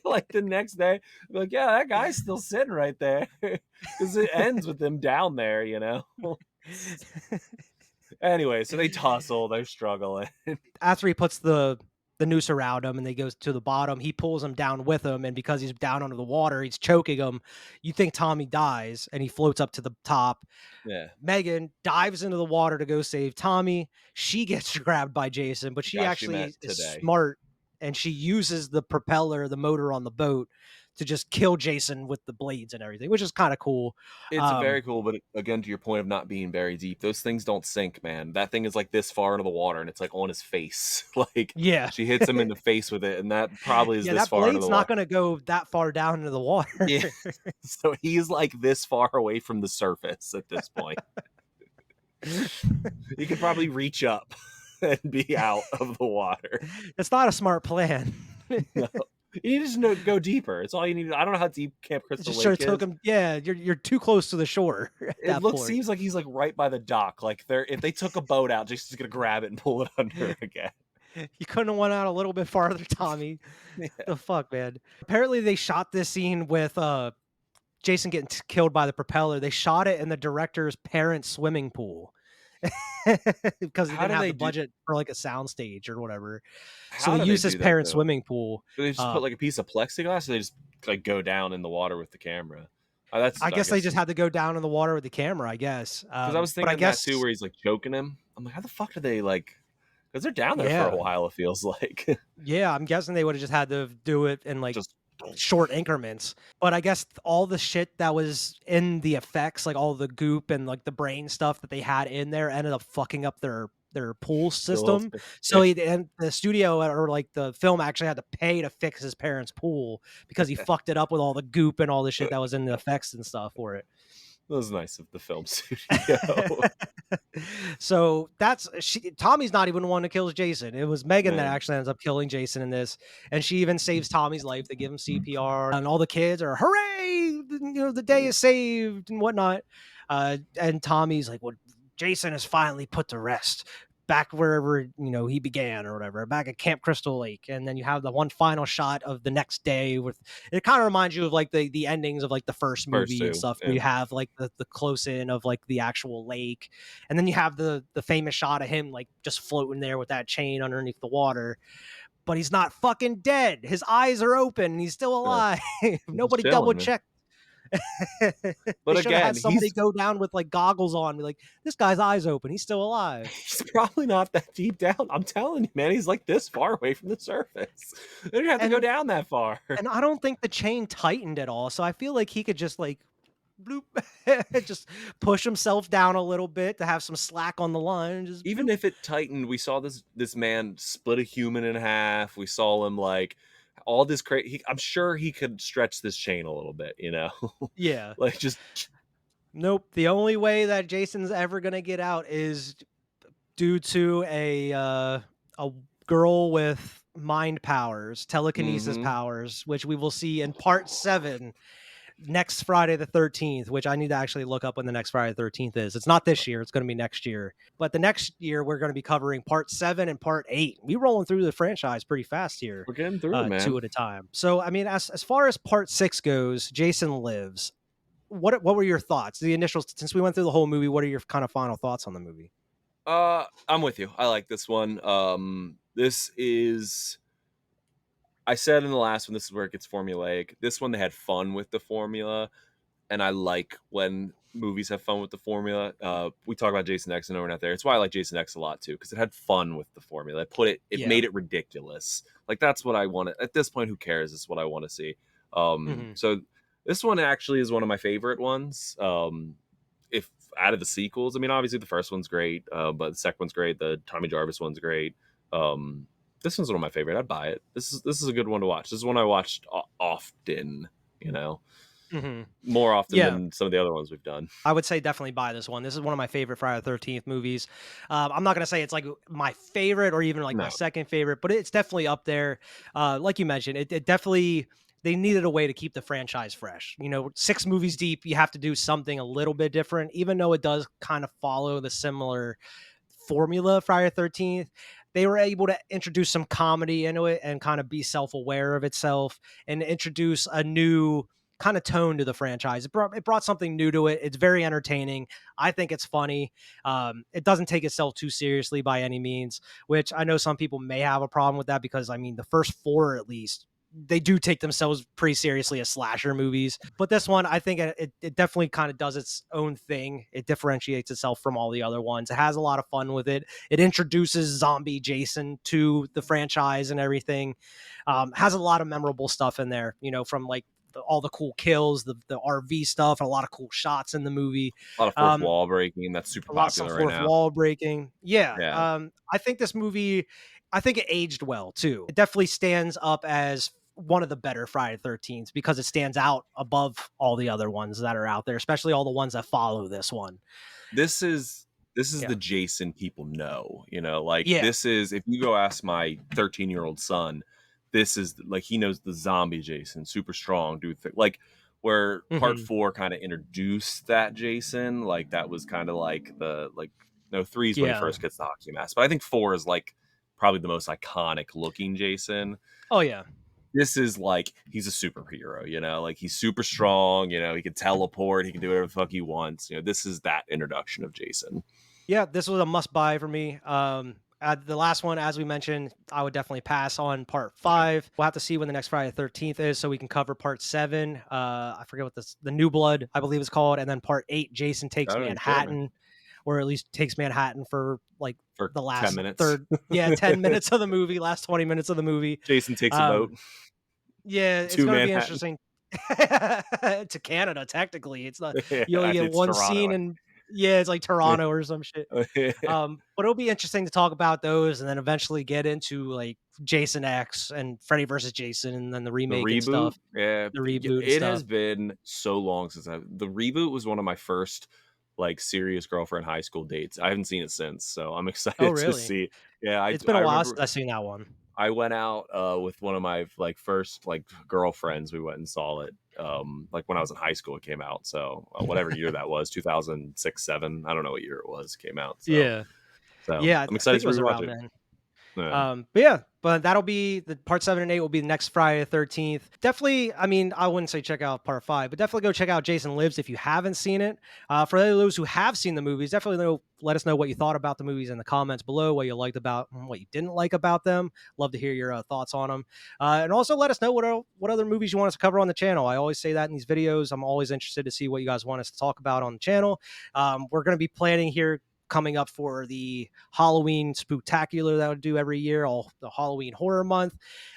like the next day, like yeah, that guy's still sitting right there because it ends with them down there, you know. Anyway, so they tussle, they're struggling. After he puts the noose around him and they goes to the bottom, he pulls him down with him, and because he's down under the water, he's choking him. You think Tommy dies, and he floats up to the top. Yeah, Megan dives into the water to go save Tommy. She gets grabbed by Jason, but the she guy she met actually is today. smart, and she uses the propeller, the motor on the boat, to just kill Jason with the blades and everything, which is kind of cool. It's Um, very cool, but again, to your point of not being very deep, those things don't sink, man. That thing is like this far into the water, and it's like on his face. Like yeah, she hits him in the face with it, and that probably is yeah, this that far into blade's the not water. going to go that far down into the water. Yeah, so he's like this far away from the surface at this point. He could probably reach up and be out of the water. It's not a smart plan. No. You need to just go deeper. It's all you need. I don't know how deep Camp It Crystal just sure Lake took is. him. Yeah, you're too close to the shore at It that looks point. seems like he's like right by the dock. Like they're if they took a boat out, Jason's gonna grab it and pull it under again. You couldn't have went out a little bit farther, Tommy. Yeah. The fuck, man. Apparently, they shot this scene with Jason getting killed by the propeller. They shot it in the director's parents' swimming pool because he How didn't do have they the do? budget for like a sound stage or whatever. So How they do they used his do that parents' though? swimming pool. Do they just put like a piece of plexiglass, or they just like go down in the water with the camera? That's I I guess they guess just had to go down in the water with the camera. I guess. because I was But I thinking that guess, too, where he's like choking him. I'm like, how the fuck do they like? Because they're down there for a yeah, while. It feels like yeah. I'm guessing they would have just had to do it in like just short increments. But I guess all the shit that was in the effects, like all the goop and like the brain stuff that they had in there, ended up fucking up their pool the little system. yeah. So and the studio or like the film actually had to pay to fix his parents' pool because he fucked it up with all the goop and all the shit that was in the effects and stuff for it. That was nice of the film studio. So Tommy's not even the one that kills Jason. It was Megan that Man. actually ends up killing Jason in this, and she even saves Tommy's life. They give him CPR, and all the kids are hooray! You know, the day is saved and whatnot. And Tommy's like, "Well, Jason is finally put to rest." Back wherever he began or whatever, back at Camp Crystal Lake, and then you have the one final shot of the next day. With it, kind of reminds you of like the endings of like the first movie and Two, stuff, where yeah. you have like the close in of like the actual lake, and then you have the famous shot of him like just floating there with that chain underneath the water. But he's not fucking dead. His eyes are open. And he's still alive. Nobody chilling, double man. checked. But They should have again, had somebody he's go down with like goggles on, be like, "This guy's eyes open. He's still alive." he's probably not that deep down. I'm telling you, man, he's like this far away from the surface. They didn't have to go And down that far. and I don't think the chain tightened at all. So I feel like he could just like bloop, just push himself down a little bit to have some slack on the line. Just Even if it tightened, we saw this man split a human in half. We saw him like all this crazy. I'm sure he could stretch this chain a little bit, yeah. like just Nope. The only way that Jason's ever gonna get out is due to a girl with mind powers, telekinesis Mhm. powers, which we will see in part 7 next Friday the 13th, which I need to actually look up when the next Friday the 13th is. It's not this year, it's going to be next year. But the next year we're going to be covering part 7 and part 8. We rolling through the franchise pretty fast here. We're getting through it, man. 2 at a time. So I mean, as far as part 6 goes, Jason Lives. What were your thoughts? The initial, since we went through the whole movie, what are your kind of final thoughts on the movie? I'm with you. I like this one. This is I said in the last one, this is where it gets formulaic. This one, they had fun with the formula, and I like when movies have fun with the formula. We talk about Jason X and we're not there. It's why I like Jason X a lot too, because it had fun with the formula. It Yeah. made it ridiculous. Like that's what I want. At this point, who cares? This is what I want to see. So this one actually is one of my favorite ones. If out of the sequels, I mean, obviously the first one's great, but the second one's great. The Tommy Jarvis one's great. This one's one of my favorite. I'd buy it. This is a good one to watch. This is one I watched often. More often Yeah. than some of the other ones we've done. I would say definitely buy this one. This is one of my favorite Friday the 13th movies. I'm not going to say it's like my favorite or even like my No. second favorite, but it's definitely up there. Like you mentioned, it definitely, they needed a way to keep the franchise fresh. 6 movies deep, you have to do something a little bit different, even though it does kind of follow the similar formula of Friday the 13th. They were able to introduce some comedy into it and kind of be self-aware of itself and introduce a new kind of tone to the franchise. It brought something new to it. It's very entertaining. I think it's funny. It doesn't take itself too seriously by any means, which I know some people may have a problem with that because, I mean, the first 4 at least, they do take themselves pretty seriously as slasher movies. But this one, I think it definitely kind of does its own thing. It differentiates itself from all the other ones. It has a lot of fun with it. It introduces zombie Jason to the franchise and everything. Has a lot of memorable stuff in there, from like all the cool kills, the RV stuff, and a lot of cool shots in the movie. A lot of fourth wall breaking. That's super Lots of popular right fourth now. wall breaking. Yeah. Yeah. I think this movie, I think it aged well too. It definitely stands up as one of the better Friday the 13th because it stands out above all the other ones that are out there, especially all the ones that follow this one. This is Yeah. the Jason people know, Yeah. this is, if you go ask my 13-year-old son, this is like, he knows the zombie Jason, super strong dude, like where part 4 kind of introduced that Jason, like that was kind of like no, 3's when he Yeah. first gets the hockey mask, but I think 4 is like probably the most iconic looking Jason. Oh yeah. This is like, he's a superhero, like he's super strong, he can teleport, he can do whatever the fuck he wants. This is that introduction of Jason. Yeah, this was a must buy for me. The last one, as we mentioned, I would definitely pass on part 5. We'll have to see when the next Friday the 13th is so we can cover part 7. I forget what the New Blood, I believe it's called. And then part 8, Jason Takes I don't even care, Manhattan, or at least takes Manhattan for like For the last 10 minutes. third. Yeah, 10 minutes of the movie, last 20 minutes of the movie. Jason takes a boat. Yeah, it's To going to be Manhattan. interesting. To Canada, technically. It's not, you only get It's one Toronto. scene and yeah, it's like Toronto or some shit. Yeah. But it'll be interesting to talk about those and then eventually get into like Jason X and Freddy versus Jason and then the The remake and reboot, stuff. yeah, The reboot and it stuff. has been so long since the reboot was one of my first like serious girlfriend high school dates. I haven't seen it since, so I'm excited Oh, to really? see. Yeah, It's been a I while remember since I've seen that one. I went out with one of my like first like girlfriends. We went and saw it like when I was in high school. It came out, so whatever year that was, 2006, 7. I don't know what year it was. It came out. So, Yeah. so Yeah, I'm I think excited it to was rewatch around it. then. Yeah. But that'll be the part 7 and 8 will be the next Friday the 13th. Definitely, I mean, I wouldn't say check out part 5, but definitely go check out Jason Lives if you haven't seen it. For those who have seen the movies, definitely let us know what you thought about the movies in the comments below, what you liked about them, what you didn't like about them. Love to hear your thoughts on them. And also let us know what other movies you want us to cover on the channel. I always say that in these videos. I'm always interested to see what you guys want us to talk about on the channel. We're going to be planning here coming up for the Halloween spooktacular that I would do every year, all the Halloween horror month.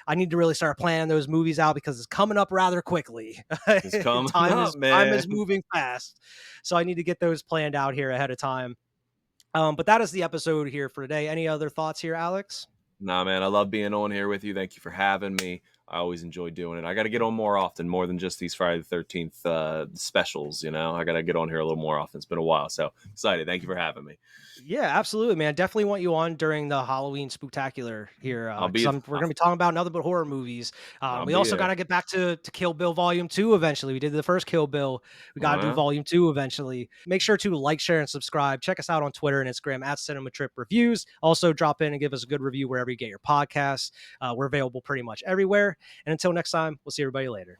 I need to really start planning those movies out because it's coming up rather quickly. It's coming up, time is man. moving fast. So I need to get those planned out here ahead of time. But that is the episode here for today. Any other thoughts here, Alex? Nah, man, I love being on here with you. Thank you for having me. I always enjoy doing it. I got to get on more often, more than just these Friday the 13th specials. I got to get on here a little more often. It's been a while, so excited. Thank you for having me. Yeah, absolutely, man. Definitely want you on during the Halloween spooktacular here. I'll be. We're going to be talking about nothing but horror movies. I'll We be also there. got to get back to Kill Bill Volume 2 eventually. We did the first Kill Bill. We got to do Yeah. Volume 2 eventually. Make sure to like, share, and subscribe. Check us out on Twitter and Instagram at Cinema Trip Reviews. Also, drop in and give us a good review wherever you get your podcasts. We're available pretty much everywhere. And until next time, we'll see everybody later.